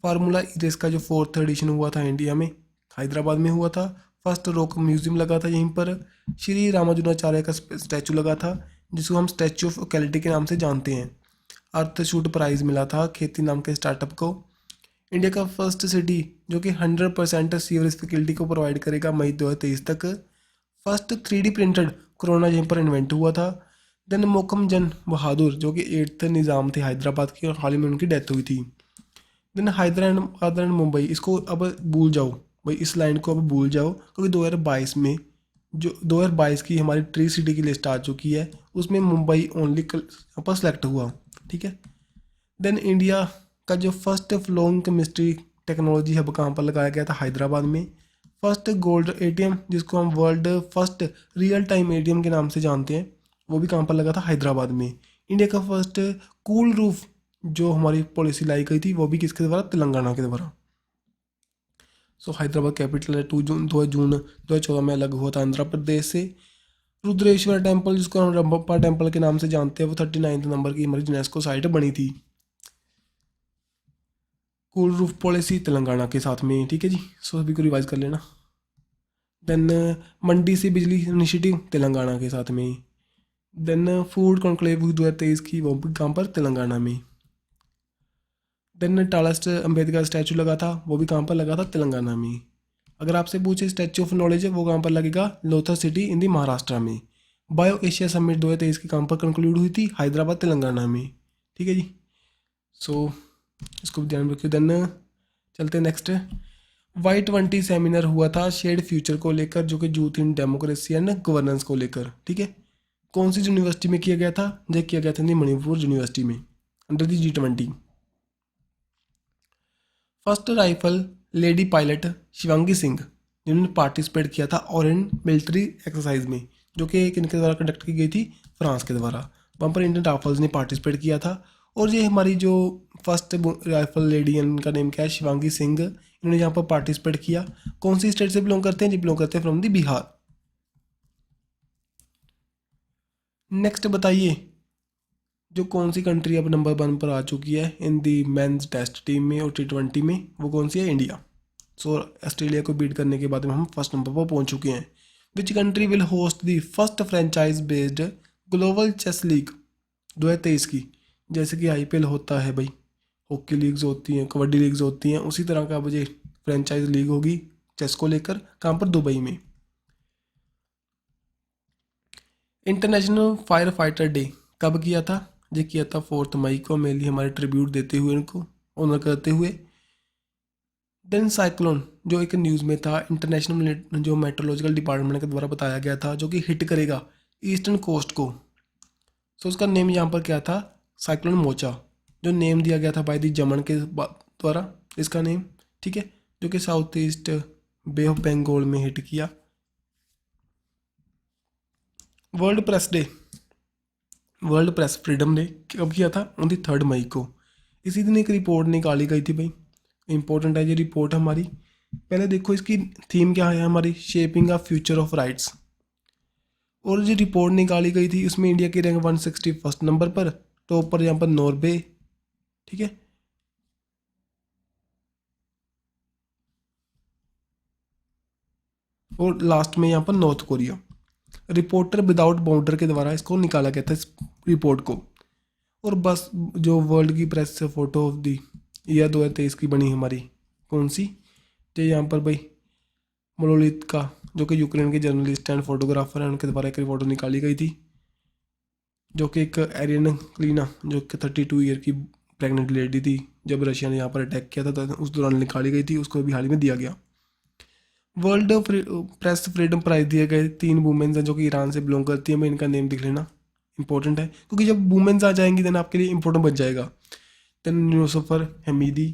फार्मूला रेस का जो 4th एडिशन हुआ था इंडिया में, हैदराबाद में हुआ था। फर्स्ट रॉक म्यूजियम लगा था यहीं पर। श्री रामानुजाचार्य का स्टैचू लगा था, जिसको हम स्टैचू ऑफ इक्वालिटी के नाम से जानते हैं। अर्थशूट प्राइज मिला था खेती नाम के स्टार्टअप को। इंडिया का फर्स्ट सिटी जो कि 100% सीवरेज फैसिलिटी को प्रोवाइड करेगा मई 2023 तक। फर्स्ट 3D प्रिंटेड कोरोना यहीं पर इन्वेंट हुआ था। देन मोकम जन बहादुर जो कि 8th निज़ाम थे हैदराबाद के, और हाल ही में उनकी डेथ हुई थी। देन हैदराबाद एंड मुंबई, इसको अब भूल जाओ भाई, इस लाइन को अब भूल जाओ, क्योंकि 2022 में जो 2022 की हमारी ट्री सिटी की लिस्ट आ चुकी है, उसमें मुंबई ओनली यहाँ पर सेलेक्ट हुआ, ठीक है। देन इंडिया का जो first flowing chemistry technology hub कहाँ पर लगाया गया था? हैदराबाद में। फर्स्ट गोल्ड ATM जिसको हम world first real time ATM के नाम से जानते हैं, वो भी कहाँ पर लगा था? हैदराबाद में। इंडिया का फर्स्ट कूल रूफ जो हमारी पॉलिसी लाई गई थी वो भी किसके द्वारा, तेलंगाना के द्वारा। सो हैदराबाद कैपिटल है 2 जून 2014 में अलग हुआ था आंध्र प्रदेश से। रुद्रेश्वर टेम्पल जिसको हम रंपा टेम्पल के नाम से जानते हैं वो 39 नंबर की हमारी यूनेस्को साइट बनी थी। कूल रूफ पॉलिसी तेलंगाना के साथ में, ठीक है जी। सो सभी को रिवाइज कर लेना। देन मंडी से बिजली इनिशिएटिव तेलंगाना के साथ में। देन फूड कॉन्क्लेव 2023 की वो भी कहाँ पर, तेलंगाना में। देन टालास्ट अम्बेडकर स्टैचू लगा था वो भी कहाँ पर लगा था, तेलंगाना में। अगर आपसे पूछे स्टैचू ऑफ नॉलेज है वो कहाँ पर लगेगा, लोथल सिटी इन दी महाराष्ट्र में। बायो एशिया समिट 2023 की कहाँ पर कंक्लूड हुई थी, हैदराबाद तेलंगाना में, ठीक है जी। सो इसको ध्यान रखिए। देन चलते हैं नेक्स्ट। Y20 सेमिनार हुआ था शेयर्ड फ्यूचर को लेकर, जो कि youth in democracy and governance को लेकर, ठीक है। कौन सी यूनिवर्सिटी में किया गया था, ये किया गया था मणिपुर यूनिवर्सिटी में under the G20। First rifle lady pilot Shivangi Singh जिन्होंने पार्टिसिपेट किया था ऑरेंज मिलिट्री एक्सरसाइज में, जो कि किनके द्वारा कंडक्ट की गई थी, फ्रांस के द्वारा। वहाँ पर इंडियन राइफल्स ने पार्टिसिपेट किया था। और ये हमारी जो फर्स्ट राइफल लेडी है उनका नेम क्या है, शिवांगी सिंह। इन्होंने यहाँ पर पार्टिसिपेट किया। कौन सी स्टेट से बिलोंग करते हैं जी, बिलोंग करते हैं फ्रॉम दी बिहार। नेक्स्ट बताइए, जो कौन सी कंट्री अब नंबर 1 पर आ चुकी है इन दी मेंस टेस्ट टीम में और T20 में, वो कौन सी है, इंडिया। सो ऑस्ट्रेलिया को बीट करने के बाद में हम फर्स्ट नंबर पर पहुंच चुके हैं। Which country will host the first franchise based global chess league 2023 की। जैसे कि IPL होता है भाई, हॉकी लीग्स होती हैं, कबड्डी लीग्स होती हैं, उसी तरह का मुझे फ्रेंचाइज लीग होगी चेस को लेकर, कहाँ पर, दुबई में। इंटरनेशनल फायर फाइटर डे कब किया था, ये किया था 4 मई को, मेनली हमारे ट्रिब्यूट देते हुए, इनको ऑनर करते हुए। देन साइक्लोन जो एक न्यूज़ में था, इंटरनेशनल जो मेट्रोलॉजिकल डिपार्टमेंट के द्वारा बताया गया था, जो कि हिट करेगा ईस्टर्न कोस्ट को। सो उसका नेम यहाँ पर क्या था, साइक्लोन मोचा, जो नेम दिया गया था बाय दी जमन के द्वारा इसका नेम, ठीक है, जो कि south east bay of Bengal में हिट किया। World press day, world press freedom day कब किया था, ऑन दी 3 मई को। इसी दिन एक रिपोर्ट निकाली गई थी भाई, इंपॉर्टेंट है ये रिपोर्ट हमारी। पहले देखो इसकी थीम क्या है हमारी, shaping a future of rights. और जो रिपोर्ट निकाली गई थी उसमें इंडिया की रैंक 161 नंबर पर, टॉप पर यहाँ पर नॉर्वे, ठीक है। और लास्ट में यहाँ पर north Korea. Reporter without border के द्वारा इसको निकाला गया था, इस रिपोर्ट को। और बस जो वर्ल्ड की प्रेस से फोटो ऑफ दी ईयर 2023 की बनी हमारी, कौन सी, जो यहाँ पर भाई मोलोलिथ का, जो कि यूक्रेन के जर्नलिस्ट एंड फोटोग्राफर हैं, उनके द्वारा एक फोटो निकाली गई थी, जो कि एक एरियन क्लीना जो कि 32 ईयर की प्रेग्नेंट लेडी थी, जब रशिया ने यहाँ पर अटैक किया था तो उस दौरान निकाली गई थी, उसको भी हाल ही में दिया गया। वर्ल्ड प्रेस फ्रीडम प्राइज दिए गए 3 वुमेन्स हैं जो कि ईरान से बिलोंग करती हैं। मैं इनका नेम लिख लेना, इंपॉर्टेंट है, क्योंकि जब वुमेन्स आ जाएंगी देन आपके लिए इंपॉर्टेंट बच जाएगा। देन यूसुफर हमीदी,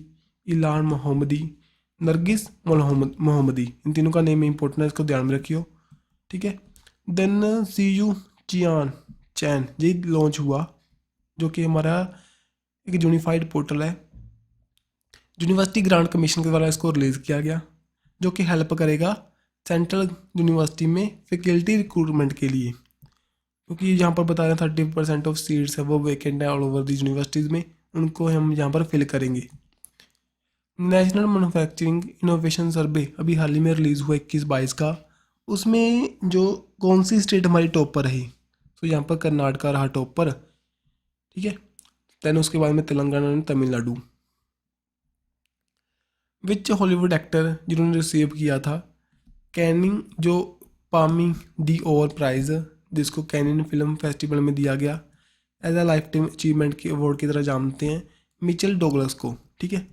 इलान मोहम्मदी, नरगिस मोहम्मदी, इन तीनों का नेम इंपॉर्टेंट है, इसको ध्यान में रखियो, ठीक है। देन CU चैन ये लॉन्च हुआ, जो कि हमारा एक यूनिफाइड पोर्टल है, यूनिवर्सिटी ग्रांट कमीशन के द्वारा इसको रिलीज़ किया गया, जो कि हेल्प करेगा सेंट्रल यूनिवर्सिटी में फैकल्टी रिक्रूटमेंट के लिए, क्योंकि यहाँ पर बता रहे हैं 30% ऑफ सीट्स है वो वेकेंट है ऑल ओवर दी यूनिवर्सिटीज़ में, उनको हम यहाँ पर फिल करेंगे। नेशनल मैन्युफैक्चरिंग इनोवेशन सर्वे अभी हाल ही में रिलीज़ हुआ 21-22 का, उसमें जो कौन सी स्टेट हमारी टॉप पर रही, तो यहाँ पर कर्नाटका रहा टॉप पर, ठीक है। दैन उसके बाद में तेलंगाना और तमिलनाडु। विच हॉलीवुड एक्टर जिन्होंने रिसीव किया था कैनिंग जो पामी डी ओवर प्राइज़, जिसको कैनिन फिल्म फेस्टिवल में दिया गया as a lifetime achievement के अवार्ड की तरह जानते हैं, मिचेल डोगलस को, ठीक है।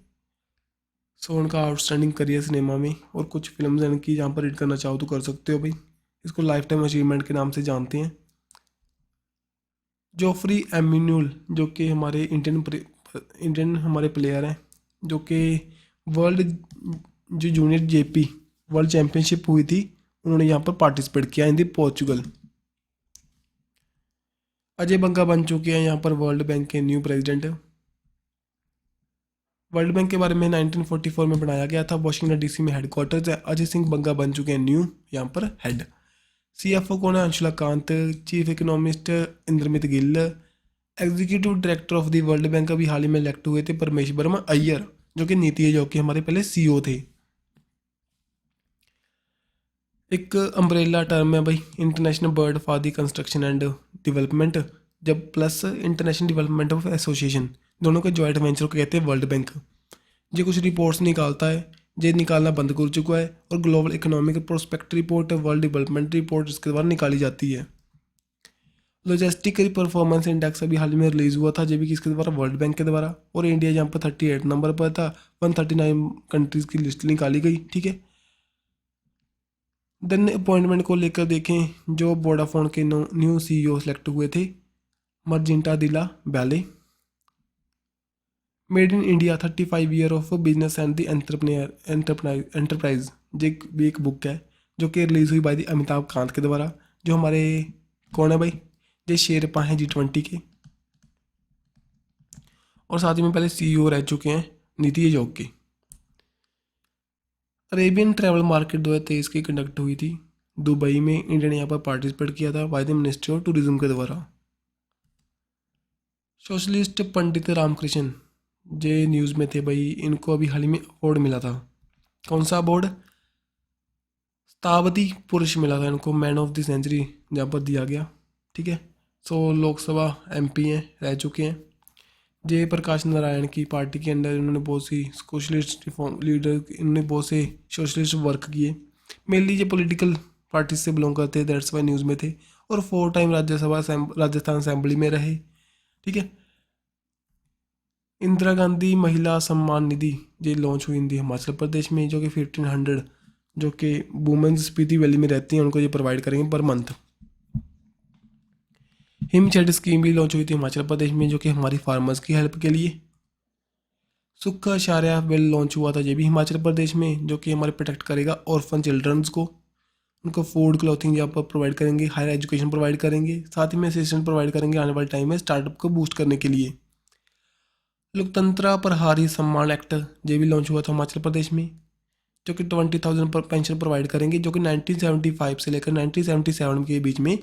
सो उनका आउटस्टैंडिंग करियर सिनेमा में और कुछ फिल्म इनकी जहाँ पर रीड करना चाहो तो कर सकते हो भाई, इसको लाइफ टाइम अचीवमेंट के नाम से जानते हैं। जोफ्री एमिन्यूल जो कि हमारे इंडियन हमारे प्लेयर हैं, जो कि वर्ल्ड जो जूनियर JP वर्ल्ड चैम्पियनशिप हुई थी उन्होंने यहाँ पर पार्टिसिपेट किया इन दी पोर्चुगल। अजय बंगा बन चुके हैं यहाँ पर वर्ल्ड बैंक के न्यू प्रेसिडेंट। वर्ल्ड बैंक के बारे में 1944 में बनाया गया था, वॉशिंगटन डीसी में हेडक्वार्टर्स है। अजय सिंह बंगा बन चुके हैं न्यू यहाँ पर हेड। सीएफओ कौन है? Anshula Kant. Chief economist Indermit Gill. Executive director of the world bank अभी हाल ही में इलेक्ट हुए थे परमेश वर्मा अय्यर, जो कि नीति आयोग के हमारे पहले सीईओ थे। एक अम्ब्रेला टर्म है भाई, international bird for the construction and development, जब plus international development of association, दोनों के जॉइंट वेंचर को कहते हैं वर्ल्ड बैंक। ये कुछ रिपोर्ट्स निकालता है, ये निकालना बंद कर चुका है। और global economic prospect report, world development report इसके द्वारा निकाली जाती है। लॉजिस्टिक परफॉर्मेंस इंडेक्स अभी हाल में रिलीज हुआ था, जो भी किसके द्वारा? वर्ल्ड बैंक के द्वारा। और इंडिया यहाँ पर 38 नंबर पर था। 139 कंट्रीज़ की लिस्ट निकाली गई, ठीक है। देन अपॉइंटमेंट को लेकर देखें, जो वोडाफोन के न्यू सीईओ सेलेक्ट हुए थे, मर्जिंटा दिला ballet. Made in India 35 year of business and the enterprise, जो भी एक बुक है जो कि रिलीज़ हुई बाय द अमिताभ कांत के द्वारा, जो हमारे कौन है भाई? ये शेरपा हैं G20 के, और साथ ही में पहले सीईओ रह चुके हैं नीति आयोग के। अरेबियन ट्रैवल मार्केट 2023 की कंडक्ट हुई थी दुबई में। इंडिया ने यहाँ पर पार्टिसिपेट किया था by the ministry of tourism के द्वारा। सोशलिस्ट पंडित रामकृष्ण जे न्यूज़ में थे भाई, इनको अभी हाल ही में अवार्ड मिला था। कौन सा अवार्ड? शताब्दी पुरुष मिला था इनको, मैन ऑफ द सेंचुरी जहाँ पर दिया गया, ठीक है। सो लोकसभा एमपी हैं, रह चुके हैं। जयप्रकाश नारायण की पार्टी के अंदर इन्होंने बहुत सी सोशलिस्ट रिफॉर्म लीडर, इन्होंने बहुत से सोशलिस्ट वर्क किए। मेनली ये पॉलिटिकल पार्टी से बिलोंग करते, दैट्स वाई न्यूज़ में थे। और 4 टाइम राजस्थान असेंबली में रहे, ठीक है। इंदिरा गांधी महिला सम्मान निधि ये लॉन्च हुई थी हिमाचल प्रदेश में, जो कि 1500 जो कि वुमेन्स स्पीति वैली में रहती हैं उनको ये प्रोवाइड करेंगे पर मंथ। हिमशेड स्कीम भी लॉन्च हुई थी हिमाचल प्रदेश में, जो कि हमारी फार्मर्स की हेल्प के लिए। सुख आचार्य बिल लॉन्च हुआ था ये भी हिमाचल प्रदेश में, जो कि हमारे प्रोटेक्ट करेगा ऑर्फन चिल्ड्रंस को, उनको फूड क्लॉथिंग यहाँ पर प्रोवाइड करेंगे, हायर एजुकेशन प्रोवाइड करेंगे, साथ ही में असिस्टेंट प्रोवाइड करेंगे आने वाले टाइम में स्टार्टअप को बूस्ट करने के लिए। लोकतंत्र प्रहारी सम्मान एक्ट ये भी लॉन्च हुआ था हिमाचल प्रदेश में, जो कि 20,000 पर पेंशन प्रोवाइड करेंगे, जो कि 1975 से लेकर 1977 के बीच में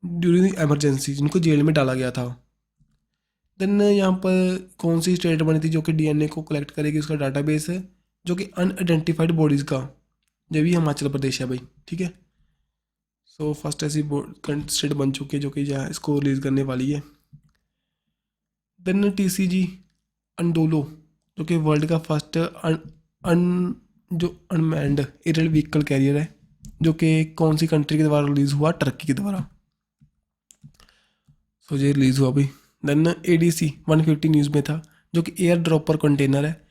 ड्यूरिंग एमरजेंसी जिनको जेल में डाला गया था। देन यहाँ पर कौन सी स्टेट बनी थी जो कि डीएनए को कलेक्ट करेगी, उसका डाटाबेस है, जो कि अनआइडेंटिफाइड बॉडीज़ का, जो भी हिमाचल प्रदेश है भाई, ठीक है। सो फर्स्ट ऐसी स्टेट बन चुकी है जो कि यहाँ इसको रिलीज़ करने वाली है। देन टीसीजी अंडोलो, जो कि वर्ल्ड का फर्स्ट जो अनमैन्ड एरियल व्हीकल कैरियर है, जो कि कौन सी कंट्री के द्वारा रिलीज़ हुआ? टर्की के द्वारा। सो ये रिलीज़ हुआ भाई। देन एडीसी 150 न्यूज़ में था, जो कि एयर ड्रॉपर कंटेनर है,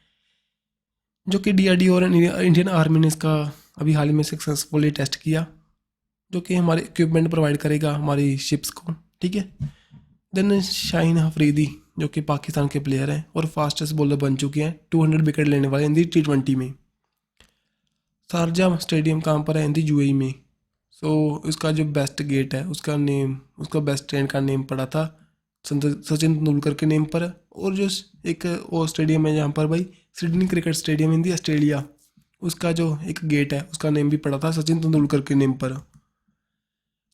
जो कि डीआरडीओ और इंडियन आर्मी ने इसका अभी हाल ही में सक्सेसफुली टेस्ट किया, जो कि हमारे इक्विपमेंट प्रोवाइड करेगा हमारी शिप्स को, ठीक है। देन शाहीन अफरीदी, जो कि पाकिस्तान के प्लेयर हैं और फास्टेस्ट बॉलर बन चुके हैं, 200 विकेट लेने वाले इन दी T20 में। शारजा स्टेडियम कहाँ पर है? इन दी यूएई में। सो इसका जो बेस्ट गेट है उसका नेम, उसका बेस्ट ट्रेंड का नेम पड़ा था सचिन तेंदुलकर के नेम पर। और जो एक वो स्टेडियम है जहाँ पर भाई सिडनी क्रिकेट स्टेडियम इन दी ऑस्ट्रेलिया, उसका जो एक गेट है उसका नेम भी पड़ा था सचिन तेंदुलकर के नेम पर।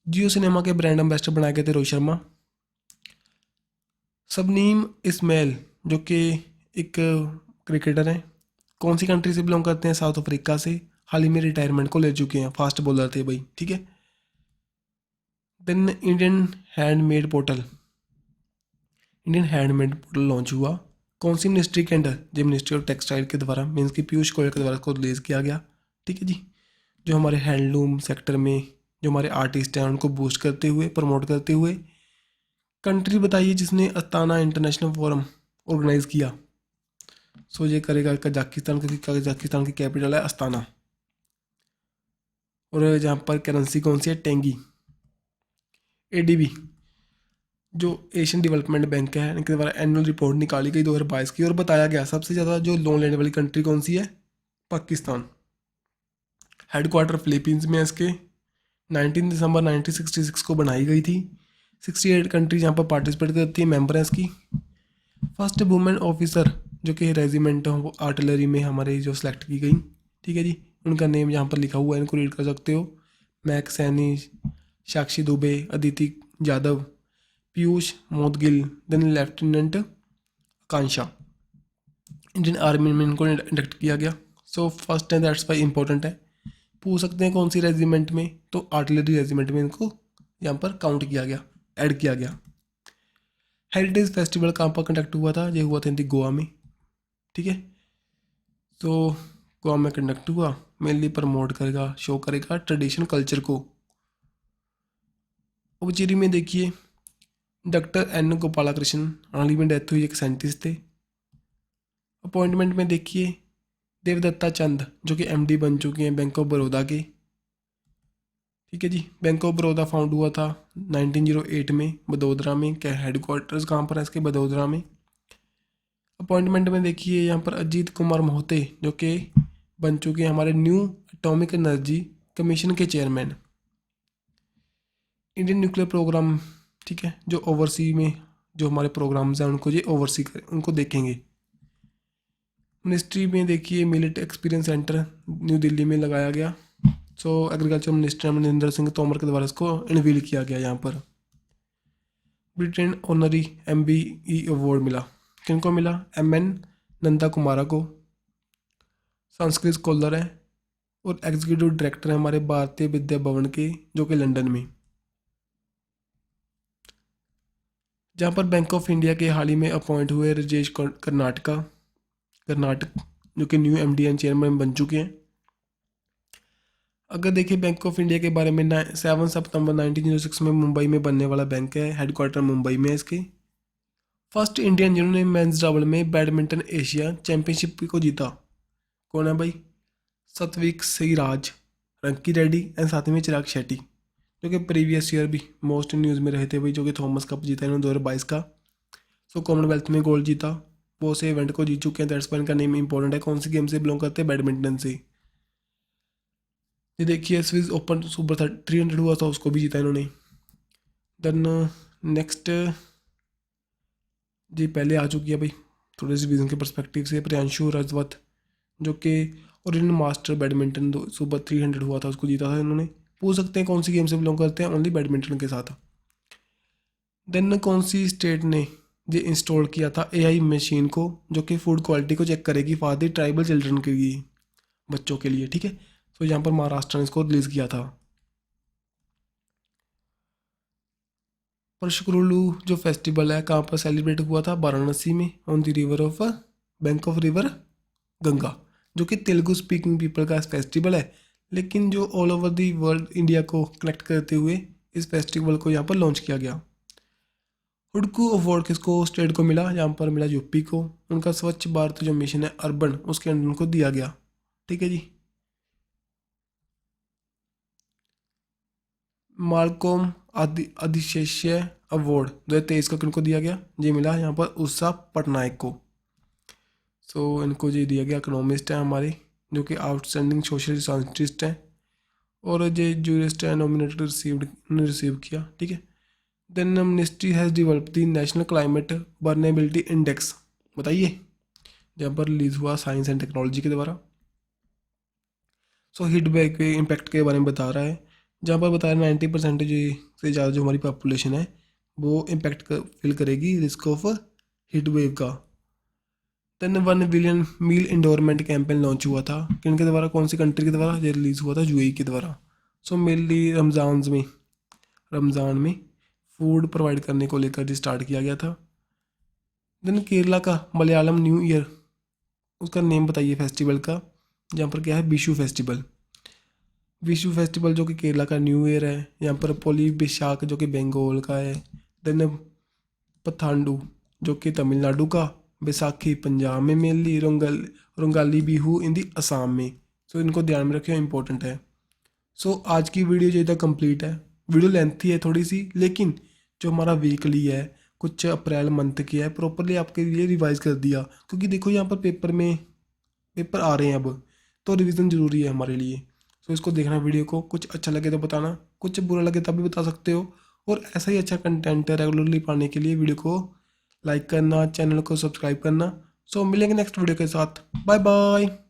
जियो सिनेमा के ब्रांड एम्बेसडर बनाए गए थे रोहित शर्मा। सबनीम इस्माइल, जो कि एक क्रिकेटर हैं, कौन सी कंट्री से बिलोंग करते हैं? साउथ अफ्रीका से, हाल ही में रिटायरमेंट को ले चुके हैं, फास्ट बॉलर थे भाई, ठीक है। Then Indian handmade portal, Indian handmade portal launch हुआ, कौन सी मिनिस्ट्री के अंडर? जो मिनिस्ट्री ऑफ टेक्सटाइल के द्वारा, मीन्स की पीयूष गोयल के द्वारा इसको रिलीज़ किया गया, ठीक है जी। जो हमारे हैंडलूम सेक्टर में जो हमारे आर्टिस्ट हैं उनको बूस्ट करते हुए, प्रमोट करते हुए। कंट्री बताइए जिसने अस्ताना इंटरनेशनल फोरम ऑर्गेनाइज किया। सो ये करेगा कजाकिस्तान, क्योंकि कजाकिस्तान की कैपिटल है अस्ताना। और जहाँ पर करेंसी कौन सी है? टेंगी। एडीबी, जो एशियन डेवलपमेंट बैंक है, इनके द्वारा एनुअल रिपोर्ट निकाली गई 2022 की, और बताया गया सबसे ज़्यादा जो लोन लेने वाली कंट्री कौन सी है? पाकिस्तान। हेडक्वार्टर फिलीपींस में है इसके। 19 दिसंबर 1966 को बनाई गई थी। 68 कंट्रीज यहाँ पर पार्टिसिपेट करती है, मेंबर हैं इसकी। फर्स्ट वुमेन ऑफिसर जो कि रेजिमेंट आर्टिलरी में हमारे जो सेलेक्ट की गई, ठीक है जी, उनका नेम यहाँ पर लिखा हुआ है, इनको रीड कर सकते हो। मैक सैनी, साक्षी दुबे, अदिति यादव, पीयूष मोदगिल, देन लेफ्टिनेंट आकांक्षा। इंडियन आर्मी में इनको इंडक्ट किया गया। सो फर्स्ट है, दैट्स वाई इंपॉर्टेंट है। पूछ सकते हैं कौन सी रेजिमेंट में, तो आर्टिलरी रेजिमेंट में इनको यहाँ पर काउंट किया गया, ऐड किया गया। हेरिटेज फेस्टिवल कहाँ पर कंडक्ट हुआ था, ये हुआ था गोवा में, ठीक है। तो गोवा में कंडक्ट हुआ, मेनली प्रमोट करेगा, शो करेगा ट्रेडिशन कल्चर को। पुडुचेरी में देखिए डॉक्टर एन गोपालकृष्णन, हाल ही में डेथ हुई, एक साइंटिस्ट थे। अपॉइंटमेंट में देखिए देवदत्ता चंद जो कि एमडी बन चुके हैं बैंक ऑफ बड़ौदा के, ठीक है जी। बैंक ऑफ बड़ौदा फाउंड हुआ था 1908 में बड़ोदरा में। क्या हेडक्वार्टर्स कहाँ पर है इसके, बड़ोदरा में। अपॉइंटमेंट में देखिए यहाँ पर अजीत कुमार मोहते जो कि बन चुके हैं हमारे न्यू एटॉमिक एनर्जी कमीशन के चेयरमैन। इंडियन न्यूक्लियर प्रोग्राम, ठीक है, जो ओवरसी में जो हमारे प्रोग्राम्स हैं उनको ये ओवरसी करें, उनको देखेंगे। मिनिस्ट्री में देखिए मिलिट एक्सपीरियंस सेंटर न्यू दिल्ली में लगाया गया। सो एग्रीकल्चर मिनिस्टर मनिंदर सिंह तोमर के द्वारा इसको अनवील किया गया। यहाँ पर ब्रिटेन ऑनरी MBE अवार्ड मिला, किनको मिला, MN नंदा कुमारा को, संस्कृत स्कॉलर है और एग्जीक्यूटिव डायरेक्टर है हमारे भारतीय विद्या भवन के जो कि लंदन में। जहाँ पर बैंक ऑफ इंडिया के हाल ही में अपॉइंट हुए राजेश कर्नाटक जो कि न्यू MD एंड चेयरमैन बन चुके हैं। अगर देखिए बैंक ऑफ इंडिया के बारे में 7 सितंबर 1906 में मुंबई में बनने वाला बैंक है, हेडक्वार्टर मुंबई में है इसके। फर्स्ट इंडियन जिन्होंने मेंस डबल में बैडमिंटन एशिया चैंपियनशिप को जीता, कौन है भाई, सत्विक सिराज, रंकी रेड्डी एंड साथ में चिराग शेट्टी जो कि प्रीवियस ईयर भी मोस्ट न्यूज़ में रहे थे भाई, जो कि थॉमस कप जीता इन्होंने 2022 का। सो कॉमनवेल्थ में गोल्ड जीता, वो से इवेंट को जीत चुके हैं, दैट्स वाई इनका नेम इंपॉर्टेंट है। कौन सी गेम से बिलोंग करते हैं, बैडमिंटन से। ये देखिए स्विस ओपन सुपर 300 हुआ था, उसको भी जीता इन्होंने। देन नेक्स्ट जी पहले आ चुकी है भाई, थोड़े से विजन के परस्पेक्टिव से, प्रियांशु रजवत जो कि ओरिजिनल मास्टर बैडमिंटन सुपर 300 हुआ था, उसको जीता था इन्होंने। पूछ सकते हैं कौन सी गेम से बिलोंग करते हैं, ओनली बैडमिंटन के साथ। देन कौन सी स्टेट ने ये इंस्टॉल किया था AI मशीन को जो कि फूड क्वालिटी को चेक करेगी फॉर द ट्राइबल चिल्ड्रन के लिए, बच्चों के लिए, ठीक है। तो यहाँ पर महाराष्ट्र ने इसको रिलीज़ किया था। परशुकुरुलू जो फेस्टिवल है कहाँ पर सेलिब्रेट हुआ था, वाराणसी में, on the river of bank of river Ganga, जो कि तेलुगु स्पीकिंग पीपल का फेस्टिवल है, लेकिन जो all over the world India को कनेक्ट करते हुए इस फेस्टिवल को यहाँ पर लॉन्च किया गया। हुडकू अवार्ड किसको, स्टेट को मिला, यहाँ पर मिला यूपी को। उनका स्वच्छ भारत जो मिशन है अर्बन, उसके अंदर उनको दिया गया, ठीक है जी। मालकोम अधिशेष्य अवार्ड 2023 का किनको दिया गया, ये मिला यहाँ पर उषा पटनायक को। सो इनको ये दिया गया, इकोनॉमिस्ट हैं हमारे जो कि आउटस्टैंडिंग सोशल साइंटिस्ट हैं, और ये जूरिस्ट है नॉमिनेटेड रिसीव किया, ठीक है। Then ministry has develop the national climate vulnerability index, बताइए, जहाँ पर रिलीज हुआ साइंस एंड टेक्नोलॉजी के द्वारा। सो हीट वेव के इम्पैक्ट के बारे में बता रहा है, जहाँ पर बता रहा है 90% से ज़्यादा जो हमारी पॉपुलेशन है वो इम्पैक्ट फील करेगी रिस्क ऑफ हीट वेव का। देन 1 बिलियन मील इंडोरमेंट कैंपेन लॉन्च हुआ था, किनके द्वारा, कौन सी कंट्री के द्वारा, ये रिलीज़ हुआ था UAE के द्वारा। सो मेनली रमज़ान में फूड प्रोवाइड करने को लेकर जो स्टार्ट किया गया था। देन केरला का मलयालम न्यू ईयर, उसका नेम बताइए फेस्टिवल का, जहाँ पर क्या है, विशु फेस्टिवल। विशु फेस्टिवल जो कि केरला का न्यू ईयर है। यहाँ पर पोली बिशाख जो कि बंगाल का है। देन पथांडू जो कि तमिलनाडु का, बैसाखी पंजाब में मेनली, रोंगाली बिहू इन दी असम में। सो इनको ध्यान में रखिए, इंपॉर्टेंट है। सो आज की वीडियो जो इधर कंप्लीट है, वीडियो लेंथी है थोड़ी सी, लेकिन जो हमारा वीकली है कुछ अप्रैल मंथ की है, प्रॉपरली आपके लिए रिवाइज कर दिया, क्योंकि देखो यहाँ पर पेपर आ रहे हैं अब, तो रिवीजन ज़रूरी है हमारे लिए। सो इसको देखना वीडियो को, कुछ अच्छा लगे तो बताना, कुछ बुरा लगे तब भी बता सकते हो, और ऐसा ही अच्छा कंटेंट रेगुलरली पाने के लिए वीडियो को लाइक करना, चैनल को सब्सक्राइब करना। सो मिलेंगे नेक्स्ट वीडियो के साथ। Bye bye.